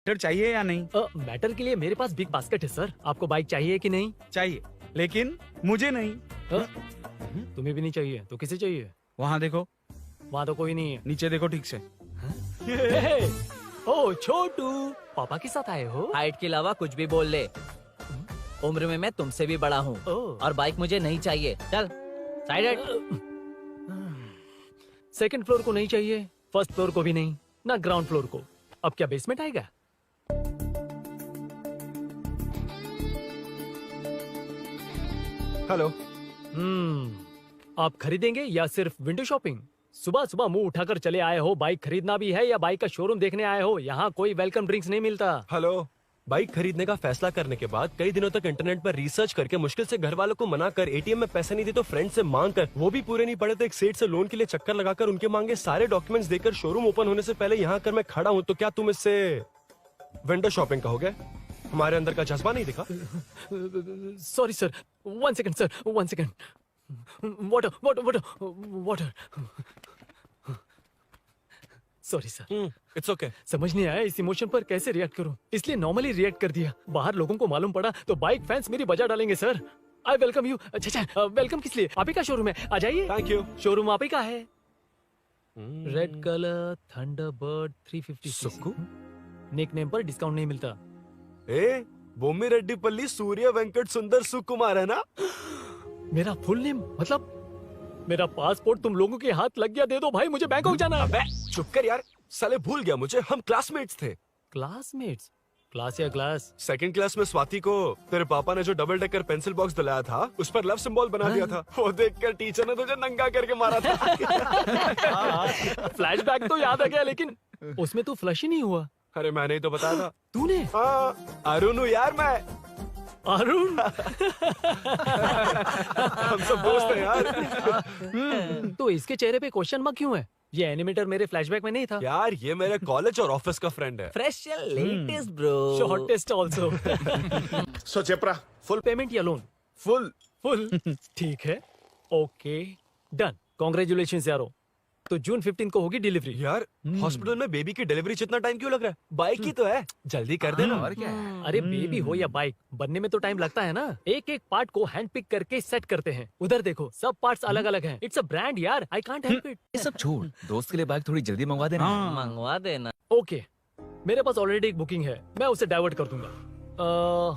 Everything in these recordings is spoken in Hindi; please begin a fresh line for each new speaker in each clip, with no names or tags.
मैटर चाहिए या नहीं?
मैटर के लिए मेरे पास बिग बास्केट है सर। आपको बाइक चाहिए कि नहीं?
चाहिए, लेकिन मुझे नहीं।
तुम्हें भी नहीं चाहिए तो किसे चाहिए?
वहाँ देखो,
वहाँ तो कोई नहीं है।
नीचे देखो ठीक से।
ओ छोटू, पापा के साथ आए हो?
हाइट के अलावा कुछ भी बोल ले। उम्र में मैं तुमसे भी बड़ा हूँ और बाइक मुझे नहीं चाहिए। चल साइड।
सेकंड फ्लोर को नहीं चाहिए, फर्स्ट फ्लोर को भी नहीं, ना ग्राउंड फ्लोर को। अब क्या बेसमेंट आएगा?
हेलो।
आप खरीदेंगे या सिर्फ विंडो शॉपिंग? सुबह सुबह मुंह उठाकर चले आए हो। बाइक खरीदना भी है या बाइक का शोरूम देखने आए हो? यहाँ कोई वेलकम ड्रिंक्स नहीं मिलता।
हेलो। बाइक खरीदने का फैसला करने के बाद कई दिनों तक इंटरनेट पर रिसर्च करके मुश्किल से घर वालों को मना कर, एटीएम में पैसे नहीं दी तो फ्रेंड से मांग कर, वो भी पूरे नहीं पड़े तो एक सेठ से लोन के लिए चक्कर लगाकर उनके मांगे सारे डॉक्यूमेंट्स देकर शोरूम ओपन होने से पहले यहाँ कर मैं खड़ा हूँ, तो क्या तुम इससे विंडो शॉपिंग कहोगे? हमारे अंदर का जज्बा नहीं दिखा?
Sorry sir, 1 second sir, 1 second. Water water water water. Sorry sir.
It's okay.
समझ नहीं आया इस इमोशन पर कैसे रिएक्ट करूं, इसलिए नॉर्मली रिएक्ट कर दिया। बाहर लोगों को मालूम पड़ा तो बाइक फैंस मेरी बजा डालेंगे सर। I welcome you. अच्छा, वेलकम किस लिए? आप ही का शोरूम है, आ जाइए।
Thank you.
शोरूम आप ही का है। रेड कलर थंडरबर्ड 350
सुक्कू?
निक नेम पर डिस्काउंट नहीं मिलता।
ए, बोम्मी रेड्डी पल्ली सूर्य वेंकट सुंदर सुकुमार है ना?
मेरा फुल नेम मतलब? मेरा पासपोर्ट तुम लोगों के हाथ लग गया, दे दो भाई, मुझे बैंकॉक जाना है।
अबे चुप कर यार, साले भूल गया मुझे, हम क्लासमेट्स थे।
क्लासमेट्स? क्लास या क्लास?
सेकंड क्लास में स्वाति को तेरे पापा ने जो डबल डेकर पेंसिल बॉक्स दिलाया था, उस पर लव सिंबल बना दिया था। वो देखकर टीचर ने तुझे नंगा करके मारा था।
फ्लैशबैक तो याद आ गया, लेकिन उसमें तो फ्लश ही नहीं हुआ।
अरे मैंने ही तो बताया था।
तूने?
हाँ, अरुण हूँ यार मैं।
अरुण?
हम सब दोस्त हैं यार।
तो इसके चेहरे पे क्वेश्चन मार्क क्यों है? ये एनिमेटर मेरे फ्लैशबैक में नहीं था।
यार ये मेरे कॉलेज और ऑफिस का फ्रेंड है।
Fresh and latest bro.
Shortest also.
So चेपरा,
फुल पेमेंट या लोन?
फुल।
फुल। ठीक है, ओके डन। कांग्रेचुलेशंस यारो। तो जून 15 को होगी डिलीवरी।
यार हॉस्पिटल में बेबी की डिलीवरी जितना टाइम क्यों लग रहा है? बाइक ही तो है, जल्दी कर देना।
और क्या है?
अरे बेबी हो या बाइक, बनने में तो टाइम लगता है ना। एक एक पार्ट को हैंड पिक करके सेट करते हैं। उधर देखो, सब पार्ट्स अलग अलग हैं। इट्स अ ब्रांड यार, आई कांट हेल्प इट।
ये सब छोड़, दोस्त के लिए बाइक थोड़ी जल्दी मंगवा देना।
हाँ।
मंगवा देना।
ओके, मेरे पास ऑलरेडी एक बुकिंग है, मैं उसे डाइवर्ट कर दूंगा।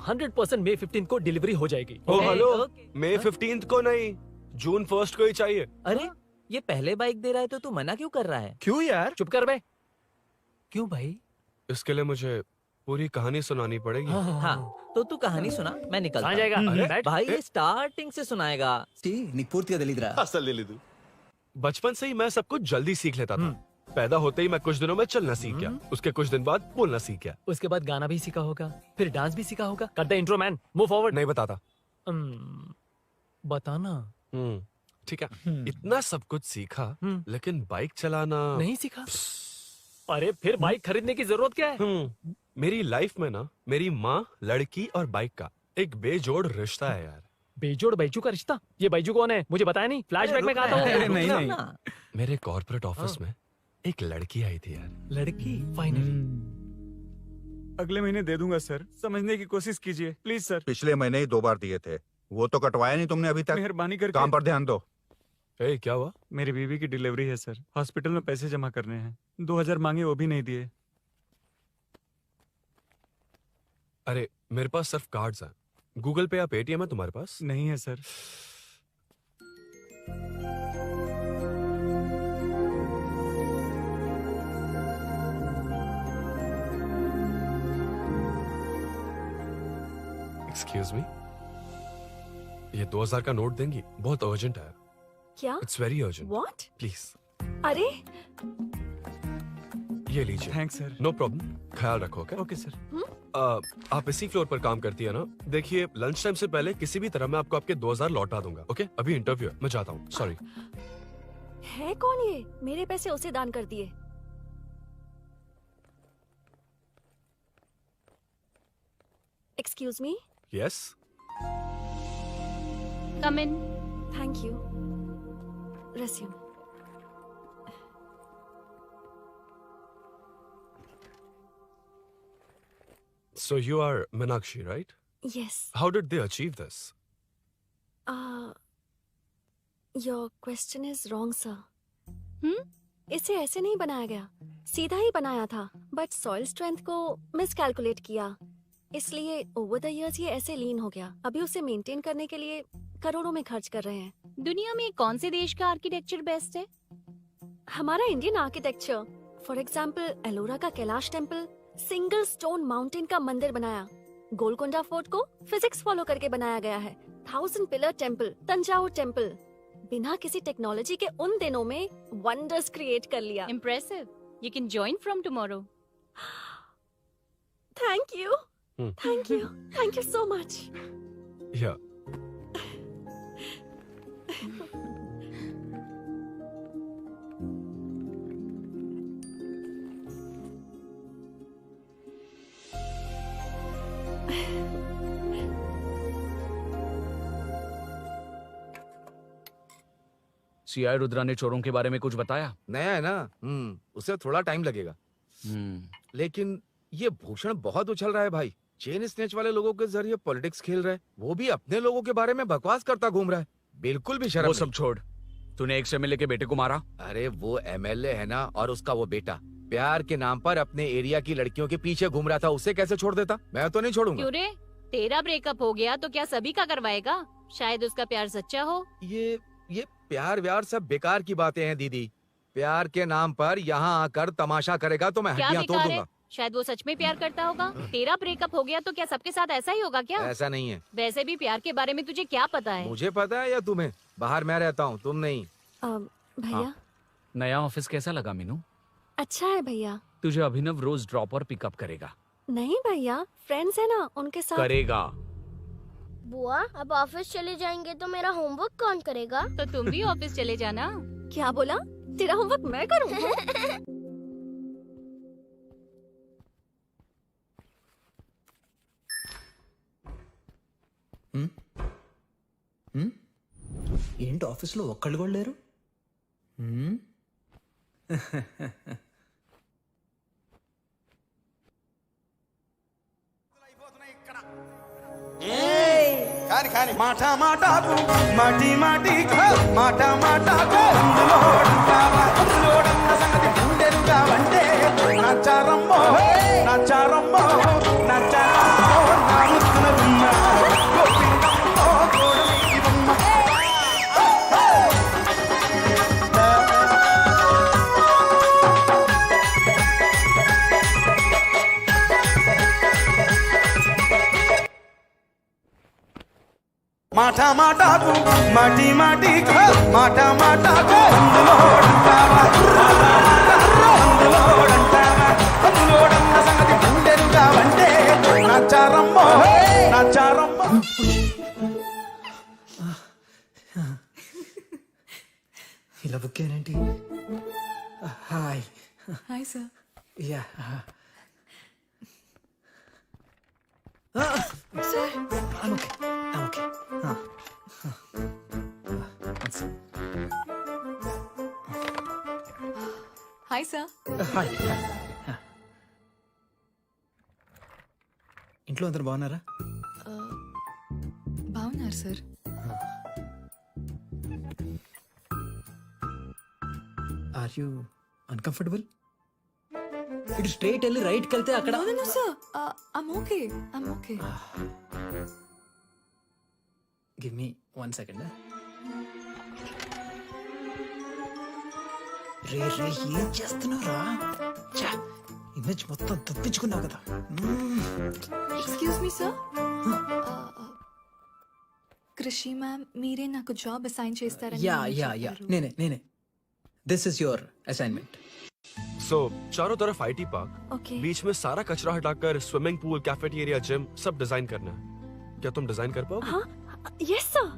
100% मई 15 को डिलीवरी हो जाएगी।
ओ हेलो,
ओके।
मई 15 को नहीं, जून 1 को ही चाहिए।
अरे ये पहले बाइक दे रहा है तो तू मना क्यों कर रहा है?
क्यों यार?
चुप कर बे। क्यों भाई?
इसके लिए मुझे पूरी कहानी सुनानी पड़ेगी।
हाँ तो तू कहानी सुना, मैं निकलता
कहाँ
हूँ।
जाएगा?
अरे,
बैठ।
भाई ये स्टार्टिंग से सुनाएगा।
నీకు పూర్తిగా తెలియదురా
అసలు తెలీదు.
बचपन से ही मैं सब कुछ जल्दी सीख लेता था। पैदा होते ही मैं कुछ दिनों में चलना सीख गया, उसके कुछ दिन बाद बोलना सीख गया।
उसके बाद गाना भी सीखा होगा, फिर डांस भी सीखा होगा। कर दे इंट्रो मैन, मूव फॉरवर्ड।
नहीं बताता।
बताना।
ठीक है, इतना सब कुछ सीखा, लेकिन बाइक चलाना
नहीं सीखा? अरे फिर बाइक खरीदने की जरूरत क्या है?
मेरी लाइफ में ना मेरी माँ, लड़की और बाइक का एक बेजोड़ रिश्ता है यार।
बेजोड़ बैजू का रिश्ता? ये बैजू कौन है? मुझे बताया नहीं। फ्लैशबैक में कहा था
अरे
वो।
नहीं नहीं।
मेरे कॉर्पोरेट ऑफिस में एक लड़की आई थी यार।
लड़की? फाइनली।
अगले महीने दे दूंगा सर, समझने की कोशिश कीजिए प्लीज सर।
पिछले महीने ही 2 बार दिए थे, वो तो कटवाया नहीं तुमने अभी तक।
मेहरबानी करके।
काम पर ध्यान दो।
ए, क्या हुआ?
मेरी बीवी की डिलीवरी है सर, हॉस्पिटल में पैसे जमा करने हैं। 2000 मांगे, वो भी नहीं दिए।
अरे मेरे पास सिर्फ कार्ड्स हैं। गूगल पे या पेटीएम है तुम्हारे पास?
नहीं है सर।
एक्सक्यूज मी, ये 2000 का नोट देंगी? बहुत अर्जेंट है।
क्या?
It's very urgent.
What?
Please
अरे
ये लीजिए।
Thanks sir.
नो प्रॉब्लम, ख्याल रखो। Okay
okay sir.
आप इसी फ्लोर पर काम करती है ना? देखिए लंच टाइम से पहले किसी भी तरह मैं आपको आपके 2000 लौटा दूंगा। ओके अभी इंटरव्यू है, मैं जाता हूँ। सॉरी।
है कौन ये? मेरे पैसे उसे दान कर दिए। Excuse me.
Yes.
Come in. Thank you. Resume.
So you are Meenakshi, right?
Yes.
How did they achieve this?
Your question is wrong, sir.
Hmm?
इसे ऐसे नहीं बनाया गया, सीधा ही बनाया था, बट सॉइल स्ट्रेंथ को मिसकैलकुलेट किया, इसलिए ओवर द इयर्स ये ऐसे लीन हो गया। अभी उसे मेंटेन करने के लिए करोड़ों में खर्च कर रहे हैं।
दुनिया में कौन से देश का आर्किटेक्चर बेस्ट है?
हमारा Indian architecture, for example Ellora का Kailash temple, single stone mountain का मंदिर बनाया। गोलकोंडा फोर्ट को फिजिक्स फॉलो करके बनाया गया है। 1000 पिलर टेम्पल, तंजावुर टेम्पल, बिना किसी टेक्नोलॉजी के उन दिनों में वंडर्स क्रिएट कर लिया।
Impressive. You can join from tomorrow.
Thank you, thank you so much.
Yeah.
CI Rudra ने चोरों के बारे में कुछ बताया?
नया है ना, उसे थोड़ा टाइम लगेगा। लेकिन ये भूषण बहुत उछल रहा है भाई। चेन स्नेच वाले लोगों के जरिए पॉलिटिक्स खेल रहा है, वो भी अपने लोगों के बारे में बकवास करता घूम रहा है। बिल्कुल भी शर्म
वो
नहीं।
सब छोड़, तूने एक एमएलए के बेटे को मारा?
अरे वो एमएलए है ना, और उसका वो बेटा प्यार के नाम पर अपने एरिया की लड़कियों के पीछे घूम रहा था, उसे कैसे छोड़ देता? मैं तो नहीं छोड़ूंगा।
क्यों रे? तेरा ब्रेकअप हो गया तो क्या सभी का करवाएगा? शायद उसका प्यार सच्चा हो।
ये प्यार व्यार सब बेकार की बातें हैं दीदी। प्यार के नाम पर यहाँ आकर तमाशा करेगा तो मैं
क्या
हड्डियां तोड़
बेकार है?
दूंगा।
शायद वो सच में प्यार करता होगा। तेरा ब्रेकअप हो गया तो क्या सबके साथ ऐसा ही होगा क्या?
ऐसा नहीं है।
वैसे भी प्यार के बारे में तुझे क्या पता है?
मुझे पता है या तुम्हें? बाहर मैं रहता हूँ, तुम नहीं।
भैया
नया ऑफिस कैसा लगा मीनू?
अच्छा है भैया।
तुझे अभिनव रोज ड्रॉप और पिकअप करेगा।
नहीं भैया, फ्रेंड्स है ना, उनके साथ।
करेगा।
बुआ अब ऑफिस चले जाएंगे तो मेरा होमवर्क कौन करेगा?
तो तुम भी ऑफिस चले जाना।
क्या बोला? तेरा होमवर्क मैं करूँ?
ఏంటి ఆఫీస్లో ఒక్కళ్ళు కూడా లేరు?
కాని కాని మాట మాటకు మాటి మాటికు మాట మాటకు అందులోడన్న సంగతి గుండెలుగా వంటే నచ్చారమ్మో నచ్చారమ్మో నచ్చారమ్మో నా ముక్కున గుమ్మ గోపిందమ్మో గోడమేటి బొమ్మ. మాట మాటకు మాటి మాటికు మాట మాటకు అందులోడన్న సంగతి గుండెలుగా వంటే నచ్చారమ్మో నచ్చారమ్మో.
ఇలా బుక్ అయ్యానేంటి? Hi.
Hi sir.
Yeah.
Sir
okay.
Hi sir.
Hi. ఇంట్లో అందరు బాగున్నారా?
బాగున్నారు సార్.
Are you uncomfortable? ఇటు స్ట్రైట్ వెళ్ళి రైట్కి వెళ్తే అక్కడ.
Sir I'm okay.
Give me 1 second. రే ఏం చేస్తున్నావురా? ఇమేజ్ మొత్తం తప్పించుకున్నావు కదా.
Excuse me sir. Krishi ma'am, మీరే నాకు జాబ్ అసైన్ చేస్తారని
యా నేనే. This is your assignment.
So चारों तरफ आईटी पार्क,
ओके.
बीच में सारा कचरा हटाकर स्विमिंग पूल, कैफेटेरिया, जिम सब डिजाइन करना है। क्या तुम डिजाइन कर पाओगे?
हाँ, यस सर.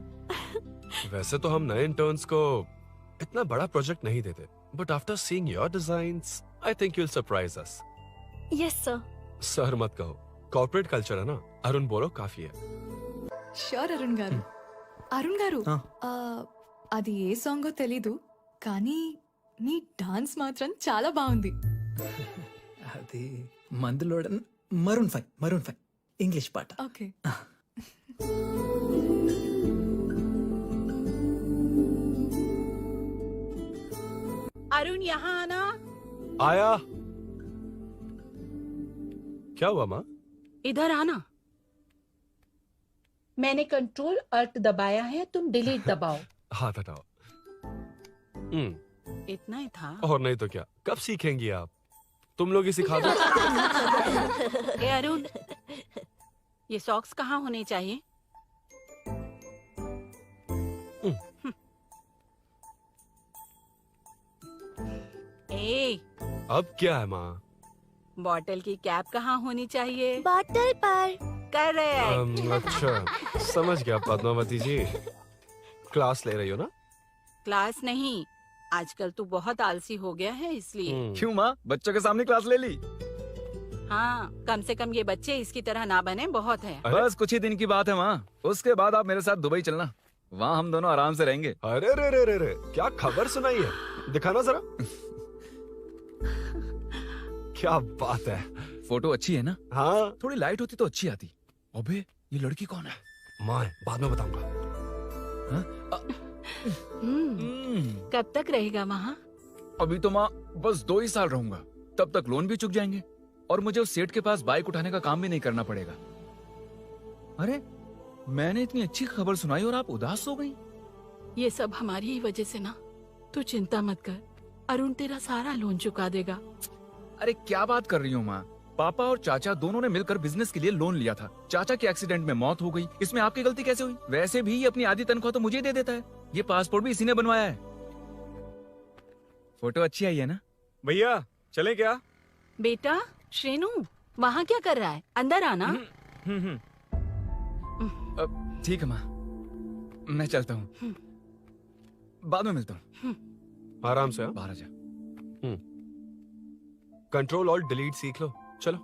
वैसे तो हम नए इंटर्न्स को इतना बड़ा प्रोजेक्ट नहीं देते, but after seeing your designs I think you will surprise us.
Yes sir.
Sir मत कहो, कॉर्पोरेट कल्चर है ना। अरुण बोलो, काफी है।
షూర్ అరుణ్ గారు. అరుణ్ గారు, అది ఏ సాంగో తెలీదు కానీ మీ డాన్స్ మాత్రం చాలా బాగుంది.
అది మందులోడ Maroon 5 English part.
Okay.
Arun यहाँ आना।
आया। क्या हुआ माँ?
इधर आना। मैंने कंट्रोल अल्ट दबाया है, तुम डिलीट दबाओ।
हाथ हटाओ।
इतना ही था।
और नहीं तो क्या, कब सीखेंगी आप? तुम लोग ही सिखा दो।
ए अरुण, ये सॉक्स कहाँ होने चाहिए? ए,
अब क्या है माँ?
बॉटल की कैप कहाँ होनी चाहिए?
बॉटल पर।
करेक्ट।
अच्छा, समझ गया पद्मावती जी। क्लास ले रही हो ना?
क्लास नहीं, आजकल तू बहुत आलसी हो गया है इसलिए।
क्यों माँ, बच्चों के सामने क्लास ले ली?
हाँ, कम से कम ये बच्चे इसकी तरह ना बने, बहुत है।
बस कुछ ही दिन की बात है माँ, उसके बाद आप मेरे साथ दुबई चलना, वहाँ हम दोनों आराम से रहेंगे।
अरे रे रे रे रे, क्या खबर सुनाई है, दिखाना जरा। क्या बात है।
फोटो अच्छी है ना?
हाँ।
थोड़ी लाइट होती तो अच्छी आती। अबे ये लड़की कौन है?
माँ है, बाद में बताऊंगा।
कब तक रहेगा वहाँ?
अभी तो माँ बस 2 ही साल रहूंगा, तब तक लोन भी चुक जाएंगे और मुझे उस सेठ के पास बाइक उठाने का काम भी नहीं करना पड़ेगा। अरे मैंने इतनी अच्छी खबर सुनाई और आप उदास हो गई।
ये सब हमारी ही वजह से ना, तू चिंता मत कर, अरुण तेरा सारा लोन चुका देगा।
अरे क्या बात कर रही हो माँ, पापा और चाचा दोनों ने मिलकर बिजनेस के लिए लोन लिया था। चाचा के एक्सीडेंट में मौत हो गई, इसमें आपकी गलती कैसे हुई? वैसे भी ये अपनी आधी तनख्वाह तो मुझे दे देता है। ये पासपोर्ट भी इसी ने बनवाया है। फोटो अच्छी आई है ना?
भैया चले क्या?
बेटा श्रेनु, वहाँ क्या कर रहा है? अंदर आना।
ठीक है माँ, मैं चलता हूँ, बाद में मिलता हूँ।
आराम से।
बाहर आ जा।
कंट्रोल और डिलीट सीख लो, चलो।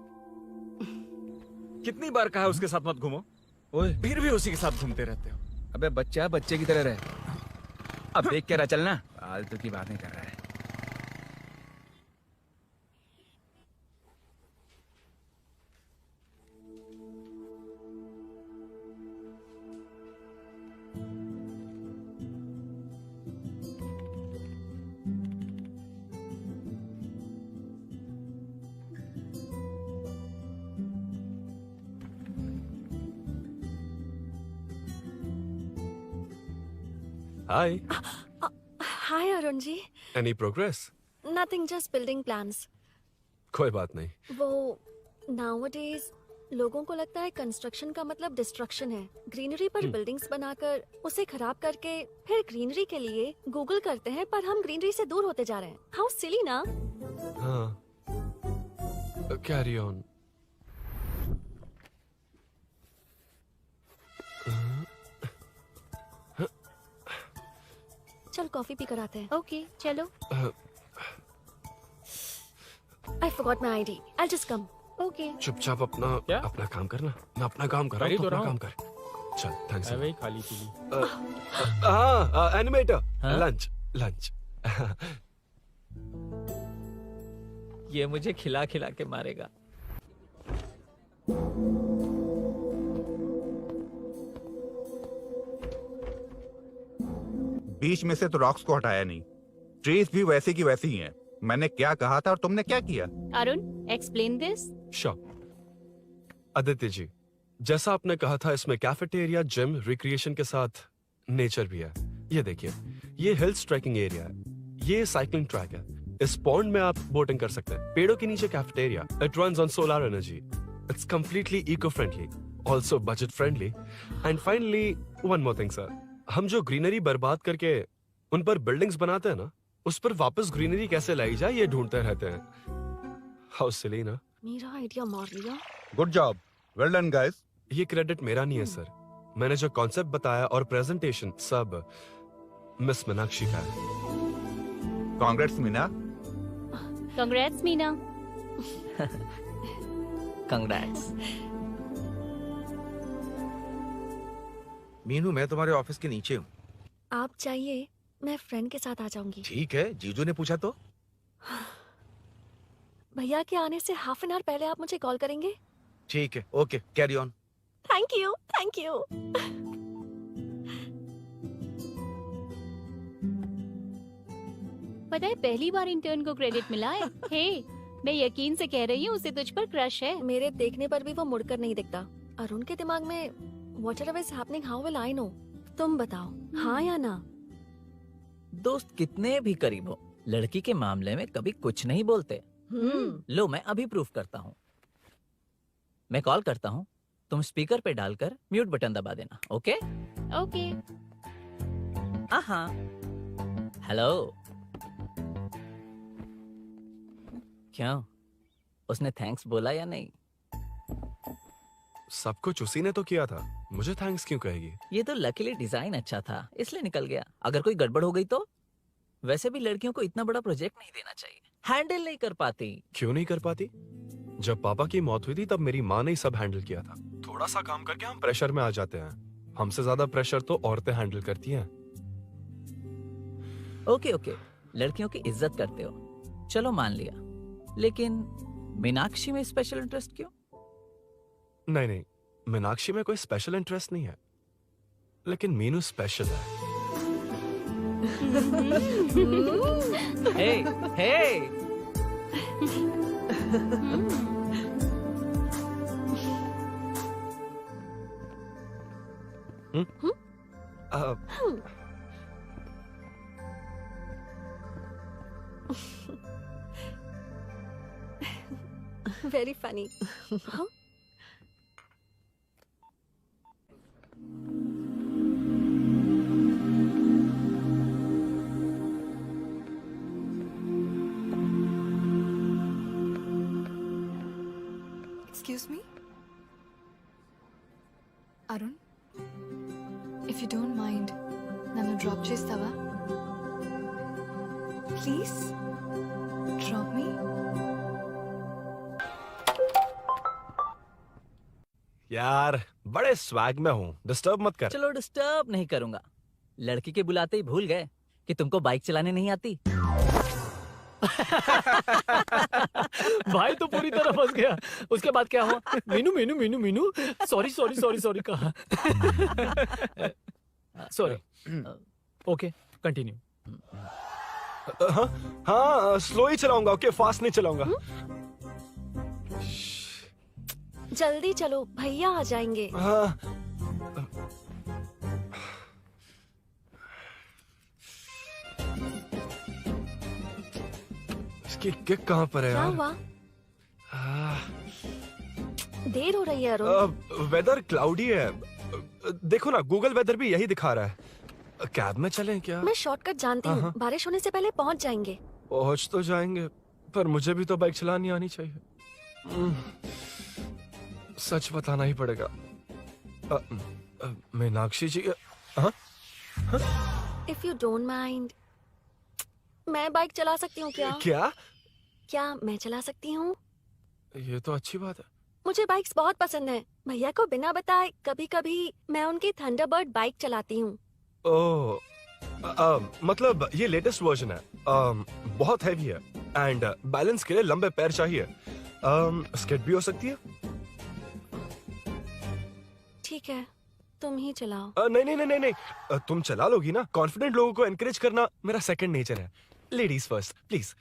कितनी बार कहा उसके साथ मत घूमो,
ओए
फिर भी उसी के साथ घूमते रहते हो।
अबे बच्चा बच्चे की तरह रहे, अब देख के रहा चलना, फालतू की बातें कर रहा है।
Hi.
Hi Arun ji.
Any progress?
Nothing, just building plans.
कोई बात नहीं।
वो नाउअडेज लोगों को लगता है कंस्ट्रक्शन का मतलब डिस्ट्रक्शन है। ग्रीनरी पर बिल्डिंग्स बनाकर उसे खराब करके फिर ग्रीनरी के लिए गूगल करते हैं, पर हम ग्रीनरी से दूर होते जा रहे हैं। हाउ सिली ना?
हाँ, कैरी ऑन।
चल कॉफी पी कर आते हैं।
ओके चलो।
I forgot my ID. I'll just come.
Okay.
चुपचाप अपना काम करना। मैं अपना काम कर रहा हूँ, तो अपना काम कर। चल, थैंक्स।
वही खाली पीली।
हाँ, एनिमेटर। लंच।
ये मुझे खिला खिला के मारेगा।
बीच में से तो रॉक्स को हटाया नहीं, ट्रीज भी वैसे की वैसी ही हैं। मैंने क्या कहा था और तुमने क्या किया?
Arun, explain this.
Sure. Aditya ji, जैसा आपने कहा था, इसमें कैफेटेरिया, जिम, रिक्रिएशन के साथ नेचर भी है। ये देखिए, ये हिल्स ट्रैकिंग एरिया है, ये साइकिलिंग ट्रैक है। इस पॉन्ड में आप बोटिंग कर सकते हैं। पेड़ों के नीचे cafeteria, it runs on solar energy. It's completely eco friendly, also budget friendly. And finally one more thing sir, हम जो ग्रीनरी बर्बाद करके उन पर बिल्डिंग्स बनाते हैं ना, उस पर वापस ग्रीनरी कैसे लाई जाए ये ढूंढते रहते हैं। हाउ सिली ना?
मेरा आइडिया मार लिया।
Good job, well done guys.
ये क्रेडिट मेरा नहीं है सर, मैंने जो कॉन्सेप्ट बताया और प्रेजेंटेशन सब मिस मीनाक्षी का है।
Congrats Meena.
Congrats Meena.
Congrats.
Meenu, मैं तुम्हारे ऑफिस के नीचे हूँ।
आप चाहिए मैं फ्रेंड के साथ आ जाऊंगी।
ठीक है, जीजू ने पूछा तो।
भैया के आने से हाफ एन आवर पहले आप मुझे कॉल करेंगे?
ठीक है, okay, carry on.
Thank you, thank you.
पता है पहली बार इंटर्न को क्रेडिट मिला है। हे, मैं यकीन से कह रही हूँ उसे तुझ पर क्रश है।
मेरे देखने पर भी वो मुड़कर नहीं दिखता। अरुण के दिमाग में whatever is happening, how will I know? तुम बताओ, हाँ या ना?
दोस्त कितने भी करीब हो, लड़की के मामले में कभी कुछ नहीं बोलते। लो मैं अभी प्रूफ करता हूँ। मैं कॉल करता हूँ, तुम स्पीकर पे डालकर म्यूट बटन दबा देना। Okay
okay.
हाँ। हेलो। क्यों, उसने थैंक्स बोला या नहीं?
सब कुछ उसी ने तो किया था, मुझे थैंक्स क्यों कहेगी?
ये तो लकीली डिजाइन अच्छा था इसलिए निकल गया। अगर कोई गड़बड़ हो गई तो? वैसे भी लड़कियों को इतना बड़ा प्रोजेक्ट नहीं देना चाहिए, हैंडल नहीं कर पाती।
क्यों नहीं कर पाती? जब पापा की मौत हुई थी तब मेरी माँ ने ही सब हैंडल किया था। थोड़ा सा काम करके हम प्रेशर में आ जाते हैं। हमसे ज्यादा प्रेशर तो औरतें हैंडल करती हैं।
ओके ओके, लड़कियों की इज्जत करते हो, चलो मान लिया। लेकिन मीनाक्षी में स्पेशल इंटरेस्ट क्यों?
नहीं, मीनाक्षी में कोई स्पेशल इंटरेस्ट नहीं है, लेकिन मीनू स्पेशल है।
हे, हे।
Very funny. Huh?
Excuse me? Arun? If you don't mind, nanu drop chestava? Please? Drop me?
यार बड़े स्वैग में हूँ, डिस्टर्ब मत कर।
चलो डिस्टर्ब नहीं करूंगा। लड़की के बुलाते ही भूल गए कि तुमको बाइक चलाने नहीं आती।
भाई तो पूरी तरह फंस गया। उसके बाद क्या हुआ? Meenu Meenu Meenu Meenu sorry sorry sorry sorry कहा। सॉरी। Okay continue.
हाँ स्लो ही चलाऊंगा, ओके फास्ट नहीं चलाऊंगा।
जल्दी चलो, भैया आ जाएंगे।
हाँ। इसकी किक कहाँ पर है
क्या
यार?
हुआ? देर हो रही है अरुण।
वेदर क्लाउडी है, देखो ना गूगल वेदर भी यही दिखा रहा है। कैब में चलें क्या?
मैं शॉर्टकट जानती हूँ, बारिश होने से पहले पहुँच जाएंगे।
पहुँच तो जाएंगे, पर मुझे भी तो बाइक चलानी आनी चाहिए। सच बताना ही पड़ेगा। मीनाक्षी जी।
इफ यू डोंट माइंड, मैं बाइक चला सकती हूँ क्या?
क्या
मैं चला सकती हूँ?
ये तो अच्छी बात है।
मुझे बाइक्स बहुत पसंद है। भैया को बिना बताए कभी कभी मैं उनकी थंडरबर्ड बाइक चलाती हूँ।
ओह, मतलब ये लेटेस्ट वर्जन है। बहुत हैवी है एंड बैलेंस के लिए लंबे पैर चाहिए। स्किड भी हो सकती है।
ठीक है, तुम ही चलाओ।
नहीं, तुम चला लोगी ना। कॉन्फिडेंट लोगों को एनकरेज करना मेरा सेकंड नेचर है। Ladies first please.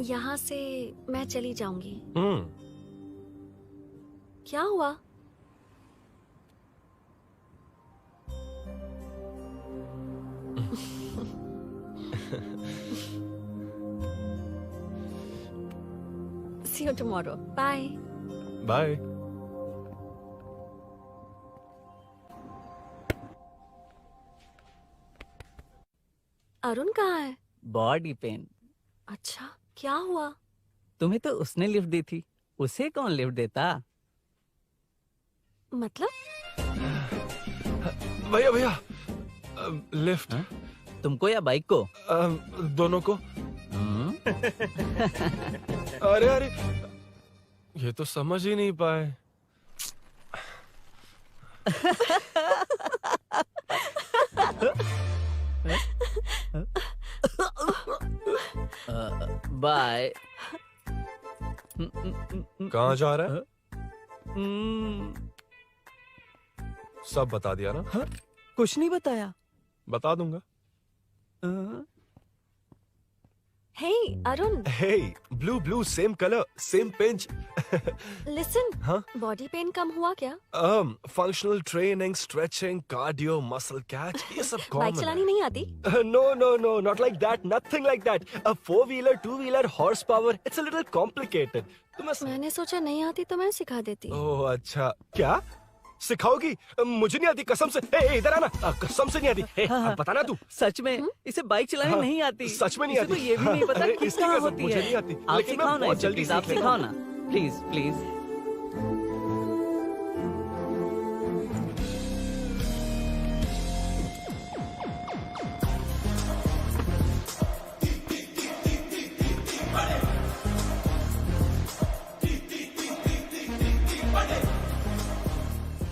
यहाँ से मैं चली जाऊंगी। क्या हुआ? See you tomorrow. Bye.
Bye.
Arun कहाँ है?
Body pain.
अच्छा, क्या हुआ?
तुम्हें तो उसने लिफ्ट दी थी, उसे कौन लिफ्ट देता?
मतलब?
भैया लिफ्ट।
तुमको या बाइक को?
दोनों को। अरे अरे, ये तो समझ ही नहीं पाए।
बाय।
कहाँ जा रहा है? सब बता दिया ना?
कुछ नहीं बताया।
बता दूंगा।
Hey, Arun.
Hey, blue, same color, same pinch.
Listen.
हाँ?
बॉडी पेन कम हुआ क्या?
Functional training, stretching, cardio, muscle catch, ये सब common
बाइक चलानी नहीं आती?
No, not like that, nothing like that. A 4-wheeler, 2-wheeler, horsepower, it's a little complicated.
मैंने सोचा नहीं आती तो मैं सिखा देती।
ओह अच्छा, क्या सिखाओगी? मुझे नहीं आती कसम से। ए, इधर आना, कसम से नहीं आती। ए, बताना तू।
सच में इसे बाइक चलाने नहीं आती।
सच में नहीं आती।
इसे तो ये भी नहीं पता
अरे,
कि
इसकी
कहाँ
कसम
होती
मुझे
है।
नहीं आती।
आप
लेकिन मैं
सिखाओ ना
बहुत
इसे,
जल्दी
प्लीज आप
सीख लेता
सिखाओ
हूँ।
ना, प्लीज।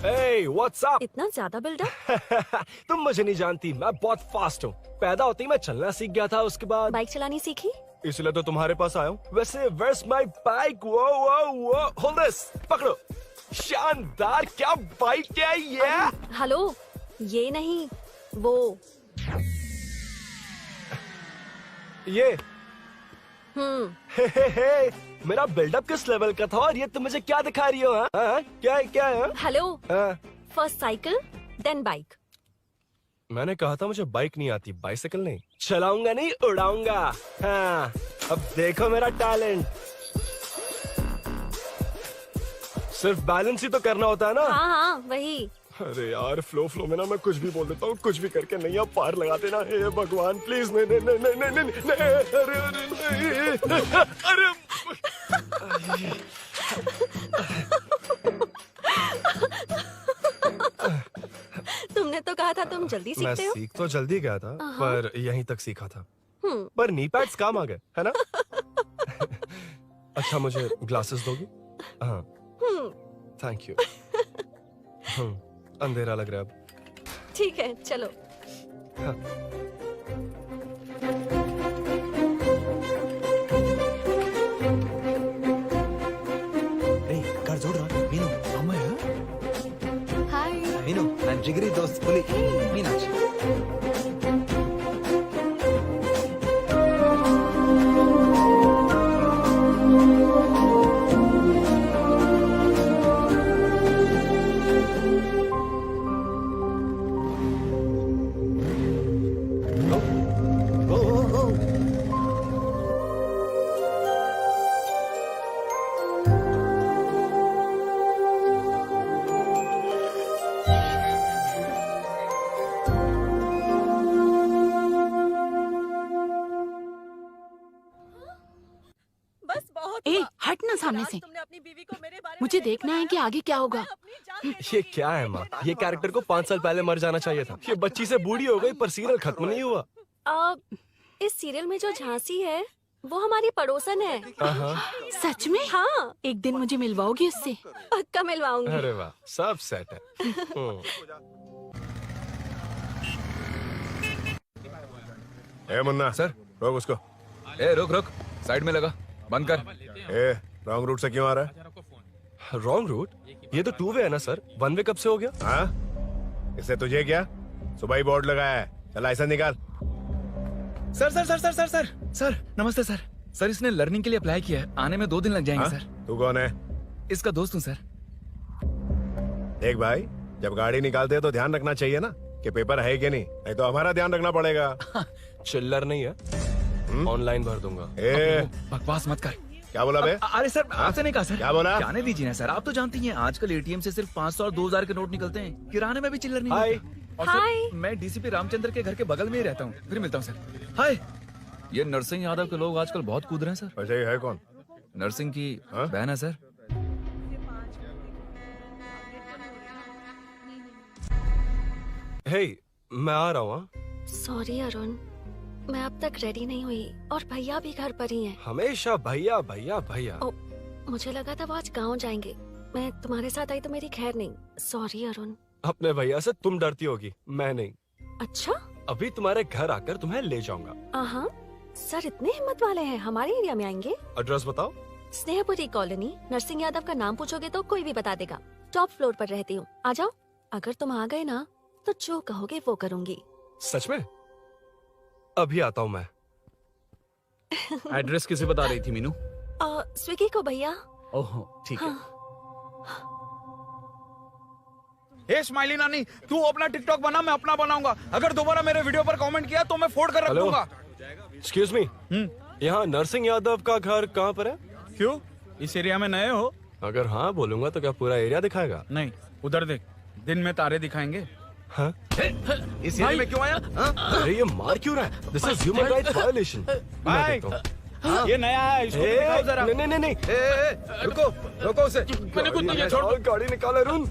Hey, what's up?
इतना ज्यादा बिल्डअप?
तुम मुझे नहीं जानती, मैं बहुत फास्ट हूँ। पैदा होते ही मैं चलना सीख गया था, उसके बाद
बाइक चलानी सीखी?
इसलिए तो तुम्हारे पास आया हूँ। वैसे where's my bike? वो hold this, पकड़ो। शानदार, क्या बाइक है ये?
हेलो, ये नहीं, वो।
ये हे, मेरा बिल्डअप किस लेवल का था और ये तुम मुझे क्या दिखा रही हो? हाँ? क्या है?
हेलो,
हाँ?
First cycle then bike.
मैंने कहा था मुझे बाइक नहीं आती, बाइसाइकिल नहीं। चलाऊंगा नहीं, उड़ाऊंगा। हाँ, अब देखो मेरा टैलेंट। सिर्फ बैलेंस ही तो करना होता है ना?
हाँ, वही।
अरे यार, फ्लो में ना मैं कुछ भी बोल देता हूँ, कुछ भी करके नहीं आप पार लगा देना। हे भगवान प्लीज, नहीं, अरे
तुमने तो कहा था तुम जल्दी
मैं
सीखते हो।
सीख तो जल्दी गया था, पर यहीं तक सीखा था।
हम्म।
पर नी पैड्स काम आ गए, है ना? अच्छा, मुझे ग्लासेस दोगी? हाँ, थैंक यू। अंधेरा लग रहा है अब।
ठीक है, चलो।
हाँ।
घर जोड़ रहा मीनू अम्मा है।
Hi.
मीनू ನನ್ನ ಜಿಗರಿ ದೋಸ್ತ್ ಹುಲಿ ಮೀನಾಕ್ಷಿ.
ए, हट ना सामने से। मुझे देखना है कि आगे क्या होगा।
ये क्या है माँ? ये कैरेक्टर को 5 साल पहले मर जाना चाहिए था। ये बच्ची से बूढ़ी हो गई पर सीरियल खत्म नहीं हुआ।
इस सीरियल में जो झांसी है वो हमारी पड़ोसन है।
सच में?
हाँ।
एक दिन मुझे मिलवाओगी उससे?
पक्का मिलवाऊंगी।
अरे वाह, सब सेट है।
ए मुन्ना
सर,
रोक उसको।
ए रुक, साइड में लगा, बंद कर।
ए रॉन्ग रूट से क्यों आ रहा है?
Wrong route? ये तो 2 वे है ना सर, 1 वे कब से हो गया?
हाँ, इससे तुझे क्या? सुबह ही बोर्ड लगाया है, चल लाइसेंस निकाल।
सर नमस्ते सर। सर इसने लर्निंग के लिए अप्लाई किया है, आने में 2 दिन लग जाएंगे।
हाँ?
सर
तू कौन है?
इसका दोस्त हूँ सर।
देख भाई, जब गाड़ी निकालते हैं तो ध्यान रखना चाहिए ना कि पेपर है कि नहीं तो हमारा ध्यान रखना पड़ेगा।
चिल्लर नहीं है, ऑनलाइन भर दूंगा।
बकवास मत कर।
क्या बोला बे?
अरे सर, आपसे नहीं कहा सर।
क्या बोला?
जाने दीजिए ना सर, आप तो जानती हैं आजकल एटीएम से सिर्फ 500 और 2000 के नोट निकलते हैं, किराने में भी चिल्लर नहीं
हाय।
मिलता। और सर, मैं डीसीपी रामचंद्र के घर के बगल में ही रहता हूँ, फिर मिलता हूँ सर। हाय। ये नरसिंह यादव के लोग आजकल बहुत कूद रहे हैं सर।
वैसे ही है कौन?
नरसिंह की बहन है सर।
हे, मैं आ रहा हूँ।
सॉरी अरुण, मैं अब तक रेडी नहीं हुई और भैया भी घर पर ही हैं।
हमेशा भैया भैया भैया।
मुझे लगा था वो आज गाँव जाएंगे। मैं तुम्हारे साथ आई तो मेरी खैर नहीं। सॉरी अरुण।
अपने भैया से तुम डरती होगी, मैं नहीं।
अच्छा?
अभी तुम्हारे घर आकर तुम्हें ले जाऊंगा।
हाँ, सर इतने हिम्मत वाले हैं, हमारे एरिया में आएंगे?
एड्रेस बताओ।
स्नेहपुरी कॉलोनी। नरसिंह यादव का नाम पूछोगे तो कोई भी बता देगा। टॉप फ्लोर पर रहती हूँ, आ जाओ। अगर तुम आ गए ना तो जो कहोगे वो करूँगी।
सच में? अभी आता हूँ मैं।
एड्रेस किसे बता रही थी मीनू?
स्विगी को भैया।
ओहो ठीक है।
हे स्माइली नानी, तू अपना टिकटॉक बना, मैं अपना बनाऊंगा। अगर दोबारा मेरे वीडियो पर कमेंट किया तो मैं फोड़ कर रख
हेलो।
दूंगा।
एक्सक्यूज मी, यहाँ नरसिंह यादव का घर कहाँ पर है?
क्यों, इस एरिया में नए हो?
अगर हाँ बोलूंगा तो क्या पूरा एरिया दिखाएगा?
नहीं, उधर देख, दिन में तारे दिखाएंगे।
हाँ?
इस एरिया में क्यों आया?
अरे ये मार क्यों रहा है? This is human rights violation.
भाई, ये नया है, इसको दिखाओ जरा।
नहीं नहीं नहीं,
रुको रुको उसे।
मैंने कुछ नहीं किया, छोड़।
गाड़ी निकाल अरुण।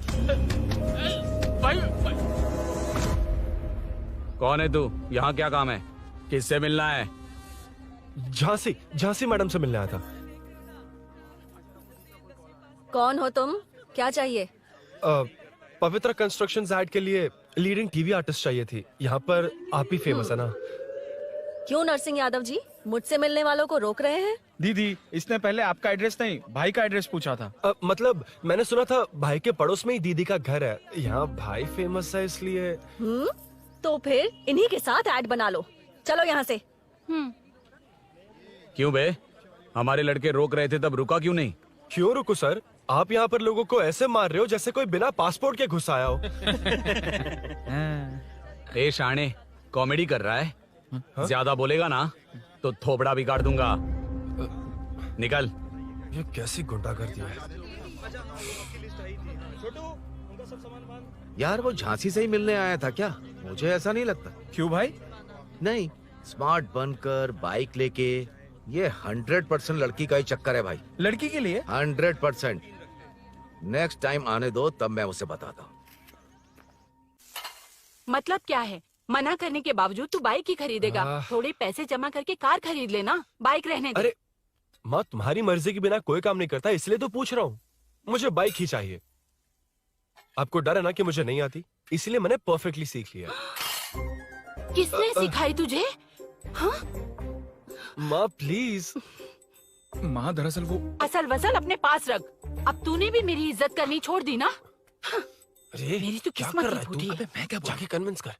कौन है तू? यहाँ क्या काम है? किससे मिलना है?
झांसी, झांसी मैडम से मिलने आया था।
कौन हो तुम? क्या चाहिए?
पवित्र कंस्ट्रक्शंस ऐड के लिए लीडिंग टीवी आर्टिस्ट चाहिए थी। यहाँ पर आप ही फेमस है ना?
क्यों नरसिंह यादव जी मुझसे मिलने वालों को रोक रहे हैं?
दीदी, इसने पहले आपका एड्रेस नहीं, भाई का एड्रेस पूछा था।
मतलब मैंने सुना था भाई के पड़ोस में ही दीदी का घर है। यहाँ भाई फेमस है इसलिए।
तो फिर इन्हीं के साथ ऐड बना लो। चलो यहाँ से।
क्यों बे? हमारे लड़के रोक रहे थे तब रुका क्यों नहीं?
क्यों रुको सर? आप यहाँ पर लोगों को ऐसे मार रहे हो जैसे कोई बिना पासपोर्ट के घुस आया हो।
ए शाणे, कॉमेडी कर रहा है? ज्यादा बोलेगा ना तो थोबड़ा बिगाड़ दूंगा। निकल।
ये कैसी गुंडागर्दी है?
यार वो झांसी से ही मिलने आया था क्या? मुझे ऐसा नहीं लगता।
क्यों भाई?
नहीं, स्मार्ट बनकर बाइक लेके, ये 100% लड़की का ही चक्कर है भाई।
लड़की के लिए?
100%। नेक्स्ट टाइम आने दो, तब मैं उसे बताता हूँ।
मतलब क्या है? मना करने के बावजूद तू बाइक ही खरीदेगा? थोड़े पैसे जमा करके कार खरीद लेना, बाइक रहने दे।
अरे माँ, तुम्हारी मर्जी के बिना कोई काम नहीं करता, इसलिए तो पूछ रहा हूँ। मुझे बाइक ही चाहिए। आपको डर है ना कि मुझे नहीं आती, इसलिए मैंने परफेक्टली सीख लिया।
किसने सिखाई तुझे? हाँ?
माँ प्लीज।
माँ दरअसल वो
असल वसल अपने पास रख। अब तूने भी मेरी इज्जत करनी छोड़ दी ना?
अरे
मेरी तो
क्या
किस्मत
कर
ही
रहा है
फूटी
तू?
है।
अबे मैं क्या बोल? जाके कन्विंस कर।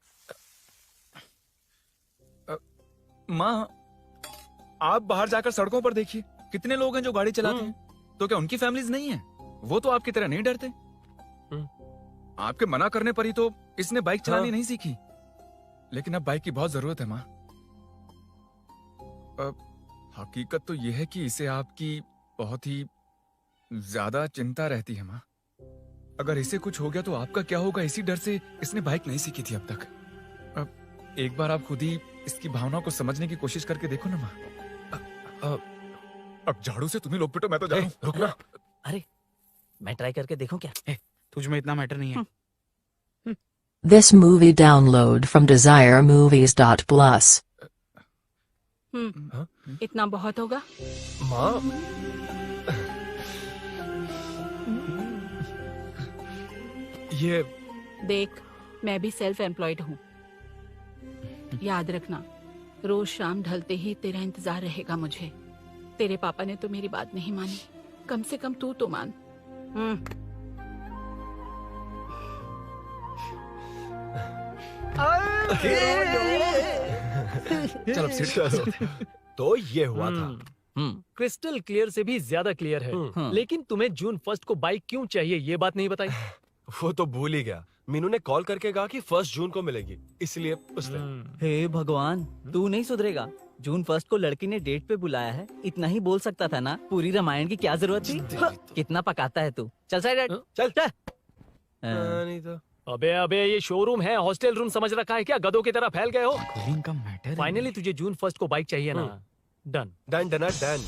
माँ, आप बाहर जाकर सड़कों पर देखिए, कितने लोग हैं जो गाड़ी चलाते हैं। तो क्या उनकी फैमिलीज नहीं है? वो तो आपकी तरह नहीं डरते। आपके मना करने पर ही तो इसने बाइक चलानी नहीं सीखी। लेकिन अब बाइक की बहुत जरूरत है माँ। हकीकत तो यह है कि इसे आपकी बहुत ही ज्यादा चिंता रहती है माँ। अगर इसे कुछ हो गया तो आपका क्या होगा, इसी डर से इसने बाइक नहीं सीखी थी अब तक। अब एक बार आप खुद ही इसकी भावना को समझने की कोशिश करके देखो ना माँ। अब झाड़ू से तुम्हें लोग पिटो, मैं तो जा रहा हूं।
रुकना।
अरे मैं ट्राई करके देखूं क्या?
तुझ में इतना मैटर नहीं है।
This movie download from desiremovies.plus.
इतना बहुत होगा?
माँ, ये
देख, मैं भी सेल्फ एम्प्लॉयड हूँ। याद रखना, रोज शाम ढलते ही तेरा इंतजार रहेगा मुझे। तेरे पापा ने तो मेरी बात नहीं मानी, कम से कम तू तो मान।
चलो चलो। तो ये हुआ था।
क्रिस्टल क्लियर से भी ज्यादा क्लियर है। लेकिन तुम्हें जून 1 को बाइक क्यों चाहिए, ये बात नहीं बताई।
वो तो भूल ही गया। मीनू ने कॉल करके कहा कि 1 जून को मिलेगी, इसलिए उसने।
हे भगवान, तू नहीं सुधरेगा। जून 1 को लड़की ने डेट पे बुलाया है, इतना ही बोल सकता था ना। पूरी रामायण की क्या जरूरत थी? कितना पकाता है तू। चल साइड चल।
नहीं तो।
अबे ये शोरूम है, हॉस्टल रूम समझ रखा है क्या? गधों की तरह फैल गए हो।
का मैटर।
फाइनली तुझे जून 1 को बाइक चाहिए ना? Done
done done done.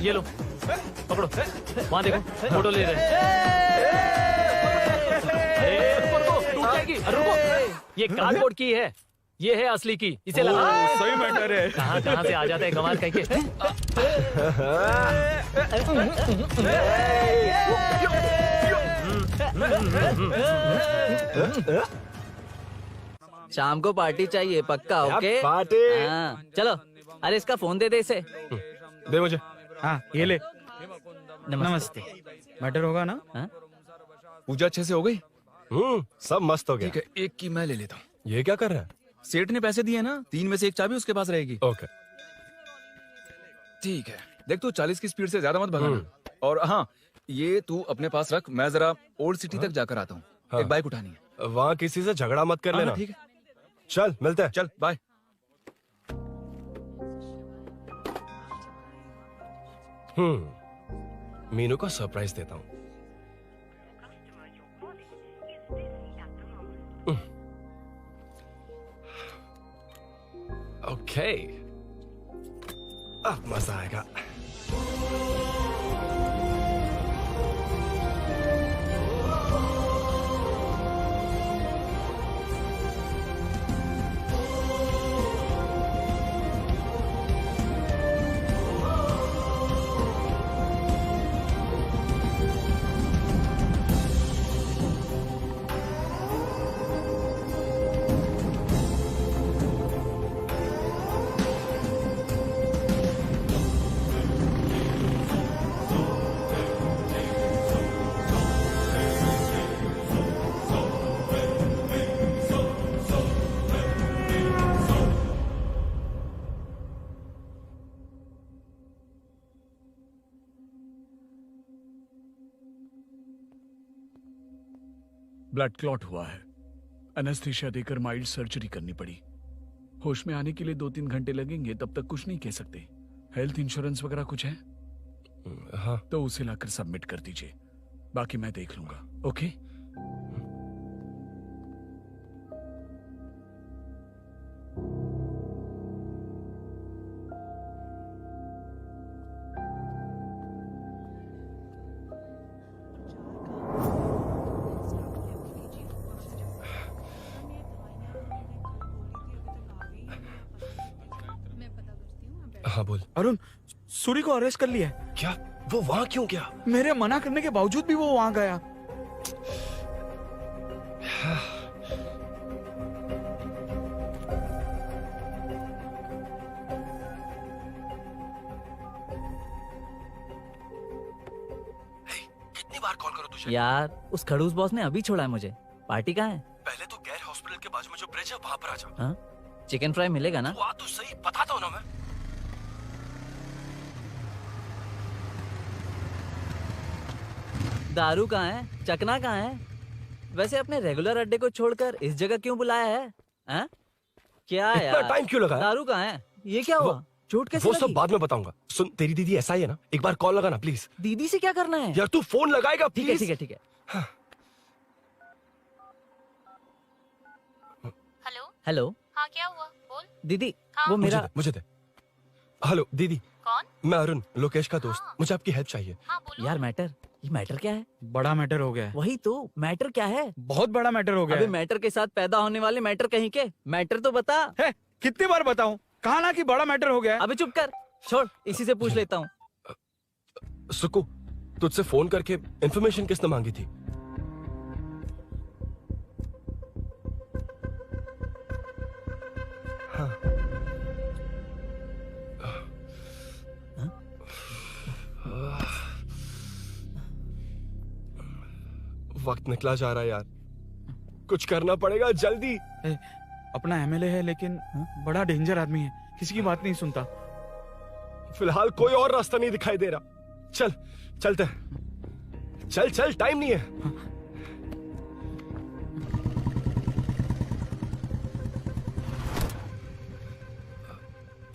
ये लो, पकड़ो, वहाँ देखो, फोटो ले रहे हैं। रुको, टूट जाएगी, रुको। ये कार्डबोर्ड की है, ये है असली की, इसे लगा।
सही मैटर है।
कहाँ से आ जाते हैं कमाल कहीं के।
शाम को पार्टी चाहिए पक्का, ओके?
पार्टी।
हाँ, चलो। अरे इसका फोन दे इसे।
दे मुझे।
हाँ ये ले।
नमस्ते।
मैटर होगा ना?
पूजा अच्छे से हो गई?
सब मस्त हो गया।
ठीक है, एक की मैं ले लेता हूँ।
ये क्या कर रहा है?
सेठ ने पैसे दिए ना, 3 में से 1 चाबी उसके पास रहेगी।
ओके
ठीक है, देख तू 40 की स्पीड से ज्यादा मत भगाना। और हाँ, ये तू अपने पास रख, मैं जरा ओल्ड सिटी तक जाकर आता हूँ। एक बाइक उठानी है।
वहाँ किसी से झगड़ा मत कर लेना।
ठीक है,
चल मिलते हैं।
चल बाय।
मीनू को सरप्राइज देता हूँ। ओके, अब मजा आएगा।
ब्लड क्लॉट हुआ है, एनेस्थीसिया देकर माइल्ड सर्जरी करनी पड़ी। होश में आने के लिए 2-3 घंटे लगेंगे, तब तक कुछ नहीं कह सकते। हेल्थ इंश्योरेंस वगैरह कुछ है?
हाँ।
तो उसे लाकर सबमिट कर दीजिए, बाकी मैं देख लूंगा। ओके?
हाँ बोल।
अरुण, सूरी को अरेस्ट कर लिया है।
क्या? वो वहाँ क्यों गया?
मेरे मना करने के बावजूद भी वो वहाँ गया।
कितनी बार कॉल करो तुझे?
यार उस खड़ूस बॉस ने अभी छोड़ा है मुझे। पार्टी कहाँ है?
पहले तो गैर हॉस्पिटल के बाजू में जो ब्रिज है वहाँ पर आ जा।
हाँ? चिकन फ्राई मिलेगा ना?
तो सही बताता हूँ ना मैं।
दारू कहाँ है? चकना कहाँ है? वैसे अपने रेगुलर अड्डे को छोड़कर इस जगह क्यों बुलाया है? हाँ? क्या
इतना
यार?
टाइम क्यों लगा?
दारू कहाँ है? ये क्या हुआ? चोट कैसे
वो
लगी?
सब बाद में बताऊंगा। सुन, तेरी दीदी ऐसा ही है ना, एक बार कॉल लगाना प्लीज।
दीदी से क्या करना है?
यार तू फोन लगाएगा
ठीक है
प्लीज।
ठीक है ठीक है।
Hello
hello.
हाँ क्या हुआ बोल।
दीदी
हाँ?
वो मेरा
मुझे दे। हेलो दीदी।
कौन?
मैं अरुण, लोकेश का दोस्त। मुझे आपकी हेल्प चाहिए।
यार मैटर, ये मैटर क्या है?
बड़ा मैटर हो गया है।
वही तो, मैटर क्या है?
बहुत बड़ा मैटर हो गया
अबे
है।
मैटर के साथ पैदा होने वाले मैटर कहीं के, मैटर तो बता।
है, कितनी बार बताऊं? कहा ना कि बड़ा मैटर हो गया है।
अबे चुप कर, छोड़, इसी से पूछ लेता हूँ।
सुकू, तुझसे फोन करके इन्फॉर्मेशन किसने मांगी थी? हाँ। वक्त निकला जा रहा है यार, कुछ करना पड़ेगा जल्दी।
अपना एमएलए है लेकिन बड़ा डेंजर आदमी है, किसी की बात नहीं सुनता।
फिलहाल कोई और रास्ता नहीं दिखाई दे रहा। चल चलते हैं। चल चल, टाइम नहीं है।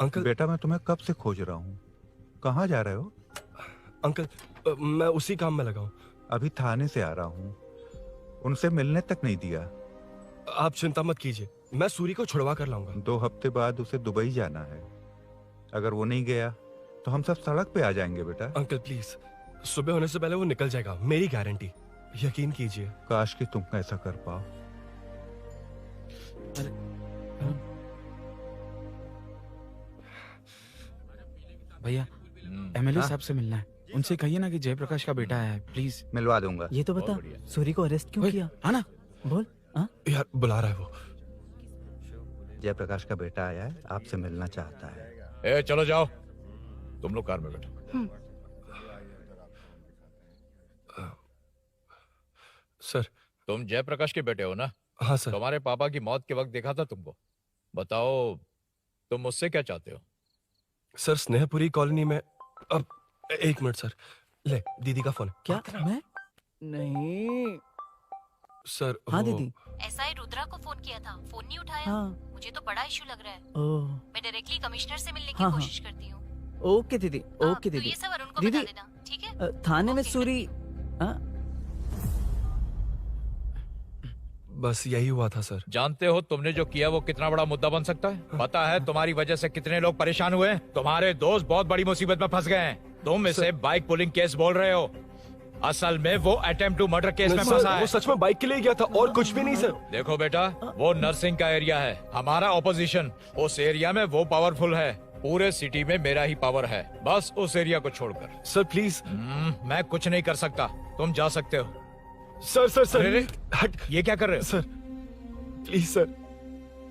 अंकल।
बेटा मैं तुम्हें कब से खोज रहा हूँ, कहाँ जा रहे हो?
अंकल मैं उसी काम में लगा हूँ।
अभी थाने से आ रहा हूँ, उनसे मिलने तक नहीं दिया।
आप चिंता मत कीजिए, मैं सूरी को छुड़वा कर लाऊंगा।
2 हफ्ते बाद उसे दुबई जाना है। अगर वो नहीं गया तो हम सब सड़क पे आ जाएंगे बेटा।
अंकल प्लीज, सुबह होने से पहले वो निकल जाएगा, मेरी गारंटी, यकीन कीजिए।
काश कि तुम ऐसा कर पाओ।
भैया एमएलए साहब से मिलना है, उनसे कहिए ना कि जयप्रकाश का बेटा है, प्लीज।
मिलवा दूंगा।
ये तो बता, सूरी को अरेस्ट क्यों किया?
हाँ ना,
बोल।
यार बुला रहा है वो।
जयप्रकाश का बेटा आया है, आपसे मिलना चाहता है।
ए चलो जाओ, तुम लोग कार में बैठो।
सर,
तुम जयप्रकाश के बेटे हो ना?
हाँ सर।
तुम्हारे पापा की मौत के वक्त देखा था तुमको। बताओ तुम मुझसे क्या चाहते हो?
सर, स्नेहपुरी कॉलोनी में। अब एक मिनट सर, ले दीदी का फोन।
क्या? मैं नहीं
सर।
हाँ दीदी।
एसआई रुद्रा को फोन किया था, फोन नहीं उठाया।
हाँ।
मुझे तो बड़ा इशू लग रहा है।
ओह।
मैं डायरेक्टली कमिश्नर से मिलने की
हाँ,
कोशिश करती हूँ।
ओके दीदी, ओके
तो
दीदी।
ये सब अरुण को
दीदी,
बता देना, ठीक है?
थाने में सूरी।
बस यही हुआ था सर।
जानते हो तुमने जो किया वो कितना बड़ा मुद्दा बन सकता है? पता है तुम्हारी वजह से कितने लोग परेशान हुए? तुम्हारे दोस्त बहुत बड़ी मुसीबत में फंस गए हैं। तुम इसे बाइक पुलिंग केस बोल रहे हो, असल में वो अटेम्प्ट टू मर्डर केस में फंसा है।
वो सच में बाइक के लिए गया था और कुछ भी नहीं सर।
देखो बेटा, वो नर्सिंग का एरिया है, हमारा ऑपोजिशन उस एरिया में वो पावरफुल है। पूरे सिटी में मेरा ही पावर है, बस उस एरिया को छोड़कर।
Sir please.
मैं कुछ नहीं कर सकता, तुम जा सकते हो।
सर सर सर,
अरे,
हट।
ये क्या कर रहे हो?
सर प्लीज सर,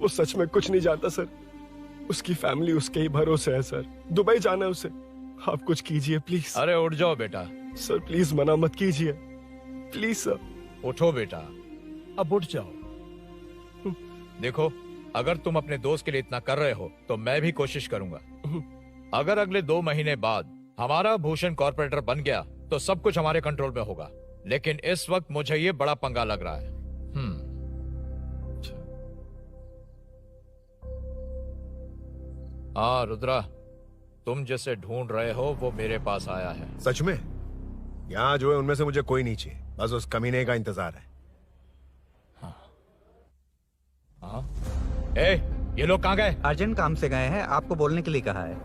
वो सच में कुछ नहीं जानता सर। उसकी फैमिली उसके ही भरोसे है सर, दुबई जाना है उसे। आप कुछ कीजिए प्लीज।
अरे उठ जाओ बेटा।
सर प्लीज मना मत कीजिए, प्लीज सर।
उठो बेटा, अब उठ जाओ। देखो, अगर तुम अपने दोस्त के लिए इतना कर रहे हो तो मैं भी कोशिश करूंगा। अगर अगले 2 महीने बाद हमारा भूषण कॉर्पोरेटर बन गया तो सब कुछ हमारे कंट्रोल में होगा, लेकिन इस वक्त मुझे ये बड़ा पंगा लग रहा है। हाँ रुद्रा, तुम जैसे ढूंढ रहे हो वो मेरे पास आया है।
सच में? यहाँ जो है उनमें से मुझे कोई नहीं चाहिए, बस उस कमीने का इंतजार है।
हाँ? ए, ये लोग कहाँ गए?
अर्जेंट काम से गए हैं, आपको बोलने के लिए कहा है।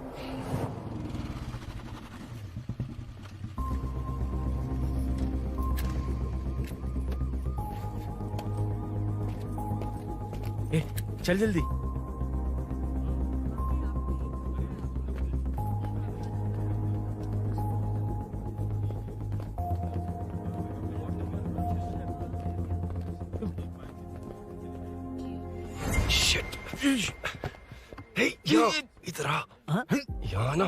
ए, चल जल्दी।
इधर आ। यहाँ ना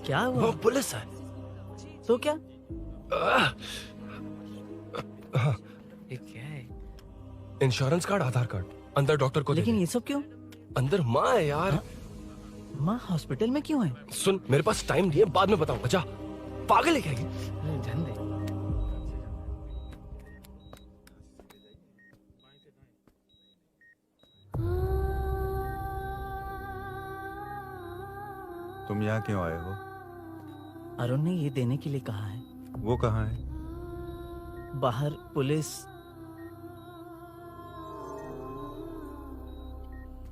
क्या हुआ?
वो पुलिस है।
तो क्या?
ये क्या है? इंश्योरेंस कार्ड, आधार कार्ड, अंदर डॉक्टर को।
लेकिन ये सब क्यों?
अंदर माँ है यार।
माँ हॉस्पिटल में क्यों है?
सुन, मेरे पास टाइम नहीं है, बाद में बताऊंगा। जा, पागल है क्या ये?
ध्यान दे।
तुम यहाँ क्यों आए हो?
अरुण ने ये देने के लिए कहा है।
वो कहाँ है?
बाहर पुलिस।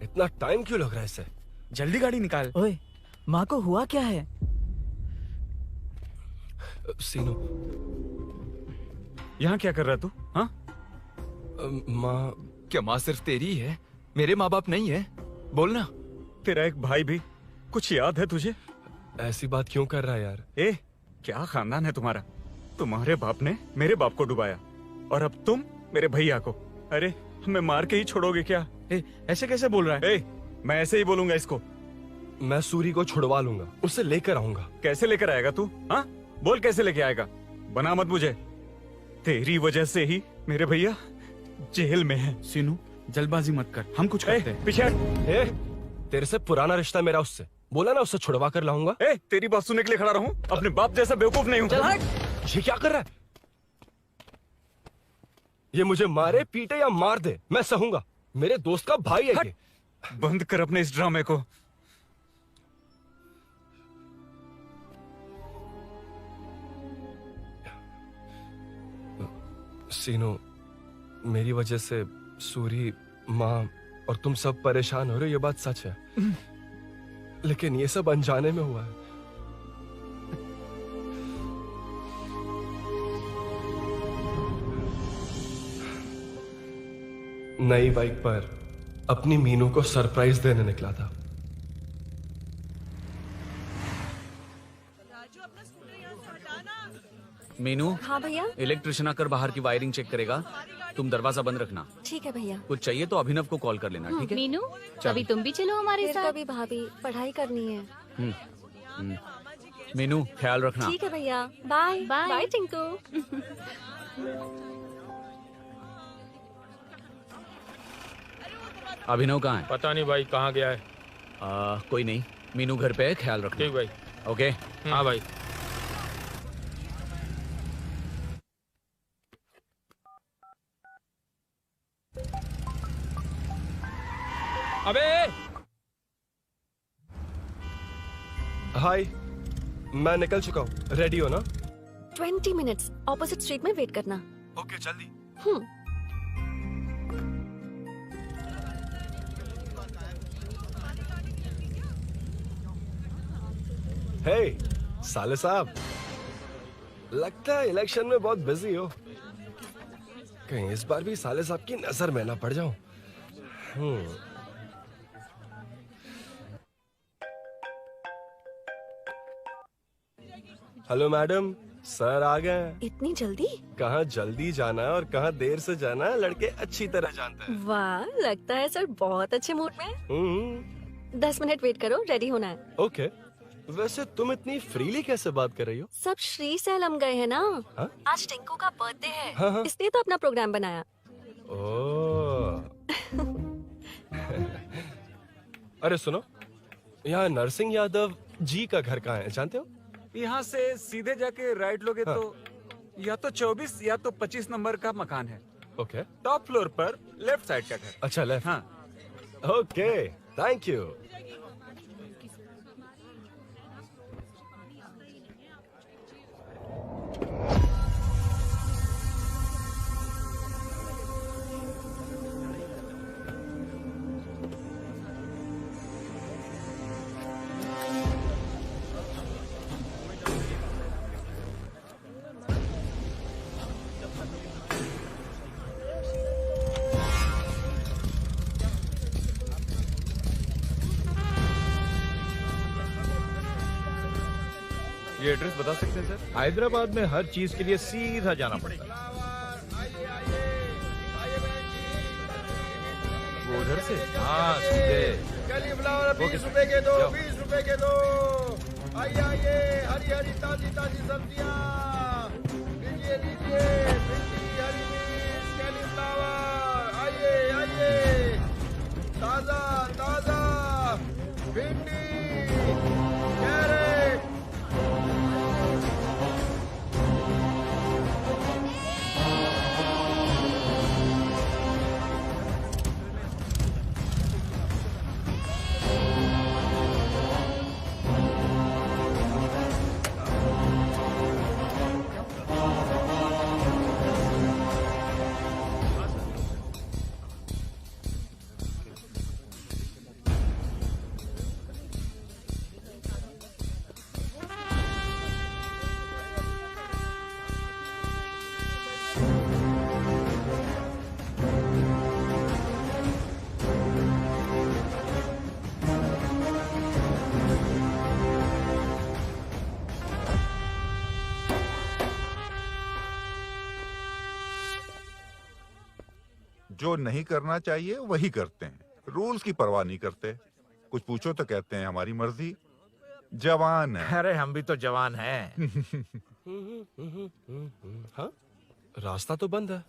इतना टाइम क्यों लग रहा है इसे?
जल्दी गाड़ी निकाल।
ओए, माँ को हुआ क्या है?
सीनू,
यहाँ क्या कर रहा तू? हाँ?
माँ।
क्या माँ सिर्फ तेरी ही है? मेरे माँ बाप नहीं है? बोलना।
तेरा एक भाई भी, कुछ याद है तुझे?
ऐसी बात क्यों कर रहा है यार?
ए, क्या खानदान है तुम्हारा? तुम्हारे बाप ने मेरे बाप को डुबाया और अब तुम मेरे भैया को। अरे हमें मार के ही छोड़ोगे क्या?
ऐसे कैसे बोल रहा है?
मैं ऐसे ही बोलूंगा इसको।
मैं सूरी को छुड़वा लूंगा, उसे लेकर आऊंगा।
कैसे लेकर आएगा तू? हाँ, बोल कैसे लेके आएगा? बना मत मुझे। तेरी वजह से ही मेरे भैया जेल में है।
सीनू, जल्दबाजी मत कर, हम कुछ करते हैं।
पीछे।
तेरे से पुराना रिश्ता मेरा उससे। बोला ना उसे छुड़वा कर लाऊंगा।
तेरी बात सुनने के लिए खड़ा रहूं? अपने बाप जैसा बेवकूफ नहीं हूं।
चल हट।
ये क्या कर रहा है? ये मुझे मारे, पीटे या मार दे, मैं सहूंगा। मेरे दोस्त का भाई है ये।
बंद कर अपने इस ड्रामे को।
सीनो, मेरी वजह से सूरी, माँ और तुम सब परेशान हो रहे हो, ये बात सच है। लेकिन ये सब अनजाने में हुआ है। नई बाइक पर अपनी मीनू को सरप्राइज देने निकला था।
मीनू,
हाँ भैया।
इलेक्ट्रिशियन आकर बाहर की वायरिंग चेक करेगा, तुम दरवाजा बंद रखना।
ठीक है भैया।
कुछ चाहिए तो अभिनव को कॉल कर लेना, ठीक है?
मीनू,
चलो।
अभी तुम भी चलो हमारे
फिर
साथ।
कभी भाभी, पढ़ाई करनी है।
मीनू, ख्याल रखना।
ठीक है भैया, बाय
बाय।
बाय टिंकू।
अभिनव कहाँ है?
पता नहीं भाई, कहाँ गया है।
कोई नहीं, मीनू घर पे है, ख्याल रखना।
ठीक भाई।
ओके।
हाँ भाई।
अबे हाय, मैं निकल चुका हूँ, रेडी हो ना?
20 मिनट्स ऑपोजिट स्ट्रीट में वेट करना।
ओके, जल्दी। हे साले साहब, लगता है इलेक्शन में बहुत बिजी हो। कहीं इस बार भी साले साहब की नजर में ना पड़ जाऊं। हेलो मैडम, सर आ गए।
इतनी जल्दी?
कहाँ जल्दी जाना है और कहाँ देर से जाना है लड़के अच्छी तरह जानते हैं।
वाह, लगता है सर बहुत अच्छे मूड में हैं। 10 मिनट वेट करो, रेडी होना है।
ओके। वैसे तुम इतनी फ्रीली कैसे बात कर रही हो?
सब श्री सैलम गए हैं ना।
हाँ?
आज टिंकू का बर्थडे है,
हाँ।
इसलिए तो अपना प्रोग्राम बनाया।
ओह। अरे सुनो, यहाँ नरसिंह यादव जी का घर कहाँ है, जानते हो?
यहाँ से सीधे जाके राइट लोगे तो या तो 24 या तो 25 नंबर का मकान है।
ओके।
टॉप फ्लोर पर लेफ्ट साइड का घर।
अच्छा, लेफ्ट।
हाँ।
Okay, thank you.
ये एड्रेस बता सकते हैं सर? हैदराबाद में हर चीज के लिए सीधा जाना पड़ेगा। वो उधर से? हाँ, सीधे।
कैलीफ्लावर 20 रुपए के दो, 20 रुपए के दो। आइए आइए, हरी हरी ताजी ताजी सब्जियाँ लीजिए लीजिए। भिंडी, हरी मिर्च, कैलीफ्लावर, आइए आइए। ताजा ताजा भिंडी, कैरेट।
जो नहीं करना चाहिए वही करते हैं, रूल्स की परवाह नहीं करते। कुछ पूछो तो कहते हैं हमारी मर्जी। जवान है।
अरे हम भी तो जवान हैं।
हाँ, रास्ता तो बंद है।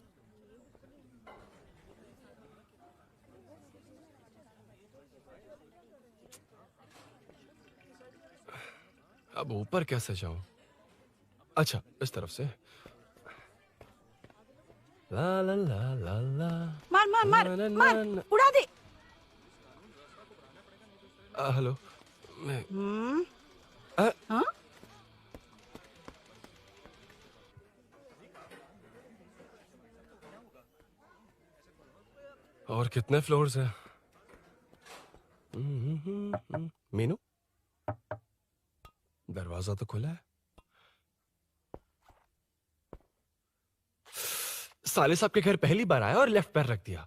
अब ऊपर कैसे जाऊं? अच्छा, इस तरफ से। ला ला ला ला ला।
मार मार मार मार, उड़ा दे।
हेलो। मैं
हाँ?
और कितने फ्लोर्स हैं? मीनू, दरवाजा तो खुला है। साले साहब के घर पहली बार आया और लेफ्ट पैर रख दिया।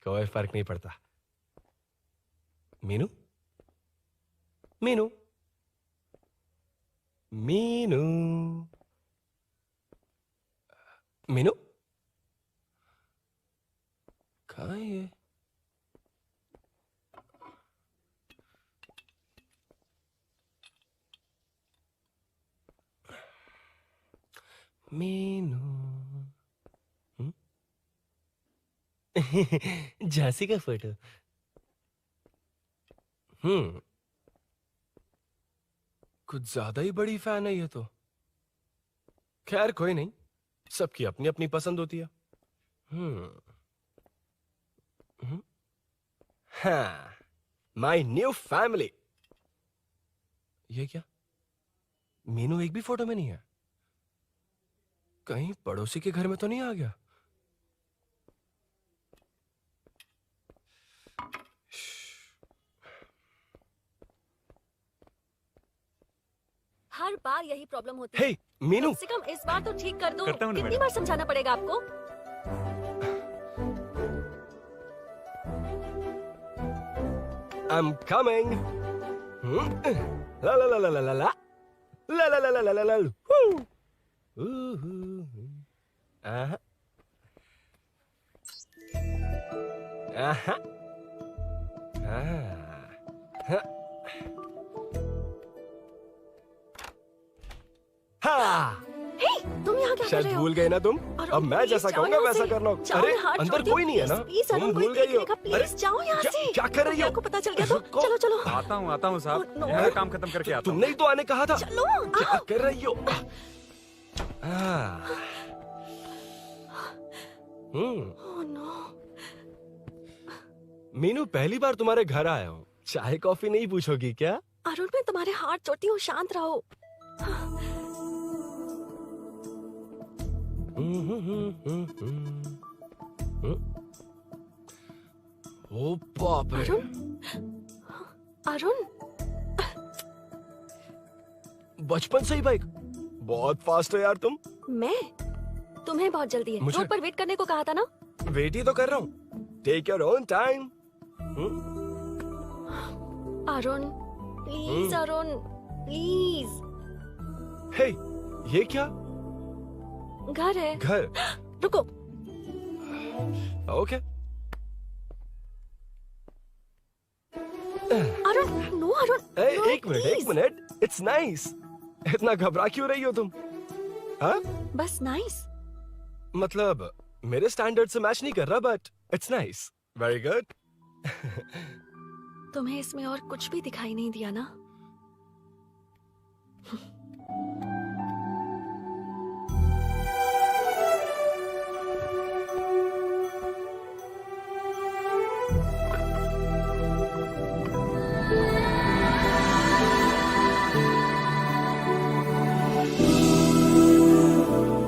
कोई फर्क नहीं पड़ता। मीनू, मीनू, मीनू, मीनू, कहाँ है ये? मीनू, झांसी का फोटो। कुछ ज्यादा ही बड़ी फैन है ये तो। खैर कोई नहीं, सबकी अपनी अपनी पसंद होती है। हाँ, माई न्यू फैमिली। ये क्या? मीनू एक भी फोटो में नहीं है। कहीं पड़ोसी के घर में तो नहीं आ गया?
हर बार यही प्रॉब्लम होती है।
हे, मीनू।
कम से कम इस बार तो ठीक कर दो।
करता हूँ ना
कितनी
मैडम।
बार समझाना पड़ेगा आपको?
I'm coming. La la la la la la la. La la la la la la la. Woo. Aha. Aha. Ah. हाँ।
हे, तुम यहाँ क्या कर
शायद
रहे हो?
भूल गए ना तुम?
अरुण,
अब मैं
प्लीज
जैसा
जाओ
कहूंगा
यहाँ
वैसा
से।
करना।
जाओ,
अरे
हाथ
अंदर
छोड़
कोई
दो,
नहीं है ना?
प्लीज,
तुम
अरुण,
भूल
कोई
गई
देख
हो।
लेगा,
अरे
प्लीज जाओ यहाँ से।
क्या कर रही हो?
आपको पता चल गया तो चलो चलो।
आता हूँ साहब।
Oh, no.
यहाँ काम खत्म करके आता हूँ।
तुमने ही तो आने कहा था।
चलो,
क्या
आओ।
कर रही हो?
Oh, no.
मीनू, पहली बार तुम्हारे घर आया हूँ। चाय कॉफी नहीं पूछोगी क्या?
अरुण, मैं तुम्हारे हाथ चोटी हूँ, शांत रहो।
ओ बाप रे।
अरुण,
बचपन से ही बाइक। बहुत फास्ट है यार तुम।
मैं? तुम्हें बहुत जल्दी है।
मुझे-
रोड पर वेट करने को कहा था ना?
वेट ही तो कर रहा हूँ। Take your own time.
Arun, please Arun, please.
Hey, ये क्या?
घर है।
घर?
रुको।
ओके।
अरुण, नो अरुण।
ए,
नो,
एक मिनट,
please।
एक मिनट। It's nice. इतना घबरा क्यों रही हो तुम? हाँ?
बस नाइस।
मतलब मेरे स्टैंडर्ड से मैच नहीं कर रहा, but it's nice. Very good.
तुम्हें इसमें और कुछ भी दिखाई नहीं दिया ना?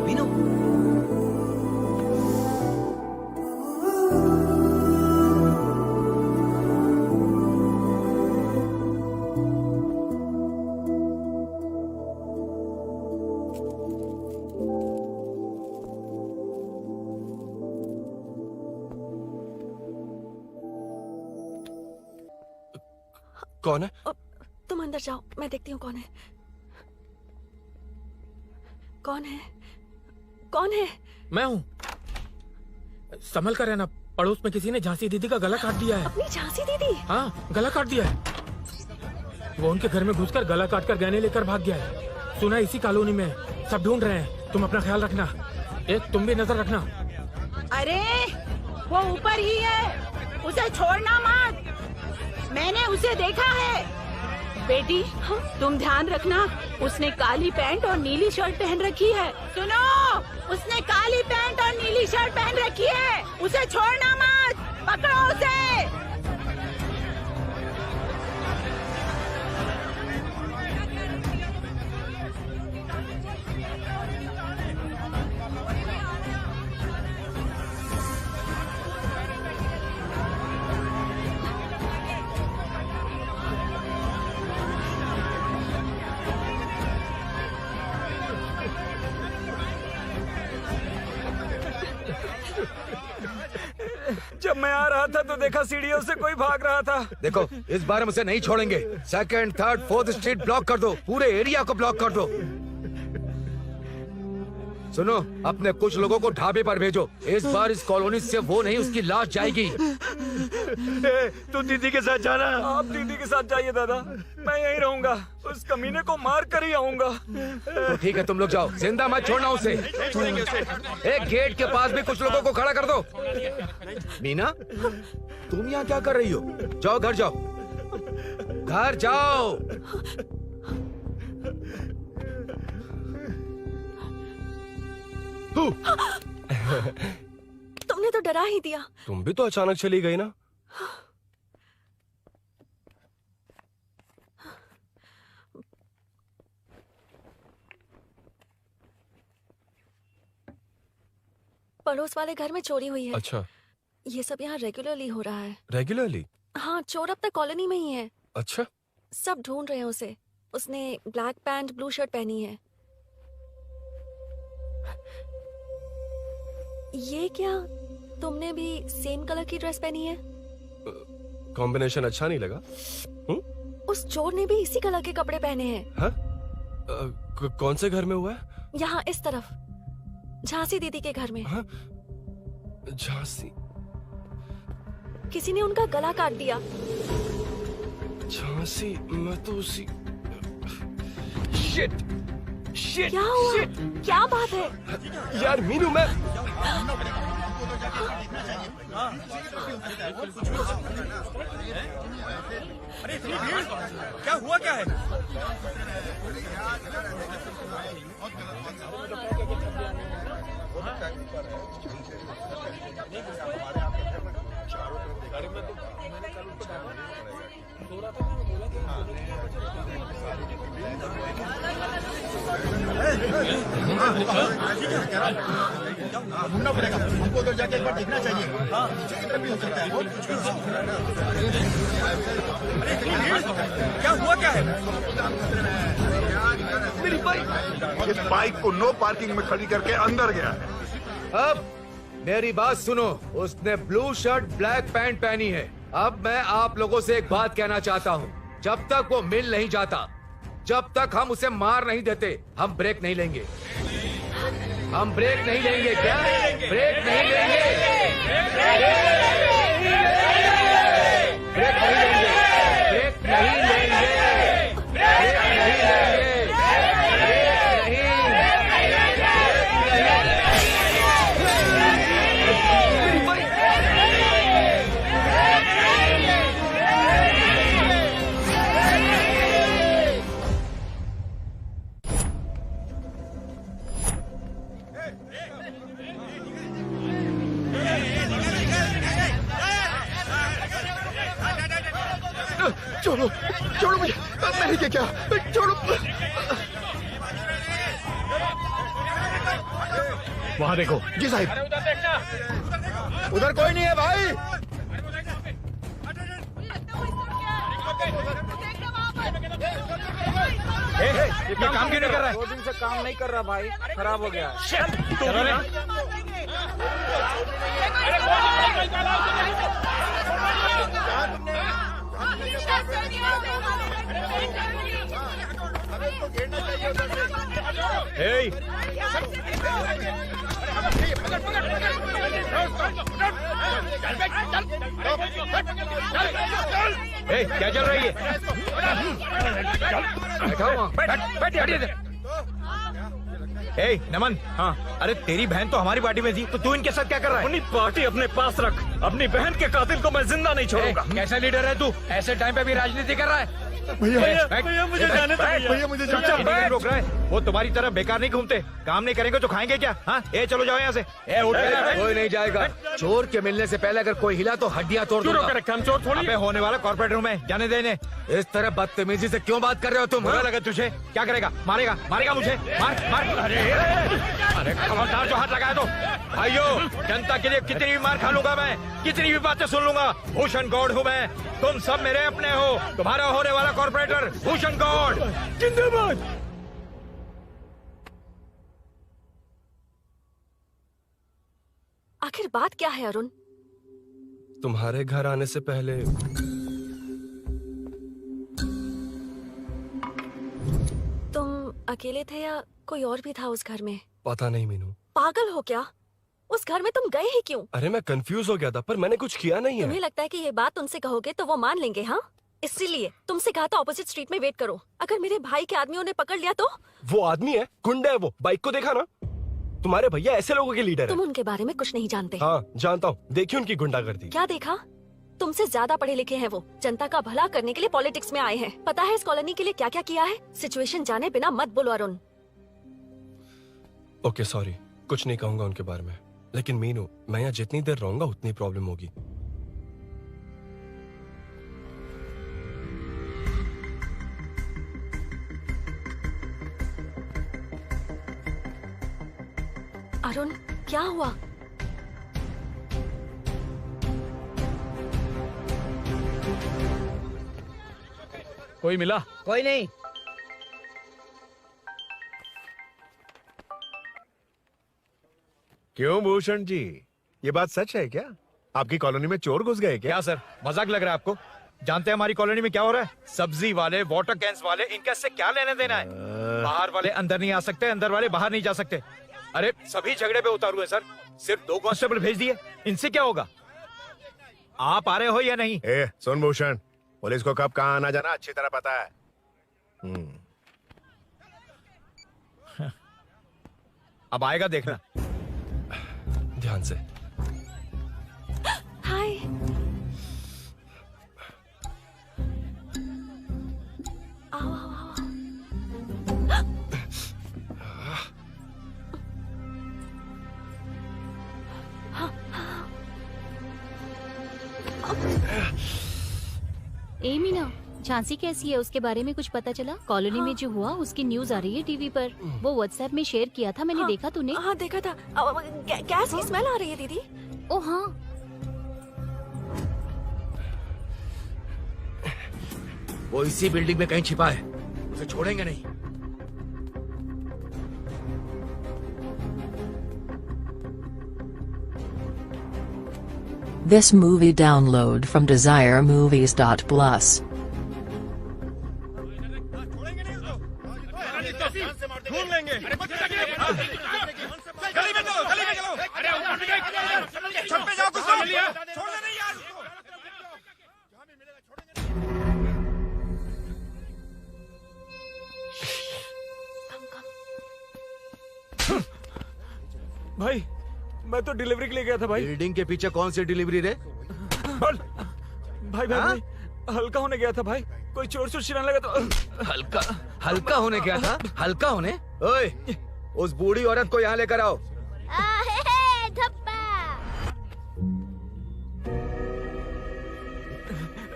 मीनू,
कौन है?
तुम अंदर जाओ, मैं देखती हूँ कौन है। कौन है? कौन है?
मैं हूँ। संभल कर रहना, पड़ोस में किसी ने झांसी दीदी का गला काट दिया है।
अपनी झांसी दीदी?
हाँ, गला काट दिया है। वो उनके घर में घुसकर गला काट कर गहने लेकर भाग गया है। सुना इसी कॉलोनी में, सब ढूंढ रहे हैं। तुम अपना ख्याल रखना। एक तुम भी नजर रखना।
अरे वो ऊपर ही है, उसे छोड़ना मत। मैंने उसे देखा है। बेटी, तुम ध्यान रखना, उसने काली पैंट और नीली शर्ट पहन रखी है। सुनो, उसने काली पैंट और नीली शर्ट पहन रखी है। उसे छोड़ना मत, पकड़ो उसे।
जब
मैं आ रहा था तो देखा सीढ़ियों से कोई भाग रहा था।
देखो इस बार हम उसे नहीं छोड़ेंगे। Second, third, fourth street block कर दो, पूरे एरिया को ब्लॉक कर दो। सुनो, अपने कुछ लोगों को ढाबे पर भेजो। इस बार इस कॉलोनी से वो नहीं, उसकी लाश जाएगी।
तू दीदी के साथ जाना।
आप दीदी के साथ जाइए दादा, मैं यहीं रहूंगा। उस कमीने को मार कर ही आऊंगा।
तो ठीक है, तुम लोग जाओ, जिंदा मत छोड़ना उसे। एक गेट के पास भी कुछ लोगों को खड़ा कर दो। मीना, तुम यहाँ क्या कर रही हो? जाओ घर जाओ, घर जाओ।
तुमने तो डरा ही दिया।
तुम भी तो अचानक चली गई ना।
पड़ोस वाले घर में चोरी हुई है।
अच्छा,
ये सब यहाँ रेगुलरली हो रहा है।
रेगुलरली?
हाँ, चोर अब तक कॉलोनी में ही है।
अच्छा,
सब ढूंढ रहे हैं उसे। उसने ब्लैक पैंट ब्लू शर्ट पहनी है। ये क्या, तुमने भी सेम कलर की ड्रेस पहनी है?
कॉम्बिनेशन अच्छा नहीं लगा?
उस चोर ने भी इसी कलर के कपड़े पहने हैं।
हाँ? कौन से घर में हुआ है?
यहाँ इस तरफ, झांसी दीदी के घर में।
हाँ? झांसी?
किसी ने उनका गला काट दिया।
झांसी? मैं तो उसी... शिट! शिट!
क्या हुआ?
शिट!
क्या बात है?
यार मीनू, मैं...
क्या हुआ, क्या है?
ढूंढना पड़ेगा हमको, उधर जाके एक बार देखना चाहिए। हाँ, किधर भी हो सकता है।
क्या हुआ, क्या है?
मेरी बाइक, इस बाइक को नो पार्किंग में खड़ी करके अंदर गया है।
अब मेरी बात सुनो, उसने ब्लू शर्ट ब्लैक पैंट पहनी है। अब मैं आप लोगों से एक बात कहना चाहता हूँ, जब तक वो मिल नहीं जाता, जब तक हम उसे मार नहीं देते, हम ब्रेक नहीं लेंगे। हम ब्रेक नहीं लेंगे। क्या ब्रेक नहीं लेंगे? ब्रेक नहीं लेंगे। ब्रेक नहीं लेंगे। ब्रेक नहीं लेंगे।
छोड़ो, छोड़ो मुझे, मैंने क्या, छोड़ो।
वहाँ देखो।
जी साहब।
उधर कोई नहीं है भाई।
ये काम क्यों नहीं कर रहा है? 2 दिन से काम नहीं कर रहा भाई, खराब हो गया। चलो रे।
क्या चल रही है? नमन, हाँ, अरे तेरी बहन तो हमारी पार्टी में थी, तो तू इनके साथ क्या कर रहा है?
अपनी पार्टी अपने पास रख, अपनी बहन के कातिल को मैं जिंदा नहीं छोड़ूंगा।
कैसा लीडर है तू? ऐसे टाइम पे भी राजनीति कर रहा है?
भैया मुझे जाने दो।
भैया मुझे
चुपचाप रोक रहा है। वो तुम्हारी तरह बेकार नहीं घूमते, काम नहीं करेंगे तो खाएंगे क्या? हाँ, चलो जाओ यहाँ से।
कोई नहीं जाएगा। चोर के मिलने से पहले अगर कोई हिला तो हड्डियां तोड़ दूंगा।
हम चोर थोड़ी
है। होने वाला कॉर्पोरेट रूम है, जाने देने।
इस तरह बदतमीजी से क्यों बात कर रहे हो तुम?
बुरा लगा तुझे? क्या करेगा? मारेगा? मारेगा मुझे? मार मार। अरे खबरदार जो हाथ लगाया तो। भाइयों, जनता के लिए कितनी भी मार खा लूंगा मैं, कितनी भी बातें सुन लूंगा। भूषण गौड़ हूँ मैं, तुम सब मेरे अपने हो। तुम्हारा होने वाला कॉर्पोरेटर भूषण गौड़ जिंदाबाद।
आखिर बात क्या है अरुण?
तुम्हारे घर आने से पहले
तुम अकेले थे या कोई और भी था उस घर में?
पता नहीं मीनू।
पागल हो क्या? उस घर में तुम गए ही क्यों?
अरे मैं कंफ्यूज हो गया था, पर मैंने कुछ किया नहीं
तुम्हें
है।
लगता है कि ये बात उनसे कहोगे तो वो मान लेंगे? हाँ, इसीलिए तुमसे कहा था ऑपोजिट स्ट्रीट में वेट करो। अगर मेरे भाई के आदमियों ने पकड़ लिया तो?
वो आदमी है, गुंडा है वो। बाइक को देखा ना? तुम्हारे भैया ऐसे लोगों के लीडर
तुम
है।
उनके बारे में कुछ नहीं जानते।
हाँ जानता हूँ, देखिए उनकी गुंडागर्दी।
क्या देखा? तुमसे ज्यादा पढ़े लिखे हैं वो। जनता का भला करने के लिए पॉलिटिक्स में आए हैं। पता है इस कॉलोनी के लिए क्या क्या किया है? सिचुएशन जाने बिना मत बोलो अरुण।
ओके सॉरी, कुछ नहीं कहूंगा उनके बारे में। लेकिन मीनू, मैं यहाँ जितनी देर रहूंगा उतनी प्रॉब्लम होगी।
अरुण, क्या हुआ?
कोई मिला?
कोई नहीं।
क्यों भूषण जी, ये बात सच है क्या? आपकी कॉलोनी में चोर घुस गए क्या?
सर, मजाक लग रहा है आपको? जानते हैं हमारी कॉलोनी में क्या हो रहा है? सब्जी वाले, वाटर कैंस वाले, इनका इससे क्या लेने देना है? बाहर वाले अंदर नहीं आ सकते, अंदर वाले बाहर नहीं जा सकते। अरे सभी झगड़े पे उतारू है सर। सिर्फ 2 कांस्टेबल भेज दिए, इनसे क्या होगा? आप आ रहे हो या नहीं?
ए, सुन भूषण, पुलिस को कब कहाँ आना जाना अच्छी तरह पता है।
अब आएगा देखना।
ध्यान से।
हाय। आओ आओ आओ।
ए मीना, झांसी कैसी है? उसके बारे में कुछ पता चला? कॉलोनी में जो हुआ उसकी न्यूज आ रही है टीवी पर। वो व्हाट्सएप में शेयर किया था, मैंने देखा। तूने?
हाँ देखा था। गैस की स्मेल आ रही है दीदी।
ओ हाँ।
वो इसी बिल्डिंग में कहीं छिपा है, उसे छोड़ेंगे नहीं।
This movie download from DesireMovies.plus.
ढूंढ लेंगे। गली में चलो, गली में चलो। अरे छत पे जाओ, कुछ छोड़ना नहीं यार उसको।
भाई, मैं तो डिलीवरी के लिए गया था भाई।
बिल्डिंग के पीछे कौन सी डिलीवरी रे?
भाई भाई, भाई हल्का होने गया था भाई। कोई चोर से चिल्लाने लगा तो
हल्का होने गया था? हल्का होने? ओए, उस बूढ़ी औरत को यहाँ लेकर आओ।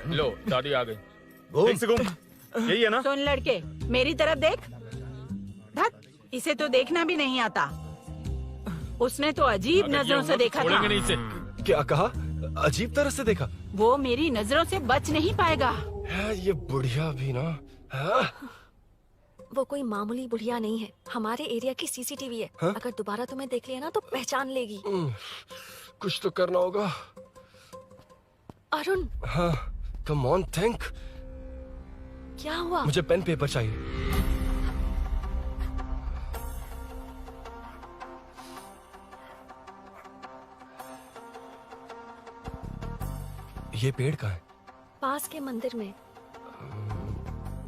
लो, दादी आ गई।
घूम
से घूम। यही है ना?
सुन लड़के, मेरी तरफ देख। धत, इसे तो देखना भी नहीं आता। उसने तो अजीब नजरों से देखा था।
नहीं इसे। क्या कहा? अजीब तरह से देखा?
वो मेरी नजरों से बच नहीं पाएगा।
ये बुढ़िया भी ना।
वो कोई मामूली बुढ़िया नहीं है, हमारे एरिया की सीसीटीवी है। अगर दोबारा तुम्हें देख लिया ना तो पहचान लेगी।
कुछ तो करना होगा।
अरुण।
हाँ, कम ऑन थिंक।
क्या हुआ?
मुझे पेन पेपर चाहिए। ये पेड़ कहाँ है?
पास के मंदिर में।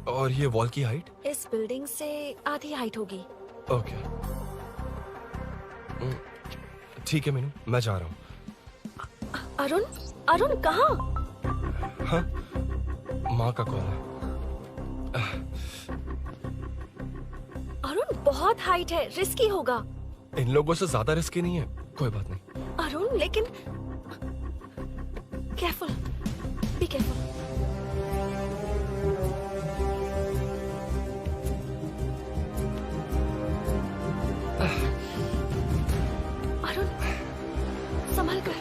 और ये वॉल की हाइट?
इस बिल्डिंग से आधी हाइट होगी।
ओके, ठीक है मीनू, मैं जा रहा हूँ।
अरुण, अरुण कहाँ?
हाँ, माँ का कॉल है।
अरुण बहुत हाइट है, रिस्की होगा।
इन लोगों से ज्यादा रिस्की नहीं है। कोई बात नहीं।
अरुण लेकिन केयरफुल, बी केयरफुल। अरुण संभल कर।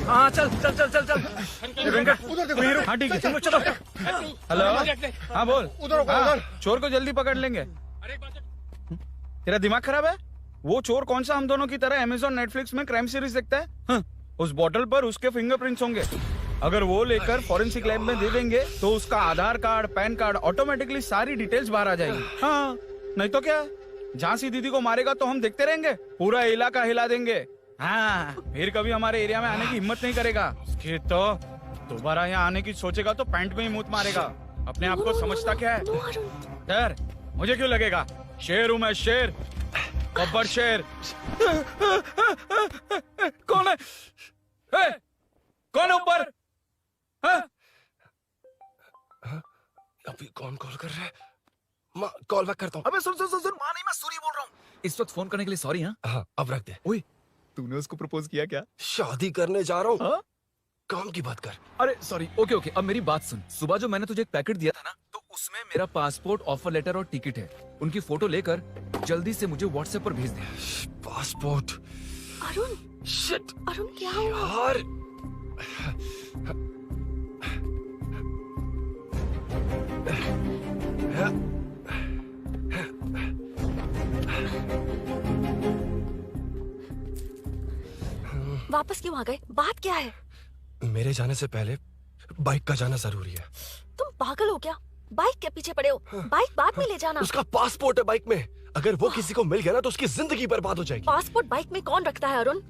हाँ चल चल चल चल चल वेंकट हाँ ठीक है चलो चलो। हेलो हाँ बोल। उधर चोर को जल्दी पकड़ लेंगे। तेरा दिमाग खराब है? वो चोर कौन सा हम दोनों की तरह अमेज़न नेटफ्लिक्स में क्राइम सीरीज देखता है? हाँ, उस बोतल पर उसके फिंगरप्रिंट्स होंगे। अगर वो लेकर फॉरेंसिक लैब में दे देंगे तो उसका आधार कार्ड पैन कार्ड ऑटोमेटिकली सारी डिटेल्स बाहर आ जाएगी। हाँ नहीं तो क्या, झांसी दीदी को मारेगा तो हम देखते रहेंगे, पूरा इलाका हिला देंगे। हाँ फिर कभी हमारे एरिया में आने की हिम्मत नहीं करेगा। फिर तो दोबारा यहाँ आने की सोचेगा तो पैंट में ही मूत मारेगा। अपने आप को समझता क्या है? डर मुझे क्यों लगेगा? शेर हूँ मैं, शेर, गब्बर शेर। कौन है? कौन है ऊपर?
अभी कौन कॉल कर रहा है? माँ कॉल बैक करता हूँ।
अबे सुन सुन सुन सुन, माँ नहीं, मैं सूरी बोल रहा हूँ। इस वक्त फोन करने के लिए सॉरी। हाँ
अब रख दे।
ओए तूने उसको प्रपोज किया क्या?
शादी करने जा रहा हूँ। काम की बात कर।
अरे सॉरी, ओके ओके, अब मेरी बात सुन। सुबह जो मैंने तुझे एक पैकेट दिया था ना, तो उसमें मेरा पासपोर्ट, ऑफर लेटर और टिकट है। उनकी फोटो लेकर जल्दी से मुझे व्हाट्सएप पर भेज दे।
पासपोर्ट।
अरुण
शिट
अरुण क्या हुआ?
यार
वापस क्यों आ गए? बात क्या है?
मेरे जाने से पहले बाइक का जाना जरूरी है।
तुम पागल हो क्या? बाइक के पीछे पड़े हो? बाइक बाद में ले जाना।
उसका पासपोर्ट है बाइक में, अगर वो किसी को मिल गया ना तो उसकी जिंदगी बर्बाद हो जाएगी।
पासपोर्ट बाइक में कौन रखता है अरुण?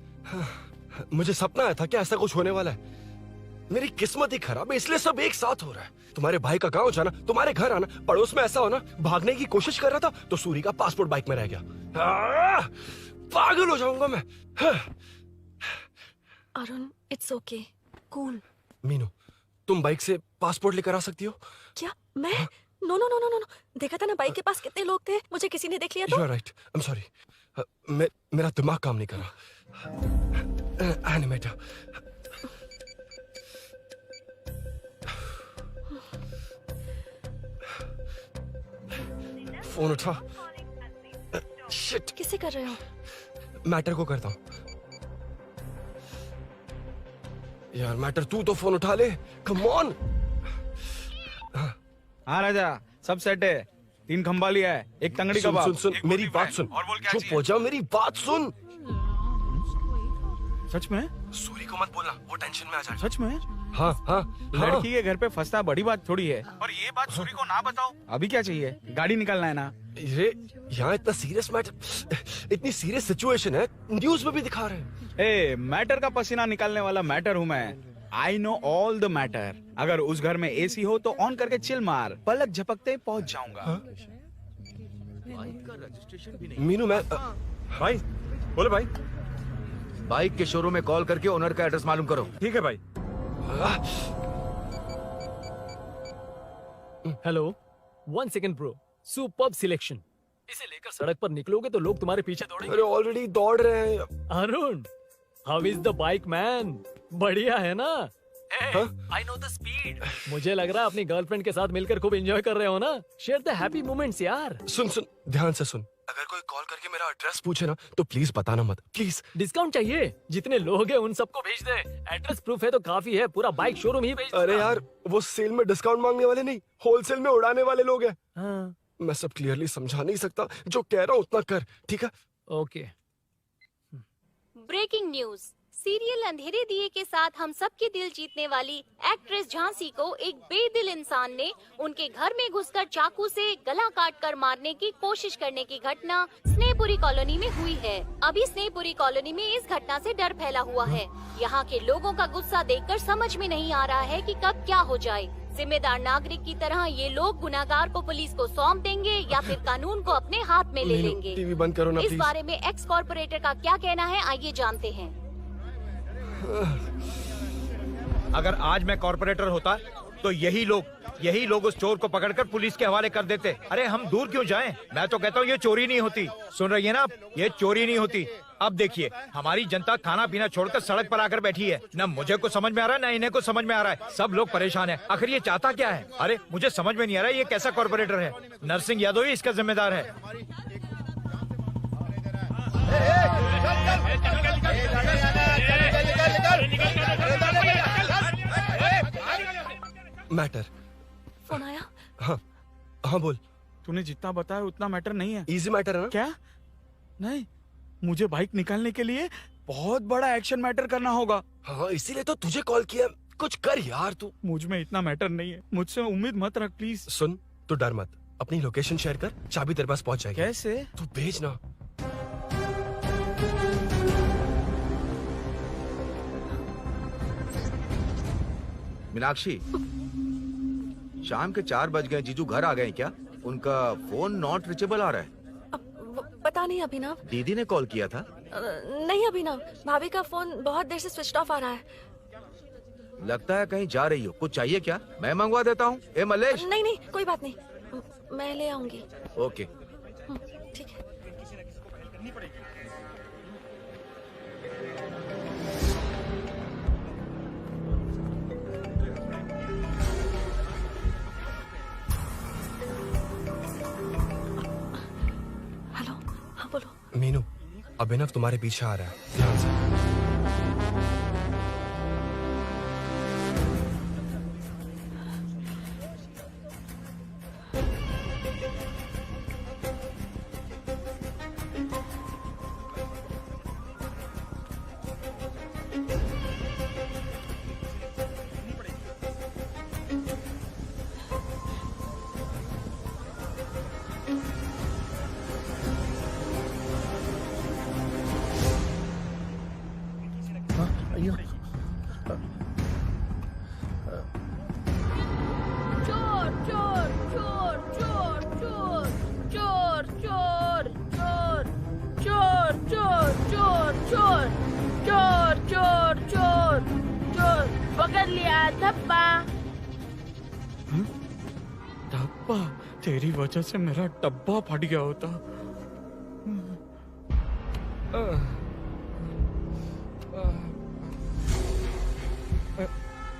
मुझे सपना आया था कि ऐसा कुछ होने वाला है। मेरी किस्मत ही खराब है, इसलिए सब एक साथ हो रहा है। तुम्हारे भाई का गांव जाना, तुम्हारे घर आना, पड़ोस में ऐसा होना, भागने की कोशिश कर रहा था तो सूरी का पासपोर्ट बाइक में रह गया। पागल हो जाऊंगा मैं।
Arun it's okay, cool.
Meenu तुम बाइक से पासपोर्ट लेकर आ सकती हो?
क्या मैं? No no no no no, देखा था ना बाइक के पास कितने लोग थे, मुझे किसी ने देख लिया तो।
You are right, I am sorry. मेरा दिमाग काम नहीं कर रहा। एनिमेटर। फोन उठा। शिट।
किसे कर रहे हो?
मैटर को करता हूँ। यार मैटर तू तो फोन उठा ले, कम ऑन।
हाँ राजा, सब सेट है। 3 खंबा लिया है, एक तंगड़ी
सुन
कबाब।
सुन सुन मेरी बात सुन। चुप हो जा, मेरी बात सुन।
सच में?
सूरी को मत बोलना, वो टेंशन में आ जाए।
सच में?
हाँ हाँ।
लड़की के घर पे फंसना बड़ी बात थोड़ी है। और ये बात सूरी को ना बताओ। अभी क्या चाहिए? गाड़ी निकालना है ना?
ये यहाँ इतना सीरियस मैटर, इतनी सीरियस सिचुएशन है, न्यूज में भी दिखा रहे हैं।
ए, मैटर का पसीना निकालने वाला मैटर हूँ मैं। I know all the matter. अगर उस घर में एसी हो तो ऑन करके चिल मार, पलक झपकते पहुंच जाऊंगा।
मीनू मैं
भाई बोले भाई।
बाइक के शोरूम में कॉल करके ओनर का एड्रेस मालूम करो।
ठीक है भाई।
Hello, 1 second bro. Superb selection. इसे लेकर सड़क पर निकलोगे तो लोग तुम्हारे पीछे दौड़ेंगे।
अरे ऑलरेडी दौड़ रहे हैं।
Arun, how is the bike man? बढ़िया है ना? I know the speed. मुझे लग रहा है अपनी गर्लफ्रेंड के साथ मिलकर खूब एंजॉय कर रहे हो ना? शेयर द हैप्पी मोमेंट्स यार।
सुन सुन ध्यान से सुन, अगर कोई कॉल करके मेरा एड्रेस पूछे ना तो प्लीज बताना मत, प्लीज।
डिस्काउंट चाहिए? जितने लोग हैं उन सबको भेज दे। एड्रेस प्रूफ है तो काफी है, पूरा बाइक शोरूम ही भेज।
अरे यार वो सेल में डिस्काउंट मांगने वाले नहीं, होलसेल में उड़ाने वाले लोग हैं।
हाँ।
मैं सब क्लियरली समझा नहीं सकता, जो कह रहा हूँ उतना कर, ठीक है?
ओके।
Breaking news. सीरियल अंधेरे दिए के साथ हम सबके दिल जीतने वाली एक्ट्रेस झांसी को एक बेदिल इंसान ने उनके घर में घुसकर चाकू से गला काटकर मारने की कोशिश करने की घटना स्नेहपुरी कॉलोनी में हुई है। अभी स्नेहपुरी कॉलोनी में इस घटना से डर फैला हुआ है। यहाँ के लोगों का गुस्सा देखकर समझ में नहीं आ रहा है कि कब क्या हो जाए। जिम्मेदार नागरिक की तरह ये लोग गुनाहगार को पुलिस को सौंप देंगे या फिर कानून को अपने हाथ में ले लेंगे।
टीवी बंद करो ना
इस
प्लीज।
बारे में एक्स कॉर्पोरेटर का क्या कहना है, आइए जानते हैं।
अगर आज मैं कॉर्पोरेटर होता तो यही लोग उस चोर को पकड़कर पुलिस के हवाले कर देते। अरे हम दूर क्यों जाएं? मैं तो कहता हूँ ये चोरी नहीं होती। सुन रही है ना आप? ये चोरी नहीं होती। अब देखिए हमारी जनता खाना पीना छोड़कर सड़क पर आकर बैठी है। ना मुझे कुछ समझ में आ रहा है, ना इन्हें कुछ समझ में आ रहा है। सब लोग परेशान हैं। आखिर ये चाहता क्या है? अरे मुझे समझ में नहीं आ रहा है ये कैसा कॉर्पोरेटर है। नरसिंह यादव ही इसका जिम्मेदार है।
मैटर।
फोन आया?
हाँ हाँ बोल।
तूने जितना बताया उतना मैटर नहीं है।
इजी मैटर है ना?
क्या? नहीं, मुझे बाइक निकालने के लिए बहुत बड़ा एक्शन मैटर करना होगा।
हाँ इसीलिए तो तुझे कॉल किया। कुछ कर यार तू।
मुझ में इतना मैटर नहीं है, मुझसे उम्मीद मत रख प्लीज।
सुन, तू डर मत, अपनी लोकेशन शेयर कर, चाबी तेरे पास पहुंच जाएगी।
कैसे?
तू भेज ना।
मीनाक्षी, शाम के 4 बज गए, जीजू घर आ गए क्या? उनका फोन नॉट रिचेबल आ रहा है।
पता नहीं अभिनव।
दीदी ने कॉल किया था?
नहीं अभिनव, भाभी का फोन बहुत देर से स्विच ऑफ आ रहा है।
लगता है कहीं जा रही हो। कुछ चाहिए क्या? मैं मंगवा देता हूँ। ए मलेश।
नहीं नहीं कोई बात नहीं, मैं ले आऊंगी।
ओके
ठीक है। हेलो, हाँ बोलो।
मीनू, अभिनव तुम्हारे पीछे आ रहा है, ध्यान से।
चोर चोर चोर चोर चोर चोर चोर चोर चोर चोर चोर चोर चोर चोर चोर चोर पकड़ लिया धब्बा।
डब्बा? तेरी वजह से मेरा डब्बा फट गया होता।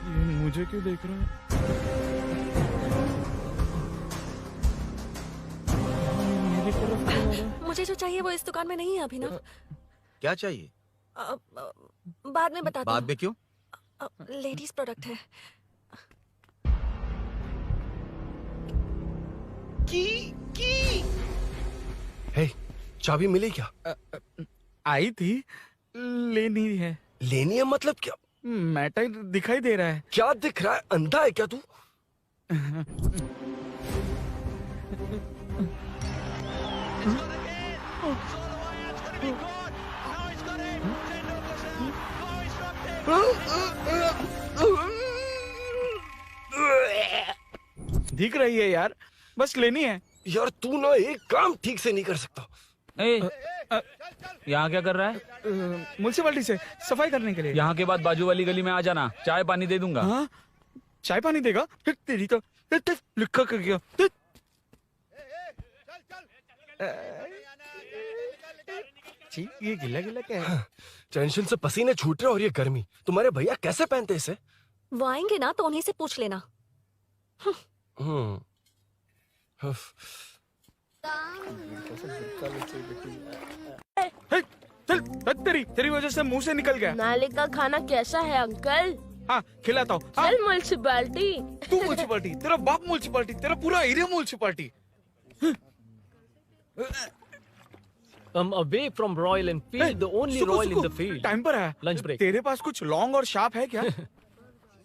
ये मुझे क्यों देख रहा है? मेरी तरफ क्यों आ रहा है?
मुझे जो चाहिए वो इस दुकान में नहीं है अभिनव।
क्या चाहिए?
बाद में बताती
बाद में क्यों?
हूँ। लेडीज प्रोडक्ट है।
हे, चाबी मिली क्या?
आई थी, लेनी है।
लेनी है मतलब क्या?
मैटर दिखाई दे रहा है।
क्या दिख रहा है? अंधा है क्या तू?
दिख रही है यार, बस लेनी है।
यार तू ना एक काम ठीक से नहीं कर सकता।
यहाँ क्या कर रहा है? म्युनिसिपैलिटी से सफाई करने के लिए।
यहाँ के बाद बाजू वाली गली में आ जाना, चाय पानी दे दूंगा।
हाँ? चाय पानी देगा? तेरी तो लिखा कर गया। ये गिला गिला क्या है?
टेंशन से पसीने छूट रहे और ये गर्मी, तुम्हारे भैया कैसे पहनते इसे?
वो आएंगे ना तो उन्हीं से पूछ लेना।
चल, तेरी वजह से मुंह से निकल गया।
नाले का खाना कैसा है अंकल?
हाँ खिलाता हूँ।
चल म्युनिसिपैलिटी।
तू म्युनिसिपैलिटी, तेरा बाप म्युनिसिपैलिटी, तेरा पूरा area municipality.
Come away from Royal Enfield, the only Royal in the field.
Time पर है।
Lunch break.
तेरे पास कुछ लॉन्ग और शार्प है क्या?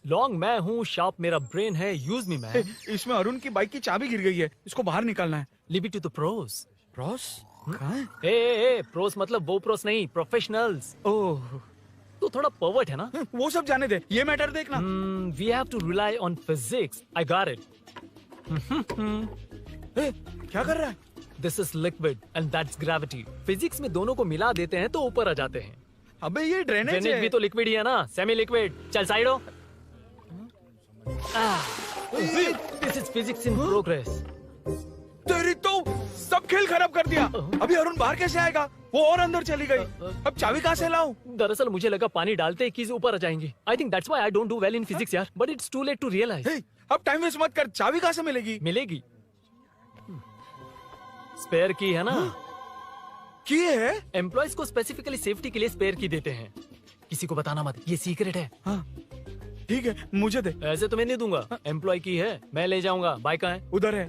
लॉन्ग मैं हूँ, शार्प मेरा ब्रेन है, यूज मी मैन।
इसमें अरुण की बाइक की चाबी गिर गई है, इसको बाहर निकालना है।
Leave it to the pros.
Pros? कहाँ है?
ए प्रोस मतलब वो प्रोस नहीं, प्रोफेशनल्स।
ओह,
तू थोड़ा पर्वर्ट है ना?
वो सब जाने दे, ये मैटर देखना।
We have to rely on physics. I got it.
क्या कर रहा है?
This is liquid and that's gravity. Physics में दोनों को मिला देते हैं तो ऊपर आ जाते हैं।
अबे ये ड्रेनेज है।
भी तो लिक्विड ही है ना, सेमी लिक्विड। चल साइड हो। This is physics in progress.
तेरी तो सब खेल खराब कर दिया। अभी अरुण बाहर कैसे आएगा? वो और अंदर चली गई। अब चाबी कहाँ से लाऊं?
दरअसल मुझे लगा पानी डालते ही कीज ऊपर आ जाएंगी। I think that's why I don't do well in physics यार। But it's too late to realize.
अब टाइम वेस्ट मत कर, चाबी कहाँ से मिलेगी?
मिलेगी। स्पेयर की है ना?
की है?
एम्प्लॉयज को स्पेसिफिकली सेफ्टी के लिए स्पेयर की देते हैं। किसी को बताना मत, ये सीक्रेट है।
हाँ, ठीक है, मुझे दे।
ऐसे तो मैं नहीं दूंगा, एम्प्लॉय की है, मैं ले जाऊंगा। बाइक कहाँ है?
उधर है।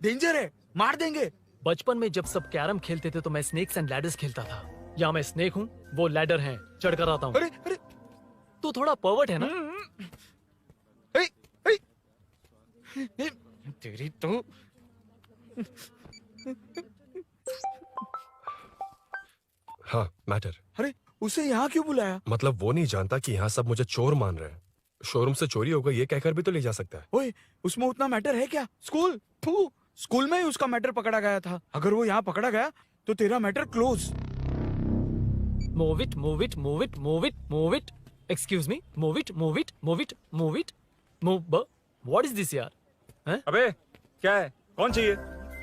डेंजर है, मार देंगे।
बचपन में जब सब कैरम खेलते थे तो मैं स्नेक्स एंड लैडर्स खेलता था। या मैं स्नेक हूँ, वो लैडर है, चढ़ कर आता हूँ।
अरे अरे,
तू थोड़ा पर्वर्ट है ना?
तेरी तो
हाँ, मैटर।
अरे उसे यहाँ क्यों बुलाया?
मतलब वो नहीं जानता कि यहाँ सब मुझे चोर मान रहे हैं। शोरूम से चोरी होगा ये कहकर भी तो ले जा सकता है।
ओए, उसमें उतना मैटर है क्या? स्कूल में ही उसका मैटर पकड़ा गया था। अगर वो यहाँ पकड़ा गया तो तेरा matter close.
Move it, move it, move it, move it, move it. Excuse me, move it, move it, move it, move it, move. What is this यार? हैं?
अबे क्या है? कौन चाहिए?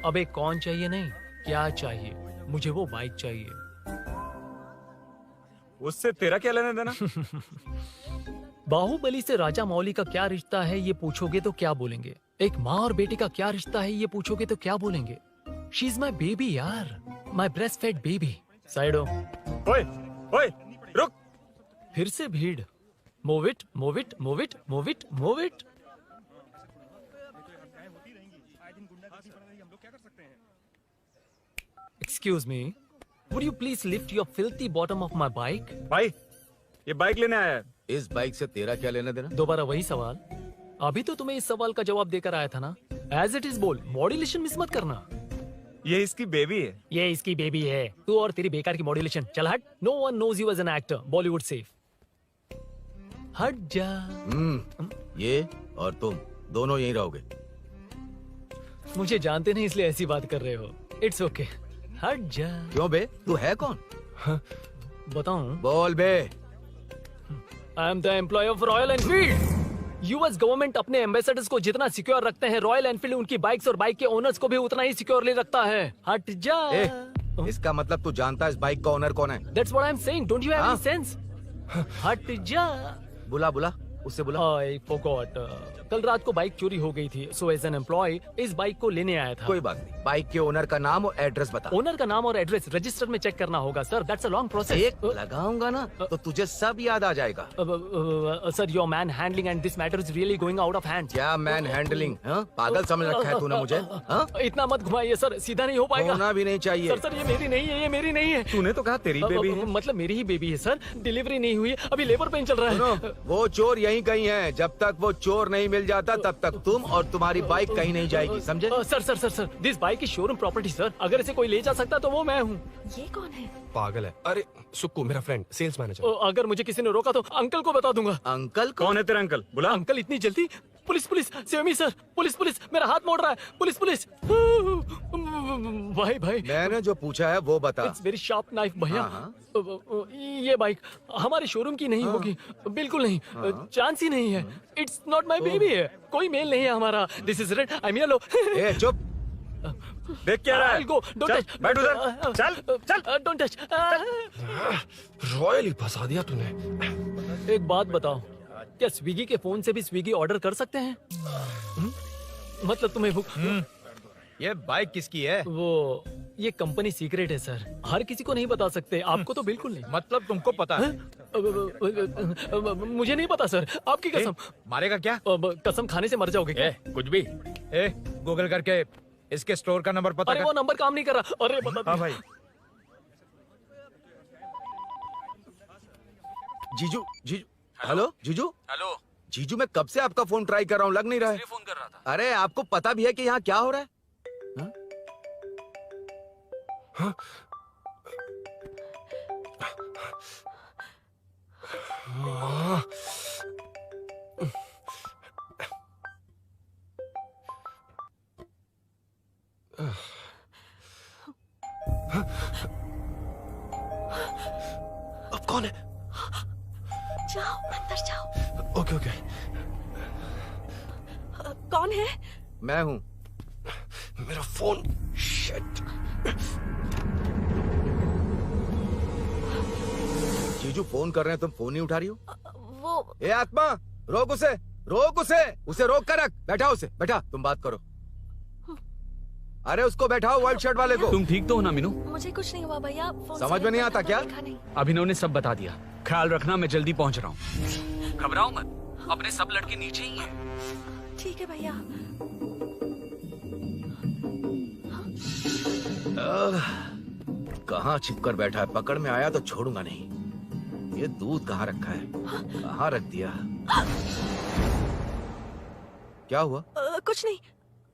अबे कौन चाहिए नहीं, क्या चाहिए? मुझे वो बाइक चाहिए।
उससे तेरा क्या लेना देना?
बाहुबली से राजा मौली का क्या रिश्ता है ये पूछोगे तो क्या बोलेंगे? एक माँ और बेटे का क्या रिश्ता है ये पूछोगे तो क्या बोलेंगे? शी इज माई बेबी यार, my breast fed baby. Side हो।
ओए, ओए, रुक।
फिर से भीड़। Move it, move it, move it, move it, move it. Excuse me, would you please lift your filthy bottom of my bike?
भाई, ये बाइक लेने आया है।
इस बाइक से तेरा क्या लेना देना?
दोबारा वही सवाल। अभी तो तुम्हें इस सवाल का जवाब देकर आया था ना। एज इट इज बोल, मॉड्यूलेशन मिस मत करना।
ये इसकी बेबी है।
ये इसकी बेबी है। तू और तेरी बेकार की मॉड्यूलेशन। चल हट। No one knows you as an actor. Bollywood safe. हट जा।
ये और तुम दोनों यहीं रहोगे।
मुझे जानते नहीं इसलिए ऐसी बात कर रहे हो। It's okay. हट जा।
क्यों बे? तू है कौन?
बताऊं?
बोल बे।
I am the employee of Royal Enfield. US government अपने एम्बेसडर्स को जितना सिक्योर रखते हैं, रॉयल एनफील्ड उनकी बाइक्स और बाइक के ओनर्स को भी उतना ही सिक्योरली रखता है। हट जा।
इसका मतलब तू जानता है इस बाइक का ओनर कौन है?
That's what I'm saying. Don't you have any sense? हट जा।
बुला बुला, उससे बुला।
I forgot. कल रात को बाइक चोरी हो गई थी, so as an employee इस बाइक को लेने आया था।
कोई बात नहीं, बाइक के ओनर का नाम और एड्रेस बता।
ओनर का नाम और एड्रेस रजिस्टर में चेक करना होगा sir. That's a long process.
एक लगाऊंगा ना तो तुझे सब याद आ जाएगा।
Sir, your man handling and this matter is really going out of hand.
क्या मैन हैंडलिंग? पागल समझ रखा है तूने मुझे?
इतना मत घुमाइए सर, सीधा नहीं हो पाएगा।
होना भी नहीं चाहिए।
सर ये मेरी नहीं है, ये मेरी नहीं है।
तूने तो कहा तेरी बेबी है।
मतलब मेरी ही बेबी है सर। डिलीवरी नहीं हुई, अभी लेबर पेन चल रहा है।
वो चोर यहीं कहीं है। जब तक वो चोर नहीं मिल जाता तब तक तुम और तुम्हारी बाइक कहीं नहीं जाएगी, समझे?
Sir, this bike is showroom property sir. अगर इसे कोई ले जा सकता तो वो मैं हूँ।
ये कौन है?
पागल है। अरे सुक्कू, मेरा फ्रेंड, सेल्स मैनेजर।
अगर मुझे किसी ने रोका तो अंकल को बता दूंगा।
अंकल?
कौन है तेरा अंकल? बुला।
अंकल इतनी जल्दी? Police police, save me sir. Police मेरा हाथ मोड़ रहा है। पुलिस भाई
मैंने जो पूछा है वो बता।
इट्स वेरी शार्प नाइफ भैया। ये बाइक हमारे शोरूम की नहीं होगी, बिल्कुल नहीं। चांस ही नहीं है। इट्स नॉट माई बेबी है। कोई मेल नहीं है हमारा। This is red, I am yellow.
चुप।
देख क्या रहा है?
Go, don't touch.
बैठ उधर। चल।
Don't touch.
रॉयल ही फंसा दिया तूने।
एक बात बताओ, क्या स्विगी के फोन से भी स्विगी ऑर्डर कर सकते हैं? मतलब तुम्हें
ये बाइक किसकी है?
वो ये कंपनी सीक्रेट है सर, हर किसी को नहीं बता सकते। आपको तो बिल्कुल नहीं।
मतलब तुमको पता है?
मुझे नहीं पता सर, आपकी कसम।
मारेगा क्या?
कसम खाने से मर जाओगे क्या?
कुछ भी। गूगल करके इसके स्टोर का नंबर पता
अरे
कर।
वो नंबर काम नहीं कर रहा। अरे बता।
हाँ भाई।
जीजू। हेलो जीजू।
हेलो
जीजू, मैं कब से आपका फोन ट्राई कर रहा हूँ, लग नहीं रहा है।
फोन कर रहा था।
अरे आपको पता भी है कि यहाँ क्या हो रहा है?
अब कौन है?
जाओ अंदर जाओ।
ओके।
कौन है?
मैं हूँ।
मेरा फोन। शिट।
जीजू फोन कर रहे हैं, तुम फोन नहीं उठा रही हो।
वो
ए आत्मा, रोक उसे रोक कर रख। बैठा उसे, बैठा, तुम बात करो। अरे उसको बैठाओ, व्हाइट शर्ट वाले को।
तुम ठीक तो हो ना मीनू?
मुझे कुछ नहीं हुआ भैया।
समझ में नहीं आता क्या?
अभिनव ने सब बता दिया। ख्याल रखना, मैं जल्दी पहुंच रहा हूँ। घबराओ मत, अपने सब लड़के नीचे ही हैं।
ठीक है भैया।
कहाँ छिपकर बैठा है? पकड़ में आया तो छोड़ूंगा नहीं। ये दूध कहाँ रखा है? कहाँ रख दिया? क्या हुआ?
कुछ नहीं।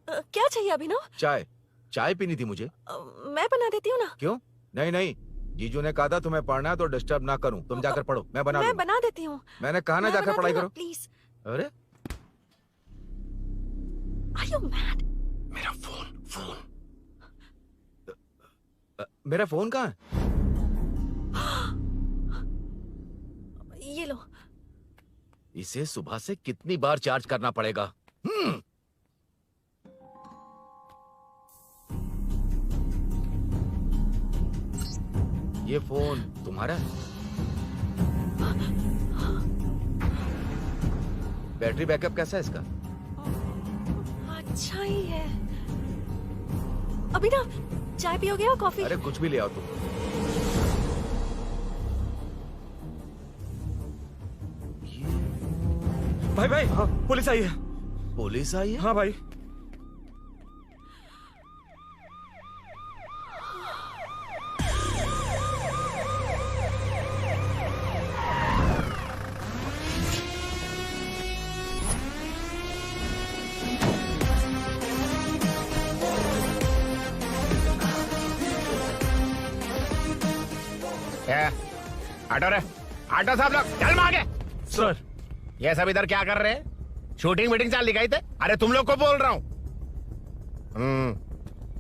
क्या चाहिए अभिनव?
चाय। चाय पीनी थी मुझे।
मैं बना देती हूँ ना।
क्यों? नहीं नहीं, जीजू ने कहा था तुम्हें पढ़ना है तो डिस्टर्ब ना करूं। तुम जाकर पढ़ो, मैं बना लूंगा।
बना देती हूँ।
मैंने कहा ना जाकर पढ़ाई करो
प्लीज।
अरे
Are you mad?
मेरा फोन मेरा फोन कहाँ है?
ये लो।
इसे सुबह से कितनी बार चार्ज करना पड़ेगा? ये फोन तुम्हारा है? बैटरी बैकअप कैसा है इसका?
अच्छा ही है। अभिनव, चाय पियोगे या कॉफी?
अरे कुछ भी ले आओ तुम।
भाई भाई, हाँ, पुलिस आई है।
पुलिस आई है?
हाँ भाई।
हटो रे, हटो सब लोग, चल मांगे।
सर,
ये सब इधर क्या कर रहे हैं? शूटिंग मीटिंग चाल दिखाई थे? अरे तुम लोग को बोल रहा हूँ।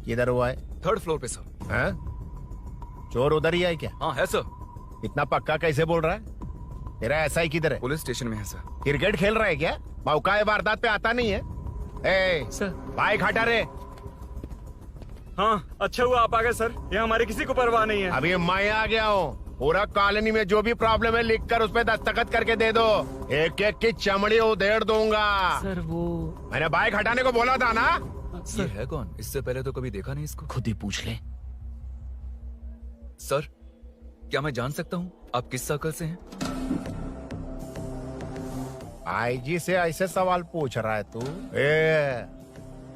किधर हुआ है?
3rd फ्लोर पे सर।
हैं? चोर उधर ही है क्या?
हाँ है सर।
इतना पक्का कैसे बोल रहा है? तेरा ऐसा ही किधर है?
पुलिस स्टेशन में है सर।
क्रिकेट खेल रहा है क्या? मौका है वारदात पे आता नहीं है? ए,
सर,
बाइक हटा रे।
हाँ, अच्छा हुआ आप आ गए सर। ये हमारी किसी को परवाह नहीं है।
अभी मैं आ गया हूँ। पूरा कॉलोनी में जो भी प्रॉब्लम है लिख कर उस पे दस्तखत करके दे दो। एक एक की चमड़ी उधेड़ दूंगा।
सर वो
मैंने बाइक हटाने को बोला था ना?
ये है कौन? इससे पहले तो कभी देखा नहीं इसको।
खुद ही पूछ ले।
सर, क्या मैं जान सकता हूँ आप किस सर्कल से हैं?
आईजी से ऐसे सवाल पूछ रहा है तू?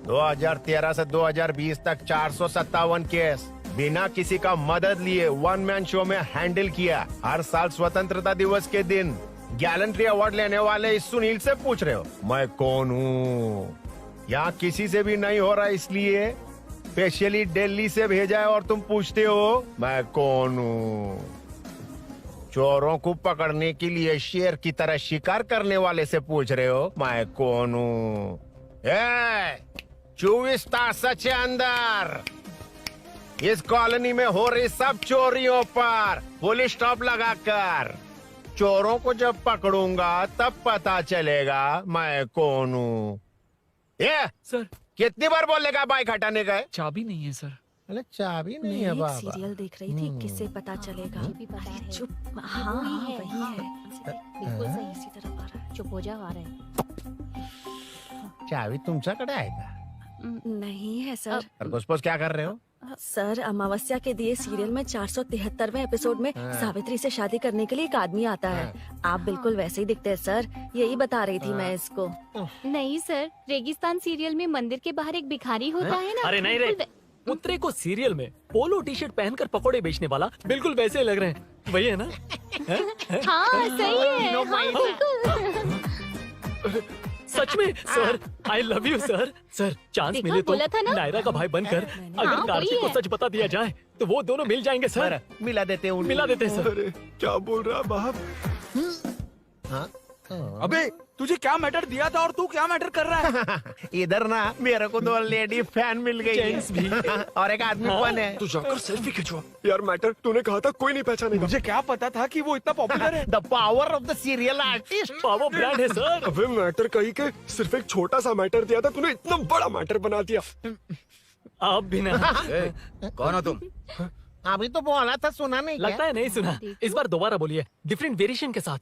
2013 से 2020 तक 457 केस बिना किसी का मदद लिए 1 मैन शो में हैंडल किया। हर साल स्वतंत्रता दिवस के दिन गैलेंट्री अवार्ड लेने वाले इस सुनील से पूछ रहे हो मैं कौन हूँ? यहाँ किसी से भी नहीं हो रहा, इसलिए स्पेशली दिल्ली से भेजा है और तुम पूछते हो मैं कौन हूँ? चोरों को पकड़ने के लिए शेर की तरह शिकार करने वाले से पूछ रहे हो मैं कौन हूँ? 24 तास के अंदर इस कॉलोनी में हो रही सब चोरियों पर पुलिस स्टॉप लगाकर चोरों को जब पकड़ूंगा तब पता चलेगा मैं कौन हूँ। ये
सर
कितनी बार बोलेगा बाइक हटाने का?
चाबी नहीं है सर।
अरे चाबी नहीं
मैं
है
एक
बाबा।
सीरियल देख रही थी, किससे पता चलेगा? अरे चुप। हाँ वही है।
बिल्कुल सही।
इसी तरफ आ रहा है।
चुप हो जाओ, आ रहे हैं।
चाबी तुमच्याकडे आहे का?
नहीं है सर।
और घुसपौस क्या कर रहे हो?
सर, अमावस्या के दिए सीरियल में 473वें एपिसोड में
हाँ।
सावित्री से शादी करने के लिए एक आदमी आता है। आप बिल्कुल वैसे ही दिखते हैं सर। यही बता रही थी मैं इसको।
नहीं सर, रेगिस्तान सीरियल में मंदिर के बाहर एक भिखारी होता है ना।
अरे नहीं रे, पुत्रे को सीरियल में पोलो टी शर्ट पहनकर पकोड़े बेचने वाला बिल्कुल वैसे लग रहे हैं। वही है ना?
हाँ सही है। हाँ, बिल्कुल।
सच में sir, I love you sir. Sir chance
देखा,
मिले तो
बोला था ना?
नायरा का भाई बनकर अगर
हाँ,
कार्तिक
वही
को
है।
सच बता दिया जाए तो वो दोनों मिल जाएंगे सर।
मिला देते हैं
मिला देते हैं सर।
अरे क्या बोल रहा बाप?
हाँ?
अबे तुझे क्या मैटर दिया था और तू क्या मैटर कर रहा है?
इधर ना मेरे को 2 लेडी फैन मिल गई
जेंट्स भी।
है और एक आदमी फन है।
तू जाकर सेल्फी खिंचवा। यार मैटर तूने कहा था कोई नहीं पहचानेगा।
मुझे क्या पता था कि वो इतना पॉपुलर है?
The power of the serial artist.
Power brand है सर।
अबे मैटर कही के सिर्फ एक छोटा सा मैटर दिया था, तूने इतना बड़ा मैटर बना दिया।
आप भी ना।
कौन हो तुम?
अभी तो बोला था, सुना नहीं
लगता
क्या?
है नहीं सुना। इस बार दोबारा बोलिए डिफरेंट वेरिएशन के साथ।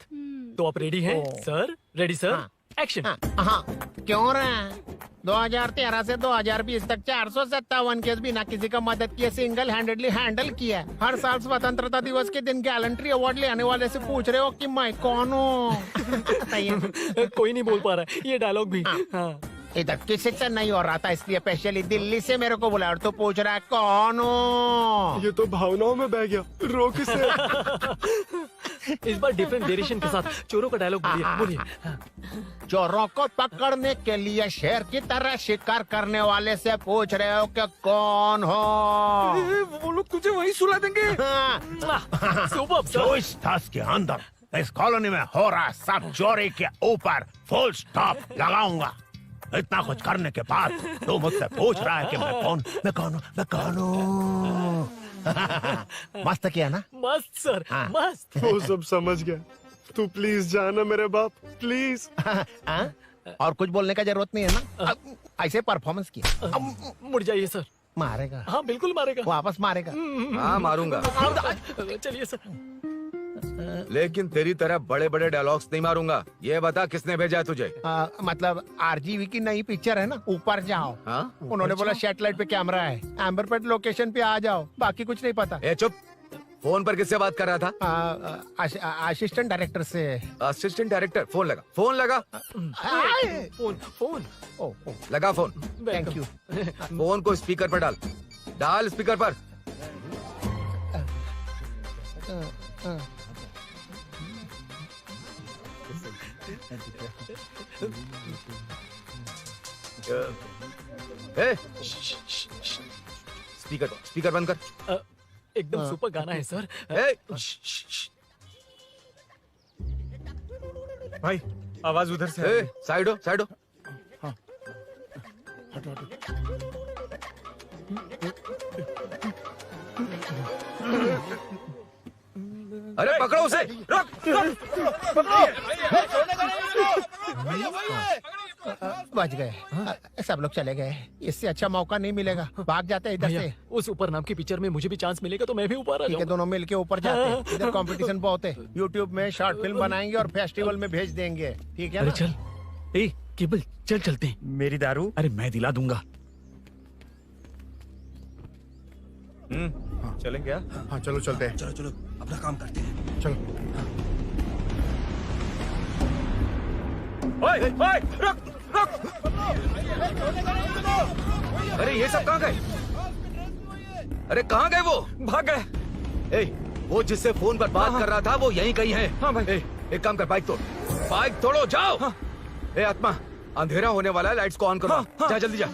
तो आप रेडी हैं सर? Ready sir? एक्शन।
हाँ क्यों रहे 2013 से 2020 तक 457 केस बिना किसी का मदद किए सिंगल हैंडेडली हैंडल किया है। हर साल स्वतंत्रता दिवस के दिन गैलेंट्री अवार्ड लेने वाले से पूछ रहे हो कि मैं कौन हूँ?
कोई नहीं बोल पा रहा है ये डायलॉग भी। हाँ।
इधर किसी से नहीं हो रहा था इसलिए स्पेशली दिल्ली से मेरे को बुलाया और तू पूछ रहा है कौन हूँ?
ये तो भावनाओं में बह गया, रोक से।
इस बार डिफरेंट वेरिएशन के साथ चोरों का डायलॉग बोलिए।
चोरों को पकड़ने के लिए शेर की तरह शिकार करने वाले से पूछ रहे हो कि कौन हो?
वो लोग तुझे वही सुला देंगे।
जो इस दस के अंदर इस कॉलोनी में हो रहा सब चोरी के ऊपर फुल स्टॉप लगाऊंगा। इतना कुछ करने के बाद तू मुझसे पूछ रहा है कि मैं कौन हूँ? मस्त किया ना?
मस्त सर, मस्त।
वो सब समझ गया, तू प्लीज जाना मेरे बाप, प्लीज।
और कुछ बोलने का जरूरत नहीं है ना? ऐसे परफॉर्मेंस किया।
मुड़ जाइए सर।
मारेगा?
हाँ बिल्कुल मारेगा।
वापस मारेगा?
हाँ मारूंगा।
चलिए सर।
लेकिन तेरी तरह बड़े बड़े डायलॉग्स नहीं मारूंगा। ये बता किसने भेजा है तुझे?
मतलब आरजीवी की नई पिक्चर है ना, ऊपर जाओ। उन्होंने बोला सैटेलाइट पे कैमरा है, एम्बरपेट लोकेशन पे आ जाओ, बाकी कुछ नहीं पता।
ए चुप। फोन पर किससे बात कर रहा था?
असिस्टेंट डायरेक्टर से।
Assistant director? फोन लगा, फोन लगा।
फोन
लगा फोन।
Thank you.
फोन को स्पीकर पर डाल, डाल स्पीकर पर। स्पीकर बंद कर।
एकदम सुपर गाना है सर।
भाई आवाज उधर से आ रही है।
साइड हो, साइड हो। अरे पकड़ो उसे, रुक,
बच गए। सब लोग चले गए, इससे अच्छा मौका नहीं मिलेगा। भाग जाते हैं इधर से।
उस ऊपर नाम की पिक्चर में मुझे भी चांस मिलेगा तो मैं भी ऊपर आ
ठीक है, दोनों मिलके ऊपर जाते हैं। इधर कंपटीशन बहुत है। यूट्यूब में शॉर्ट फिल्म बनाएंगे और फेस्टिवल में भेज देंगे, ठीक है
अरे
ना?
चल, ए केबल चल चलते हैं।
मेरी दारू?
अरे मैं दिला दूंगा।
चलेंगे क्या?
हाँ चलो चलते हैं।
चलो चलो अपना काम करते हैं।
चलो।
ओए, ओए, रुक, रुक। अरे ये सब कहाँ गए? अरे कहाँ गए वो?
भाग गए।
ए, वो जिससे फोन पर बात कर रहा था वो यहीं कहीं है।
हाँ भाई।
एक काम कर, बाइक तोड़, बाइक तोड़ो, जाओ। ए आत्मा, अंधेरा होने वाला है, लाइट्स को ऑन करो। जा जल्दी जा।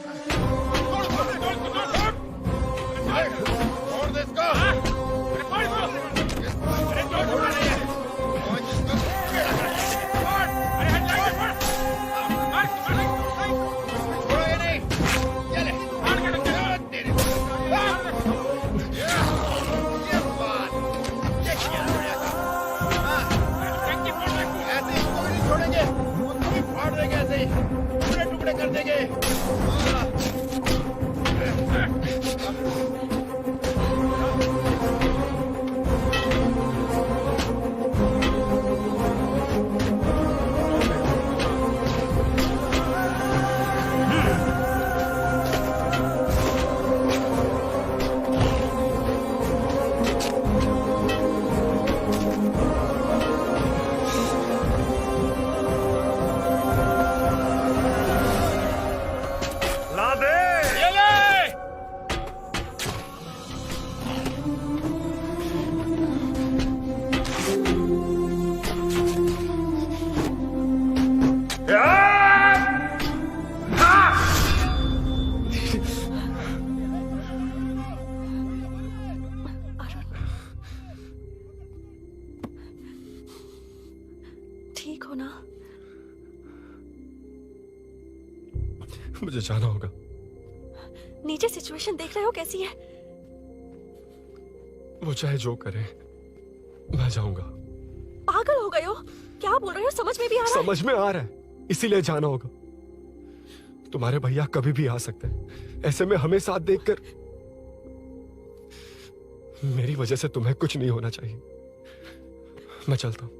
टुकड़े कर देंगे।
ठीक हो ना?
मुझे जाना होगा।
नीचे सिचुएशन देख रहे हो कैसी है?
वो चाहे जो करे, मैं जाऊंगा।
पागल हो गए हो? क्या बोल रहे हो? समझ में भी आ रहा है?
समझ में आ रहा है, इसीलिए जाना होगा। तुम्हारे भैया कभी भी आ सकते हैं, ऐसे में हमें साथ देखकर मेरी वजह से तुम्हें कुछ नहीं होना चाहिए। मैं चलता हूँ।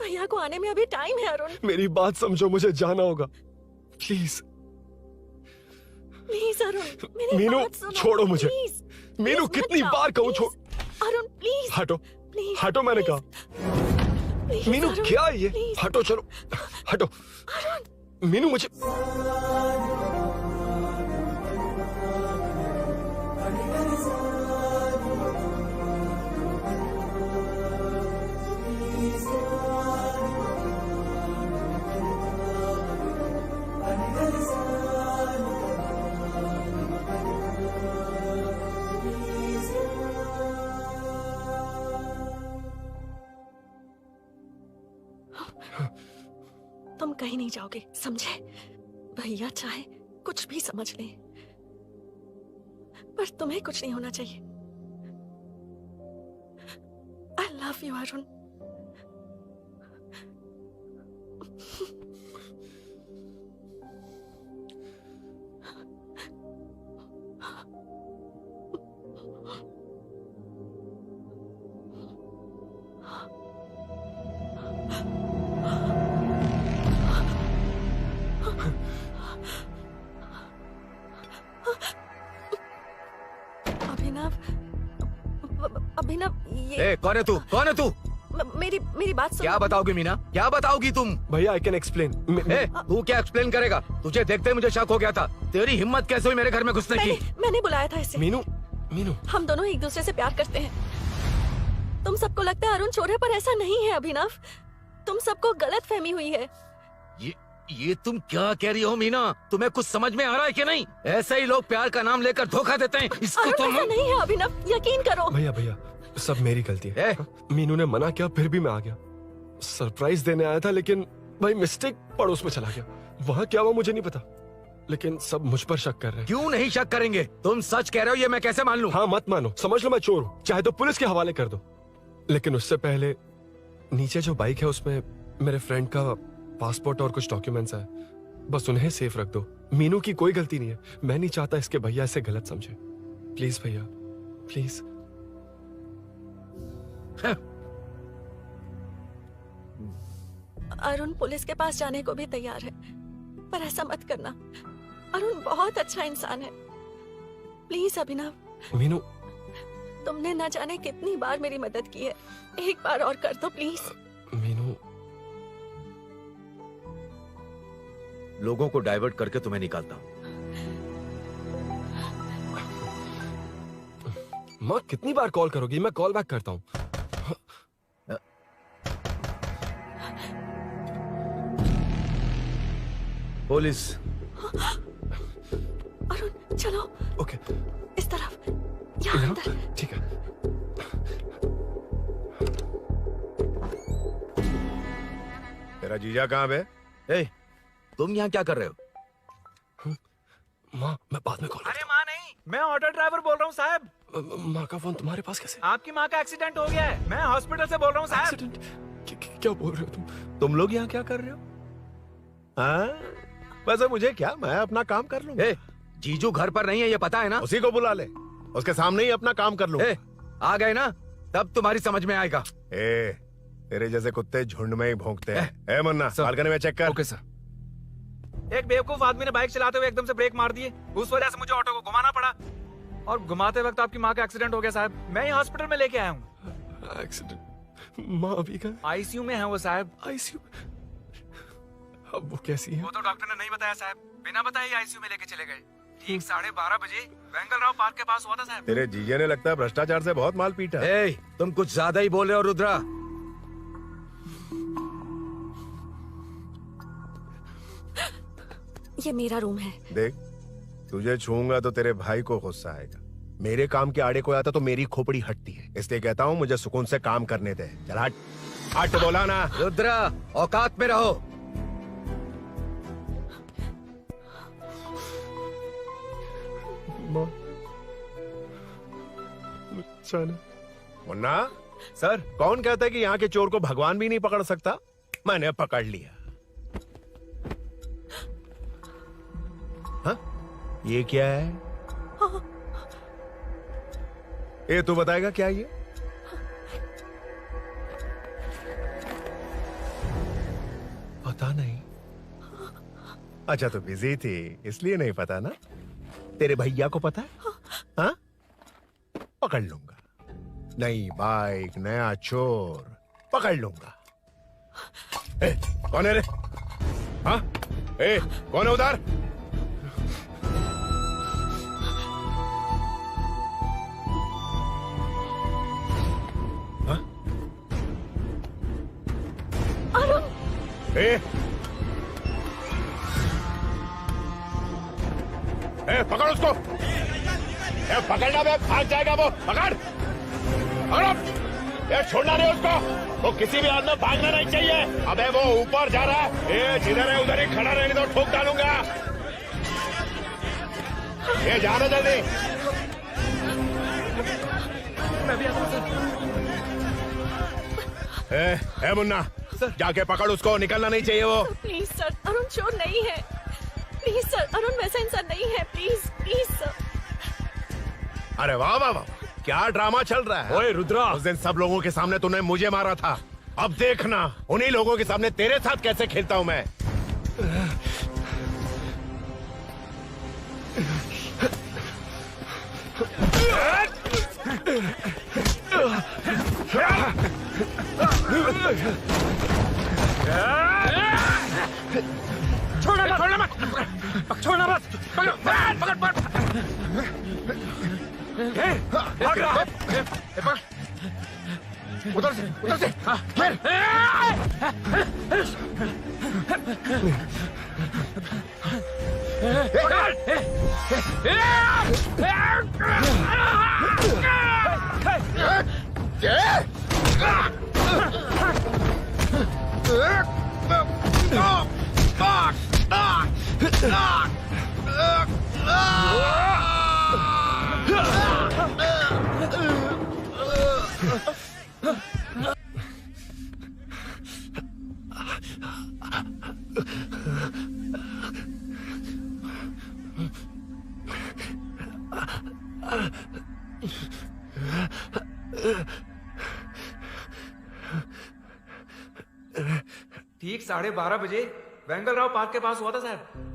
भैया भैया को आने में अभी टाइम है अरुण।
मेरी बात समझो, मुझे जाना होगा प्लीज।
प्लीज अरुण, मेरी
मीनू
बात सुनो,
छोड़ो मुझे।
प्लीज।
मीनू
प्लीज
कितनी
मत जाओ,
बार कहूँ छोड़।
अरुण प्लीज।
हटो
प्लीज,
हटो, मैंने कहा।
प्लीज,
मीनू
अरुण,
क्या है ये?
प्लीज।
हटो, चलो हटो। मीनू मुझे
तुम कहीं नहीं जाओगे, समझे? भैया चाहे कुछ भी समझ लें, पर तुम्हें कुछ नहीं होना चाहिए। I love you Arun. Abhinav, Abhinav, ये
कौन है तू? कौन है तू?
मेरी बात सुनो।
क्या बताओगी मीना? क्या बताओगी तुम?
भैया आई कैन एक्सप्लेन।
तू क्या एक्सप्लेन करेगा? तुझे देखते ही मुझे शक हो गया था। तेरी हिम्मत कैसे हुई मेरे घर में घुसने की?
मैंने बुलाया था इसे।
मीनू, मीनू,
हम दोनों एक दूसरे से प्यार करते हैं। तुम सबको लगता है अरुण चोर है, पर ऐसा नहीं है अभिनव। तुम सबको गलत फहमी हुई है।
ये तुम क्या कह रही हो मीना? तुम्हें कुछ समझ में आ रहा है कि नहीं? ऐसे ही लोग प्यार का नाम लेकर धोखा देते हैं। इसको
अरुण
तुम
ऐसा नहीं है अभिनव, यकीन करो।
भैया भैया सब मेरी गलती है। मीनू ने मना किया, फिर भी मैं आ गया। सरप्राइज देने आया था, लेकिन भाई मिस्टेक पड़ोस में चला गया। वहाँ क्या हुआ मुझे नहीं पता, लेकिन सब मुझ पर शक कर रहे हैं।
क्यों नहीं शक करेंगे? तुम सच कह रहे हो, ये मैं कैसे मान लूं?
हाँ मत मानो, समझ लो मैं चोर हूँ, चाहे तो पुलिस के हवाले कर दो। लेकिन उससे पहले नीचे जो बाइक है उसमें मेरे फ्रेंड का पासपोर्ट और कुछ डॉक्यूमेंट्स है, बस उन्हें सेफ रख दो। मीनू की कोई गलती नहीं है। मैं नहीं चाहता इसके भैया इसे गलत समझे। प्लीज भैया, प्लीज।
अरुण पुलिस के पास जाने को भी तैयार है, पर ऐसा मत करना। अरुण बहुत अच्छा इंसान है। प्लीज अभिनव।
मीनू,
तुमने न जाने कितनी बार मेरी मदद की है, एक बार और कर दो प्लीज।
मीनू,
लोगों को डाइवर्ट करके तुम्हें निकालता हूँ।
माँ कितनी बार कॉल करोगी? मैं कॉल बैक करता हूँ।
पुलिस।
अरुण चलो।
ओके।
इस तरफ, यहाँ अंदर।
ठीक है।
तेरा जीजा कहाँ है?
तुम यहाँ क्या कर रहे हो?
माँ मैं बाद में कॉल।
अरे माँ नहीं, मैं ऑटो ड्राइवर बोल रहा हूँ साहब।
माँ का फोन तुम्हारे पास कैसे?
आपकी माँ का एक्सीडेंट हो गया है, मैं हॉस्पिटल से बोल रहा हूँ साहब।
क्या बोल रहे हो
तुम लोग यहाँ क्या कर रहे हो? हाँ वैसे मुझे क्या, मैं अपना काम कर लूँ।
जीजू घर पर नहीं है, ये पता है ना?
उसी को बुला ले, उसके सामने ही अपना काम कर लूँ।
आ गए ना, तब तुम्हारी समझ में आएगा।
तेरे जैसे कुत्ते झुंड में ही भौंकते हैं। मुन्ना बालकनी में चेक कर।
Okay sir. एक बेवकूफ आदमी ने बाइक चलाते हुए एकदम से ब्रेक मार दिए, उस वजह से मुझे ऑटो को घुमाना पड़ा, और घुमाते वक्त आपकी माँ का एक्सीडेंट हो गया साहब। मैं ही हॉस्पिटल में लेके आया हूँ।
एक्सीडेंट? माँ अभी कहाँ?
आईसीयू में है वो साहब।
आईसीयू? अब वो कैसी है?
वो तो डॉक्टर ने नहीं बताया साहब, बिना बताए आईसीयू में लेके चले गए। ठीक 12:30 बजे वेंगलराव पार्क के पास हुआ था साहब।
तेरे जीजे ने लगता है भ्रष्टाचार से बहुत माल पीटा।
तुम कुछ ज्यादा ही बोल रहे हो रुद्रा।
ये मेरा रूम है।
देख, तुझे छूऊंगा तो तेरे भाई को गुस्सा आएगा। मेरे काम के आड़े को आता तो मेरी खोपड़ी हटती है, इसलिए कहता हूँ मुझे सुकून से काम करने दे। चल हट। हट बोला ना।
रुद्रा औकात में रहो।
मुन्ना सर, कौन कहता है कि यहाँ के चोर को भगवान भी नहीं पकड़ सकता? मैंने पकड़ लिया। हाँ? ये क्या है? ये तू बताएगा क्या ये? पता नहीं। अच्छा तो बिजी थी इसलिए नहीं पता ना। तेरे भैया को पता है? हाँ? पकड़ लूंगा। नई बाइक, नया चोर, पकड़ लूंगा। ए, कौन है रे? हाँ? ए, कौन है उधर? हाँ? ए, पकड़ उसको। पकड़ना बे, भाग जाएगा वो। पकड़ पकड़ो। छोड़ना नहीं उसको। वो किसी भी हाल में भागना नहीं चाहिए। अबे वो ऊपर जा रहा है। जिधर है उधर ही खड़ा रहने दो, ठोक डालूंगा। जाना जल्दी।
मैं भी आता हूं।
मुन्ना जाके पकड़ उसको, निकलना नहीं चाहिए वो।
प्लीज सर, अरुण चोर नहीं है। प्लीज सर, अरुण वैसा इंसान नहीं है। Please please sir.
अरे वाह वाह वाह, क्या ड्रामा चल रहा है।
ओए रुद्रा,
उस दिन सब लोगों के सामने तूने मुझे मारा था। अब देखना उन्हीं लोगों के सामने तेरे साथ कैसे खेलता हूं मैं।
छोड़ना मत, छोड़ना मत। पकड़ पकड़ पकड़। भाग रहा। उधर से
ठीक 12:30 बजे वेंगल राव पार्क के पास हुआ था साहब।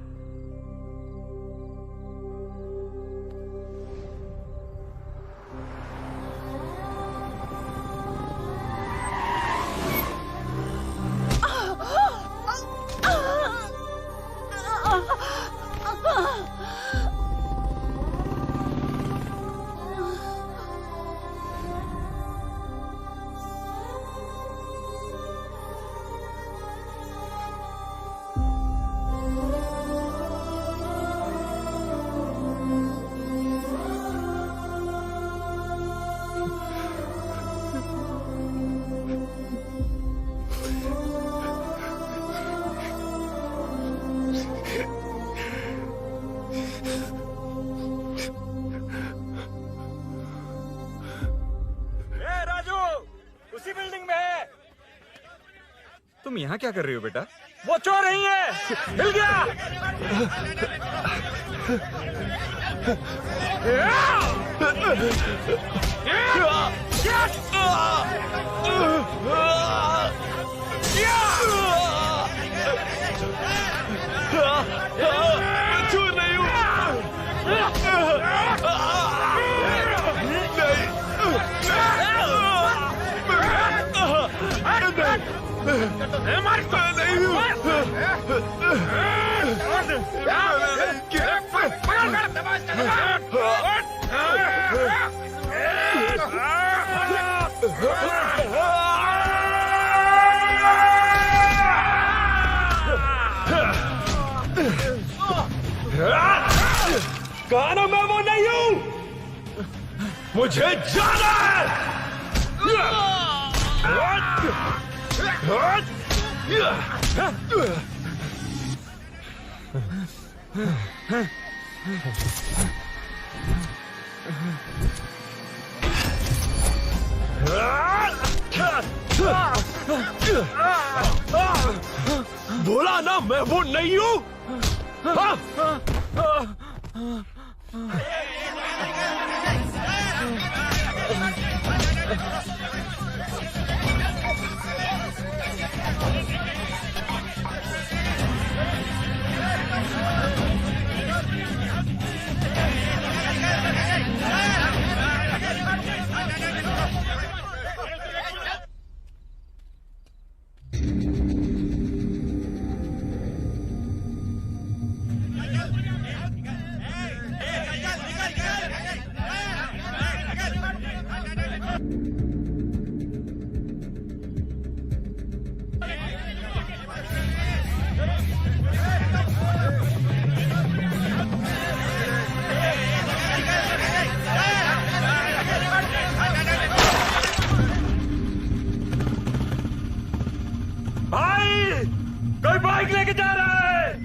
तुम यहाँ क्या कर रही हो बेटा?
वो चोर नहीं है, हिल गया।
चोर नहीं हूँ।
कहा ना मैं वो नहीं हूँ, मुझे जाना है।
बोला ना मैं वो नहीं हूँ।
कोई बाइक लेके जा रहा है।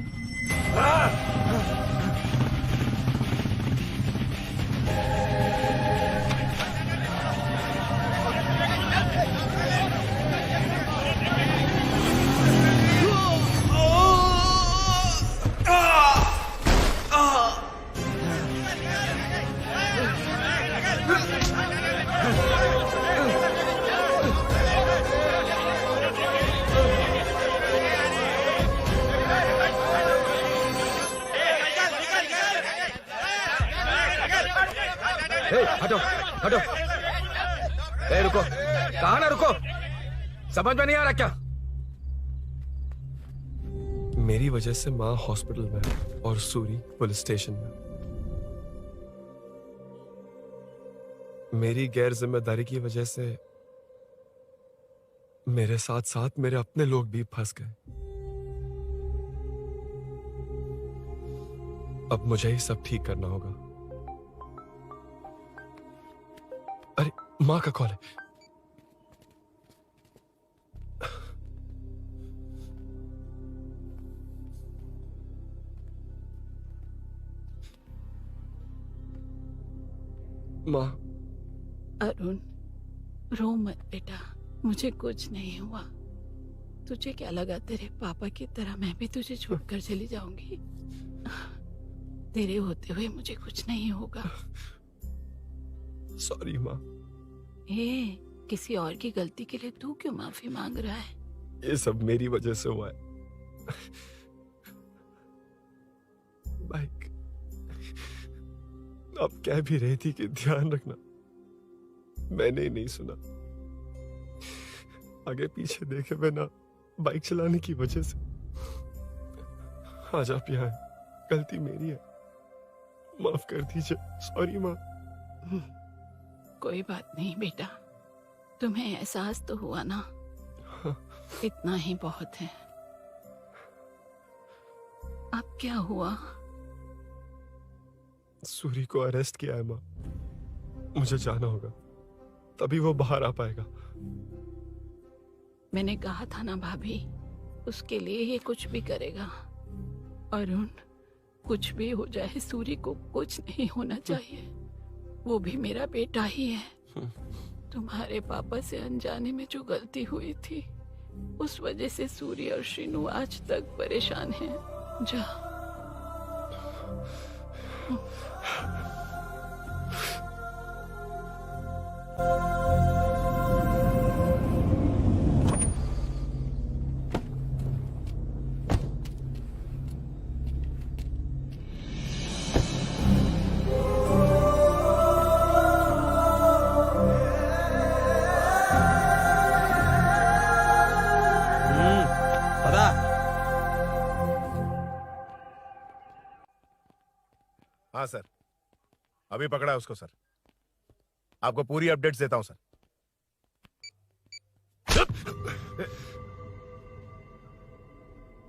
हटो हटो। रुको, कहा ना रुको, समझ में नहीं आ रहा क्या?
मेरी वजह से माँ हॉस्पिटल में है और सूरी पुलिस स्टेशन में। मेरी गैर जिम्मेदारी की वजह से मेरे साथ साथ मेरे अपने लोग भी फंस गए। अब मुझे ही सब ठीक करना होगा। अरे माँ का कॉल है। माँ।
अरुण, रो मत बेटा, मुझे कुछ नहीं हुआ। तुझे क्या लगा तेरे पापा की तरह मैं भी तुझे छोड़कर चली जाऊंगी? तेरे होते हुए मुझे कुछ नहीं होगा।
सॉरी माँ।
किसी और की गलती के लिए तू क्यों माफी मांग रहा है?
ये सब मेरी वजह से हुआ है। बाइक अब कह भी रही थी कि ध्यान रखना, मैंने ही नहीं सुना। आगे पीछे देखे बिना बाइक चलाने की वजह से आज आप यहाँ हैं। गलती मेरी है, माफ कर दीजिए। सॉरी माँ।
कोई बात नहीं बेटा, तुम्हें एहसास तो हुआ ना, इतना ही बहुत है। अब क्या हुआ?
सूरी को अरेस्ट किया है माँ, मुझे जाना होगा, तभी वो बाहर आ पाएगा।
मैंने कहा था ना भाभी, उसके लिए ये कुछ भी करेगा। अरुण, कुछ भी हो जाए सूरी को कुछ नहीं होना चाहिए। वो भी मेरा बेटा ही है। तुम्हारे पापा से अनजाने में जो गलती हुई थी, उस वजह से सूरी और शीनू आज तक परेशान हैं। जा।
हाँ सर, अभी पकड़ा है उसको सर। आपको पूरी अपडेट्स देता हूं सर।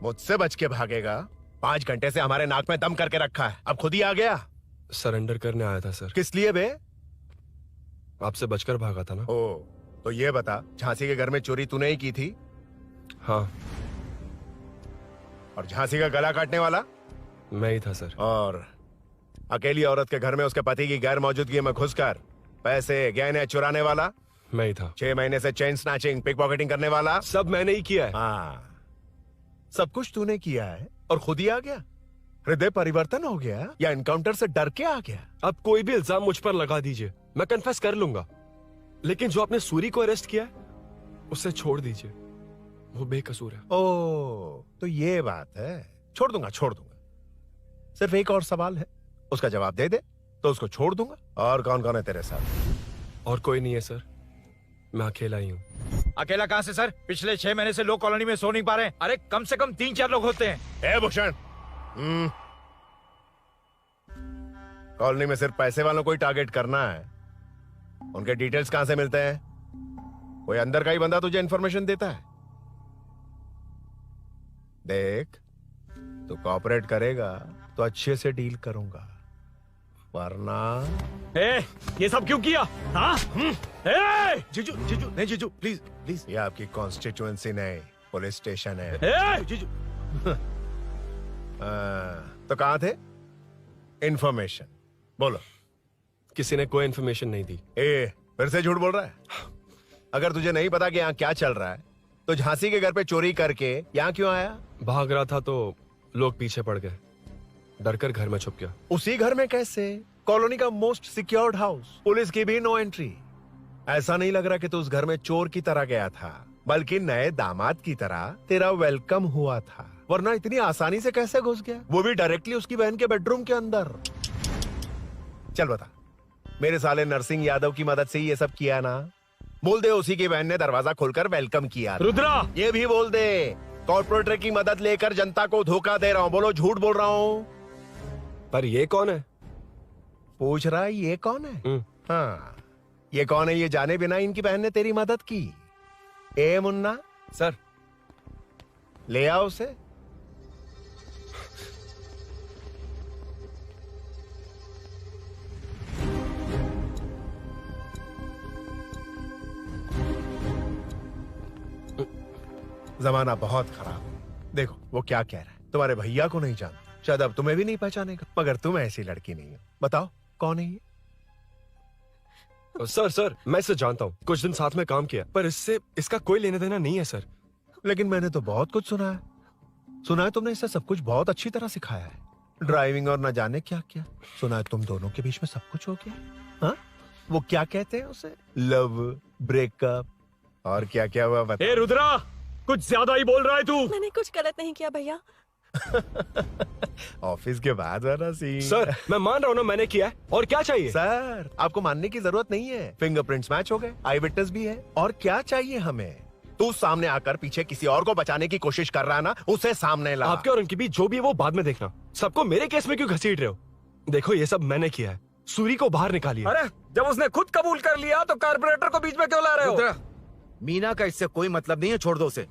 मुझसे बच के भागेगा? 5 घंटे से हमारे नाक में दम करके रखा है, अब खुद ही आ गया।
सरेंडर करने आया था सर।
किस लिए बे?
आपसे बचकर भागा था ना।
ओ, तो ये बता, झांसी के घर में चोरी तूने ही की थी?
हाँ।
और झांसी का गला काटने वाला?
मैं ही था सर।
और अकेली औरत के घर में उसके पति की गैर मौजूदगी में घुसकर पैसे गहने चुराने वाला?
मैं ही था।
6 महीने से चेन स्नैचिंग, पिक पॉकेटिंग करने वाला?
सब मैंने ही किया है।
हाँ, सब कुछ तूने किया है और खुद ही आ गया? हृदय परिवर्तन हो गया या एनकाउंटर से डर के आ गया?
अब कोई भी इल्जाम मुझ पर लगा दीजिए, मैं कन्फेस कर लूंगा, लेकिन जो आपने सूरी को अरेस्ट किया है उसे छोड़ दीजिए, वो बेकसूर है।
ओ, तो ये बात है। छोड़ दूंगा, छोड़ दूंगा। सिर्फ एक और सवाल है, उसका जवाब दे दे तो उसको छोड़ दूंगा। और कौन कौन है तेरे साथ?
और कोई नहीं है सर, मैं अकेला ही हूँ।
अकेला कहाँ से सर? पिछले 6 महीने से लोग कॉलोनी में सो नहीं पा रहे हैं। अरे कम से कम 3-4 लोग होते हैं।
भूषण, कॉलोनी में सिर्फ पैसे वालों को ही टारगेट करना है। उनके डिटेल्स कहां से मिलते हैं? कोई अंदर का ही बंदा तुझे इंफॉर्मेशन देता है? देख, तू कोऑपरेट करेगा तो अच्छे से डील करूंगा, वरना
ये सब क्यों किया? हाँ?
जीजू, जीजू, नहीं जीजू, प्लीज प्लीज। ये आपकी कॉन्स्टिट्यूएंसी नहीं, पुलिस स्टेशन है।
जीजू,
तो कहाँ थे? इंफॉर्मेशन बोलो।
किसी ने कोई इन्फॉर्मेशन नहीं दी।
फिर से झूठ बोल रहा है? अगर तुझे नहीं पता कि यहाँ क्या चल रहा है तो झांसी के घर पे चोरी करके यहाँ क्यों आया?
भाग रहा था तो लोग पीछे पड़ गए, डर कर घर में छुप गया।
उसी घर में कैसे? कॉलोनी का मोस्ट सिक्योर्ड हाउस, पुलिस की भी नो एंट्री। ऐसा नहीं लग रहा कि तू उस घर में चोर की तरह गया था, बल्कि नए दामाद की तरह तेरा वेलकम हुआ था। वरना इतनी आसानी से कैसे घुस गया, वो भी डायरेक्टली उसकी बहन के बेडरूम के अंदर? चल बता, मेरे साले नरसिंह यादव की मदद से ही ये सब किया ना? बोल दे उसी की बहन ने दरवाजा खोलकर वेलकम किया।
रुद्रा,
ये भी बोल दे कॉर्पोरेटर की मदद लेकर जनता को धोखा दे रहा हूँ। बोलो झूठ बोल रहा हूँ?
पर ये कौन है?
पूछ रहा है ये कौन है? हाँ, ये कौन है ये जाने बिना इनकी बहन ने तेरी मदद की। ए मुन्ना
सर,
ले आओ उसे। जमाना बहुत खराब। देखो वो क्या कह रहा है, तुम्हारे भैया को नहीं जानता, शायद अब तुम्हें भी नहीं पहचानेगा, मगर तुम ऐसी लड़की नहीं हो। बताओ कौन है ये?
सर मैं इसे जानता हूँ, कुछ दिन साथ में काम किया, पर इससे इसका कोई लेना देना नहीं है सर।
लेकिन मैंने तो बहुत कुछ सुना है। सुना है तुमने इसे सब कुछ बहुत अच्छी तरह सिखाया है, ड्राइविंग और न जाने क्या क्या। सुना है तुम दोनों के बीच में सब कुछ हो गया। हाँ, वो क्या कहते हैं उसे, लव, ब्रेकअप और क्या क्या हुआ बता।
ए रुद्रा, कुछ ज्यादा ही बोल रहा है तू।
मैंने कुछ गलत नहीं किया भैया।
ऑफिस के बाद वाला सीन।
सर मैं मान रहा हूँ ना मैंने किया है, और क्या चाहिए?
सर आपको मानने की जरूरत नहीं है, फिंगरप्रिंट्स मैच हो गए, आई विटनेस भी है, और क्या चाहिए हमें? तू सामने आकर पीछे किसी और को बचाने की कोशिश कर रहा है ना, उसे सामने ला।
आपके और उनके बीच जो भी है वो बाद में देखना, सबको मेरे केस में क्यों घसीट रहे हो? देखो ये सब मैंने किया है, सूरी को बाहर निकालिए।
अरे जब उसने खुद कबूल कर लिया तो कारपोरेटर को बीच में क्यों ला रहे हो? मीना का इससे कोई मतलब नहीं है, छोड़ दो उसे।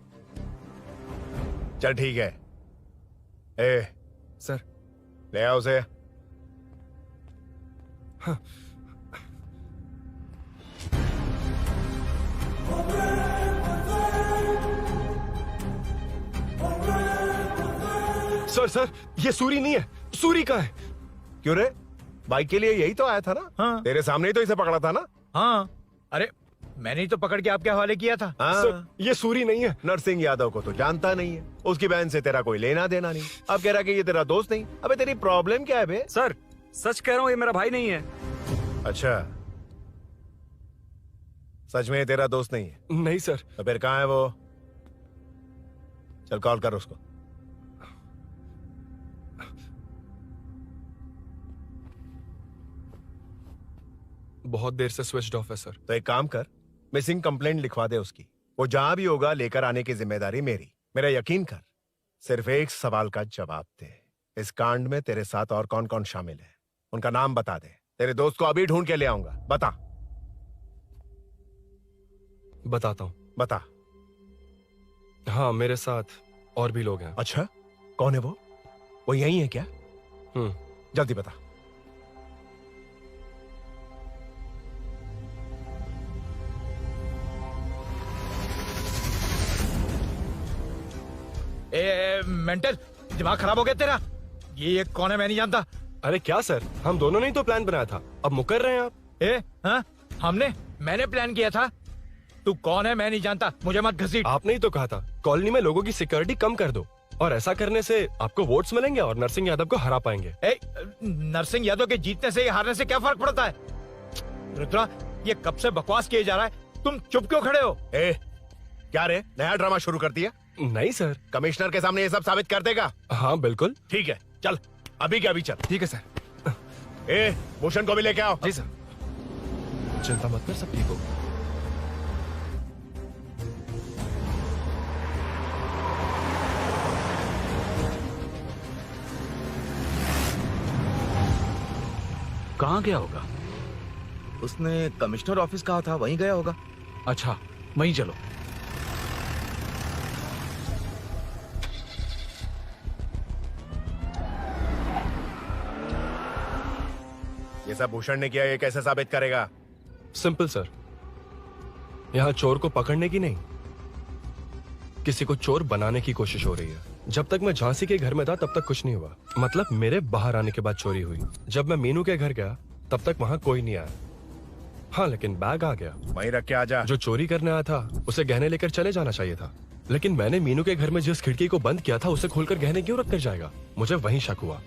चल ठीक है। ए
सर,
ले आओ उसे।
हाँ। सर ये सूरी नहीं है, सूरी का है।
क्यों रे, बाइक के लिए यही तो आया था ना? हाँ। तेरे सामने ही तो इसे पकड़ा था ना?
हाँ, अरे मैंने ही तो पकड़ के आपके हवाले किया था।
हाँ।
सर ये सूरी नहीं है।
नरसिंह यादव को तो जानता नहीं है, उसकी बहन से तेरा कोई लेना देना नहीं, अब कह रहा कि ये तेरा दोस्त नहीं। अबे तेरी प्रॉब्लम क्या है बे?
सर सच कह रहा हूँ, ये मेरा भाई नहीं है।
अच्छा, सच में ये तेरा दोस्त नहीं है?
नहीं सर।
तो फिर कहाँ है वो? चल कॉल कर उसको।
बहुत देर से स्विच्ड ऑफ है सर।
तो एक काम कर, मिसिंग कंप्लेंट लिखवा दे उसकी, वो जहां भी होगा लेकर आने की जिम्मेदारी मेरी। मेरा यकीन कर, सिर्फ एक सवाल का जवाब दे, इस कांड में तेरे साथ और कौन कौन शामिल है, उनका नाम बता दे। तेरे दोस्त को अभी ढूंढ के ले आऊंगा। बता।
बताता हूँ।
बता।
हाँ, मेरे साथ और भी लोग हैं।
अच्छा, कौन है वो? वो यही है क्या? जल्दी बता।
मेंटल, दिमाग खराब हो गया तेरा? ये कौन है मैं नहीं जानता।
अरे क्या सर, हम दोनों ने ही तो प्लान बनाया था, अब मुकर रहे हैं आप।
हाँ? मैंने प्लान किया था। तू कौन है मैं नहीं जानता, मुझे मत घसीट।
आपने ही तो कहा था कॉलोनी में लोगों की सिक्योरिटी कम कर दो, और ऐसा करने से आपको वोट्स मिलेंगे और नरसिंह यादव को हरा पाएंगे।
नरसिंह यादव के जीतने से या हारने से क्या फर्क पड़ता है? रुद्रा, ये कब से बकवास किए जा रहा है, तुम चुप क्यों खड़े हो?
क्या रे, नया ड्रामा शुरू कर दिया?
नहीं सर।
कमिश्नर के सामने ये सब साबित कर देगा?
हाँ बिल्कुल।
ठीक है, चल अभी के अभी चल।
ठीक है सर।
भूषण को भी लेके आओ।
जी सर। चिंता मत कर, सब ठीक होगा।
कहाँ गया होगा?
उसने कमिश्नर ऑफिस कहा था, वहीं गया होगा।
अच्छा, वहीं चलो।
ये सब भूषण ने किया, ये कैसे साबित करेगा?
सिंपल सर, यहाँ चोर को पकड़ने की नहीं, किसी को चोर बनाने की कोशिश हो रही है। जब तक मैं झांसी के घर में था तब तक कुछ नहीं हुआ, मतलब मेरे बाहर आने के बाद चोरी हुई। जब मैं मीनू के घर गया तब तक वहाँ कोई नहीं आया। हाँ, लेकिन बैग आ गया।
वहीं रख के आ जा।
जो चोरी करने आया था उसे गहने लेकर चले जाना चाहिए था, लेकिन मैंने मीनू के घर में जिस खिड़की को बंद किया था उसे खोलकर गहने क्यों रख कर जाएगा। मुझे वहीं शक हुआ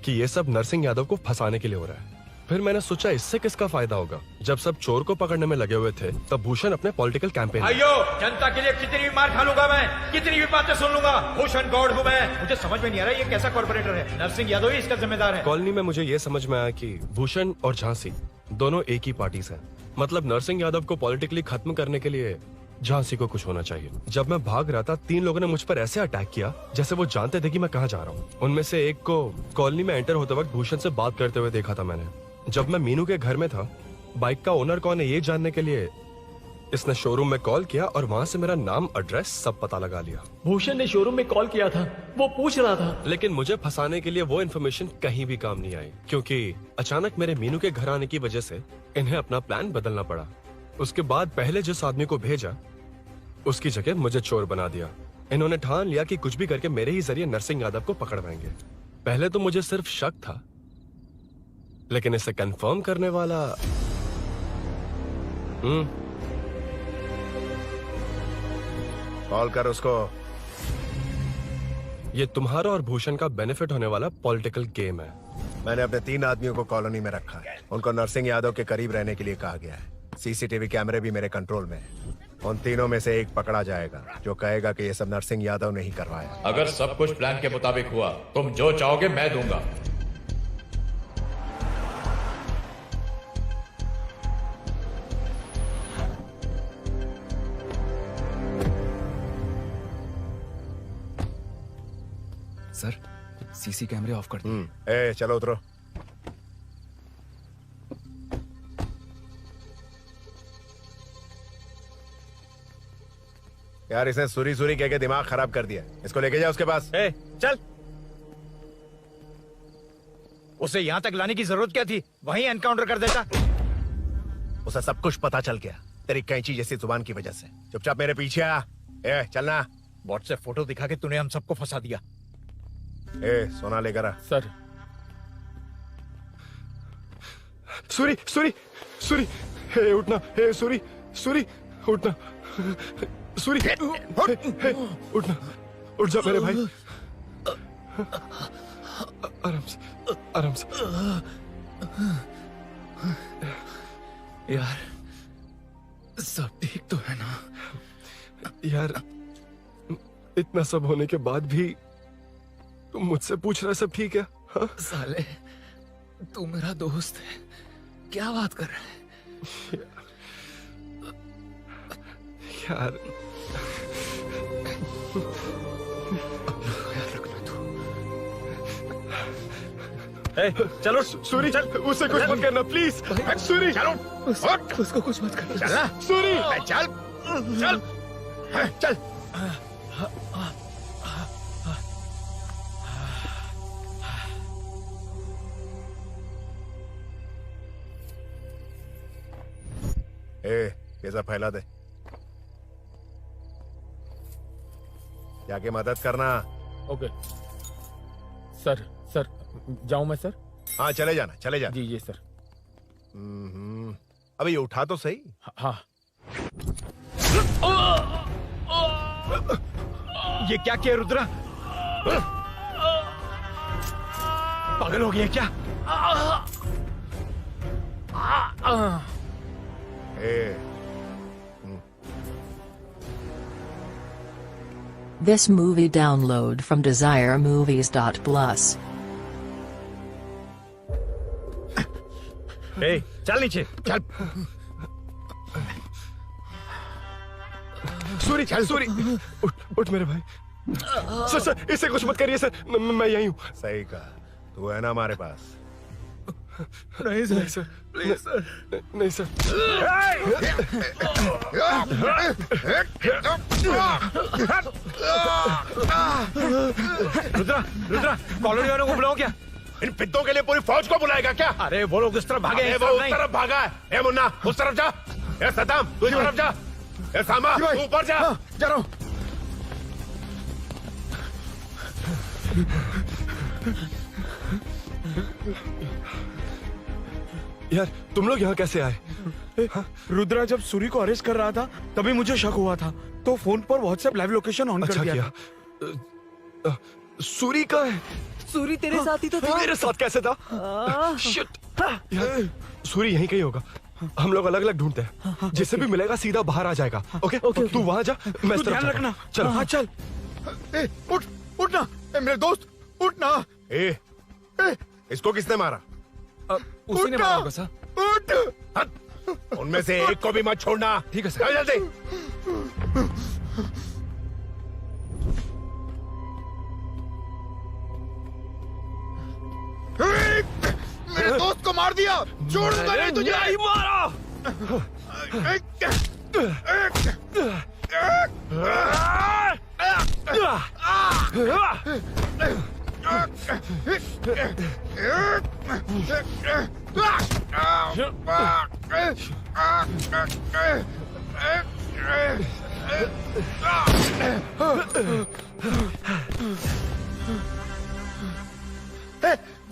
कि ये सब नरसिंह यादव को फंसाने के लिए हो रहा है। फिर मैंने सोचा इससे किसका फायदा होगा। जब सब चोर को पकड़ने में लगे हुए थे तब भूषण अपने पॉलिटिकल कैंपेन
अयो, जनता के लिए कितनी भी मार खा लूंगा मैं, कितनी भी बातें सुन लूंगा, भूषण गौड़ हूँ मैं। मुझे समझ में नहीं आ रहा ये कैसा कॉर्पोरेटर है। नरसिंह यादव ही इसका जिम्मेदार है।
कॉलोनी में मुझे ये समझ में आया कि भूषण और झांसी दोनों एक ही पार्टी से हैं। मतलब नरसिंह यादव को पॉलिटिकली खत्म करने के लिए झांसी को कुछ होना चाहिए। जब मैं भाग रहा था 3 लोगों ने मुझ पर ऐसे अटैक किया जैसे वो जानते थे कि मैं कहाँ जा रहा हूँ। उनमें से एक को कॉलोनी में एंटर होते वक्त भूषण से बात करते हुए देखा था मैंने। जब मैं मीनू के घर में था, बाइक का ओनर कौन है ये जानने के लिए इसने शोरूम में कॉल किया और वहाँ से मेरा नाम, एड्रेस सब पता लगा लिया।
भूषण ने शोरूम में कॉल किया था, वो पूछ रहा था।
लेकिन मुझे फंसाने के लिए वो इन्फॉर्मेशन कहीं भी काम नहीं आई, क्योंकि अचानक मेरे मीनू के घर आने की वजह से इन्हें अपना प्लान बदलना पड़ा। उसके बाद पहले जिस आदमी को भेजा उसकी जगह मुझे चोर बना दिया। इन्होंने ठान लिया कि कुछ भी करके मेरे ही जरिए नरसिंह यादव को पकड़वाएंगे। पहले तो मुझे सिर्फ शक था, लेकिन इसे कंफर्म करने वाला
कॉल कर उसको।
ये तुम्हारा और भूषण का बेनिफिट होने वाला पॉलिटिकल गेम है।
मैंने अपने 3 आदमियों को कॉलोनी में रखा है। उनको नरसिंह यादव के करीब रहने के लिए कहा गया है। सीसीटीवी कैमरे भी मेरे कंट्रोल में है। उन तीनों में से एक पकड़ा जाएगा जो कहेगा कि ये सब नरसिंह यादव ने ही करवाया।
अगर सब कुछ प्लान के मुताबिक हुआ, तुम जो चाहोगे मैं दूंगा।
सर, सीसी कैमरे ऑफ कर दो।
ए, चलो उतरो। यार इसने सुरी सुरी कह के दिमाग खराब कर दिया। इसको लेके जा उसके पास।
ए, चल। उसे यहाँ तक लाने की जरूरत क्या थी? वहीं एनकाउंटर कर देता।
उसे सब कुछ पता चल गया तेरी कैंची जैसी जुबान की वजह से। चुपचाप मेरे पीछे आ। ए, चलना।
व्हाट्सएप फोटो दिखा के तूने हम सबको फंसा दिया।
ए, सोना लेकर आ।
सर।
सूरी, सूरी, सूरी, हे उठना, हे सूरी, सूरी, उठना, सूरी, हे, उठना, उठ जा मेरे भाई। आराम से, आराम से।
यार, सब ठीक तो है ना?
यार, इतना सब होने के बाद भी तुम मुझसे पूछ रहा सब ठीक है? हाँ?
साले, तू मेरा दोस्त है, क्या बात कर रहा है?
यार,
चलो
सूरी, चल, उसे कुछ मत करना प्लीज। सूरी,
चलो,
उसको कुछ मत करना।
चल,
सूरी, चल, चल, चल। ए, ये सब फैला दे। जाके मदद करना।
Okay sir. सर, जाऊं मैं सर?
हाँ, चले जाना, चले जाना।
जी जी सर।
अबे ये उठा तो सही।
हाँ। ये क्या किया रुद्रा? पागल हो गया क्या?
This movie download from DesireMovies.plus.
ए, चल नीचे, चल।
सूरी, चल, सूरी, उठ मेरे भाई। सर, सर, इसे कुछ मत करिए सर, मैं यहीं हूँ।
सही कहा, तू है ना हमारे पास।
नहीं सर, नहीं सर, प्लीज सर, नहीं सर।
रुद्रा, रुद्रा, कॉलोनी वालों को बुलाओ क्या?
इन पिद्दों के लिए पूरी फौज को बुलाएगा क्या?
अरे वो लोग इस तरफ भागे हैं।
वो उस तरफ भागा है। ए मुन्ना, उस तरफ जा। ए सदाम, तू इस तरफ जा। ए सामा, तू ऊपर जा।
जा रहा हूँ।
यार तुम लोग यहाँ कैसे आए?
रुद्रा जब सूरी को अरेस्ट कर रहा था तभी मुझे शक हुआ था, तो फोन पर व्हाट्सएप लाइव लोकेशन ऑन कर दिया था।
सूरी का है?
सूरी तेरे साथ ही तो था।
मेरे साथ कैसे था? शिट। यार सूरी यहीं कहीं होगा, हम लोग अलग अलग ढूंढते हैं, जिससे भी मिलेगा सीधा बाहर आ जाएगा। ओके तू वहां जा, मैं इस तरफ
ध्यान
जाता हूं।
रखना।
चलो।
हाँ चल। उठ उठना मेरे दोस्त, उठना।
इसको किसने मारा?
उसी ने मारा होगा सर।
उठ। उनमें से एक को भी मत छोड़ना।
ठीक है सर।
चल जल्दी।
मेरे दोस्त को मार दिया, छोड़ूंगा नहीं तुझे।
नहीं मारा।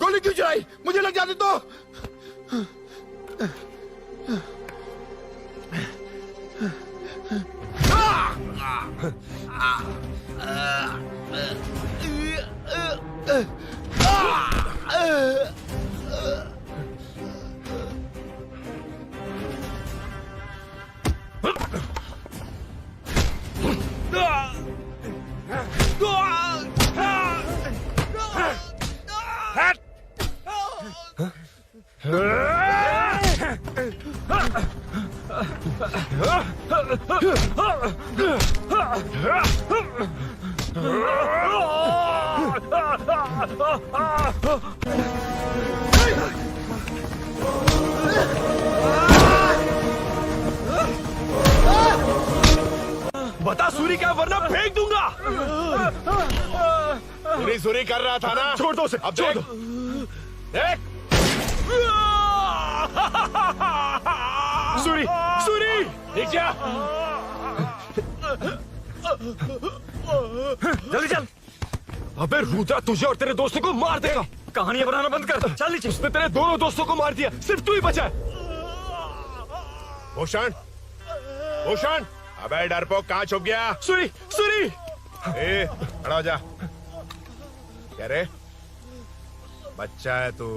गोली क्यों चलाई? मुझे लग जाती तो।
बता सूरी क्या, वरना फेंक दूंगा।
सूरी कर रहा था ना?
छोड़ दो उसे।
अब
छोड़ दो।
देख।
सूरी सूरी
देख जा।
जल्दी चल। अबे रुद्रा तुझे और तेरे दोस्तों को मार देगा।
कहानियां बनाना बंद कर। चल नीचे।
उसने तेरे दोनों दोस्तों को मार दिया, सिर्फ तू ही बचा है।
भूषण, भूषण, अबे डरपोक कहाँ छुप गया?
सूरी सूरी।
खड़ा हो जा। क्या रे? बच्चा है तू,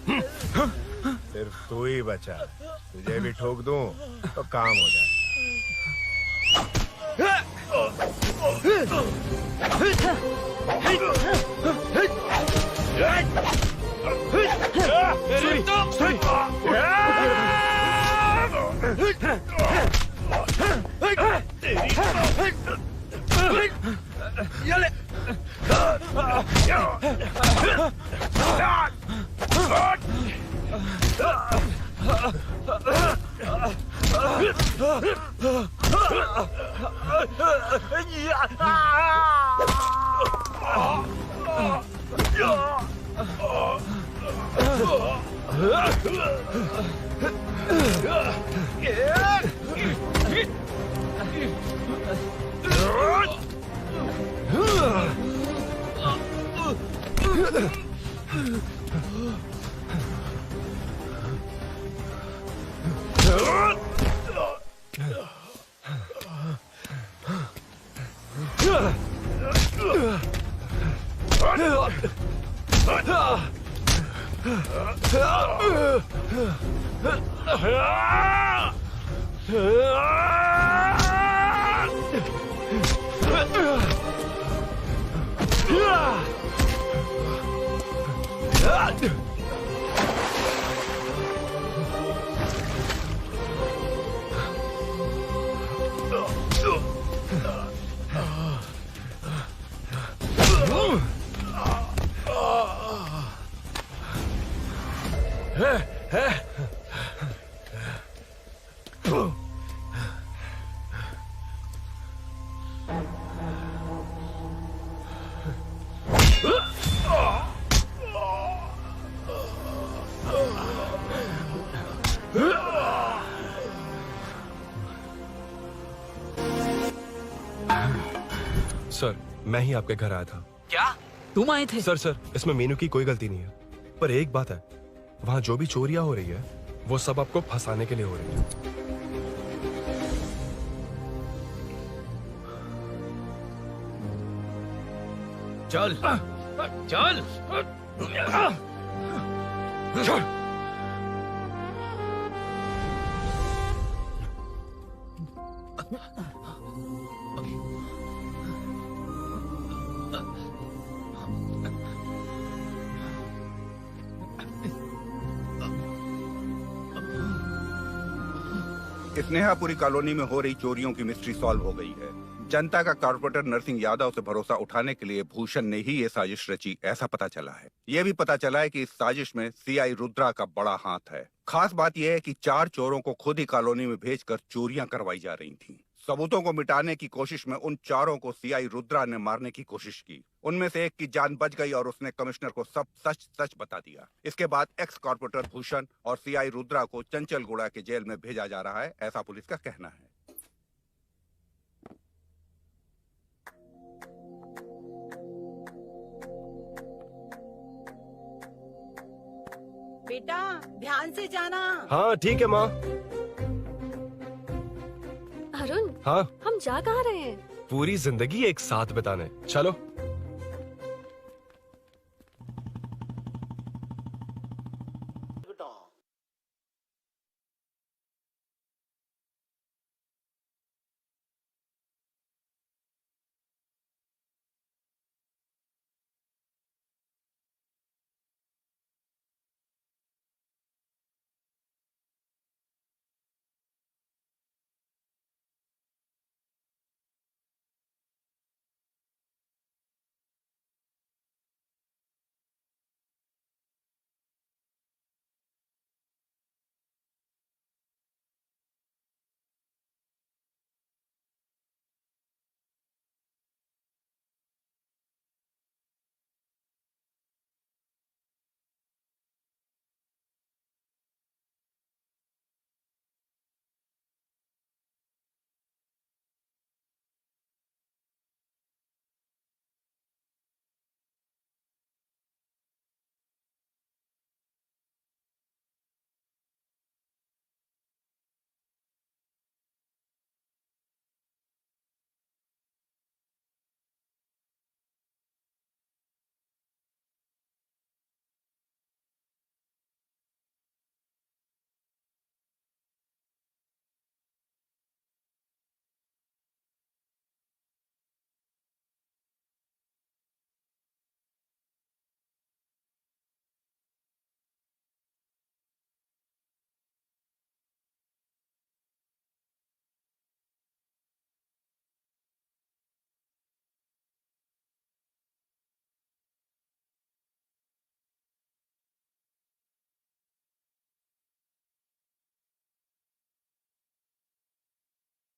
सिर्फ तू ही बचा। तुझे भी ठोक दूं तो काम हो जाए।
सर मैं ही आपके घर आया था।
क्या?
तुम आए थे?
सर इसमें मीनू की कोई गलती नहीं है, पर एक बात है, वहाँ जो भी चोरियां हो रही है वो सब आपको फंसाने के लिए हो रही है।
चल चल चल।
स्नेहापुरी कॉलोनी में हो रही चोरियों की मिस्ट्री सॉल्व हो गई है। जनता का कॉर्पोरेटर नरसिंह यादव से भरोसा उठाने के लिए भूषण ने ही ये साजिश रची, ऐसा पता चला है। ये भी पता चला है कि इस साजिश में सीआई रुद्रा का बड़ा हाथ है। खास बात यह है कि 4 चोरों को खुद ही कॉलोनी में भेजकर चोरियां करवाई जा रही थीं। सबूतों को मिटाने की कोशिश में उन 4 को सीआई रुद्रा ने मारने की कोशिश की। उनमें से एक की जान बच गई और उसने कमिश्नर को सब सच सच बता दिया। इसके बाद एक्स कॉर्पोरेटर भूषण और सीआई रुद्रा को चंचलगुड़ा के जेल में भेजा जा रहा है, ऐसा पुलिस का कहना है।
बेटा ध्यान से जाना।
हाँ ठीक है माँ।
अरुण,
हाँ
हम जा कहाँ रहे हैं?
पूरी जिंदगी एक साथ बिताने, चलो।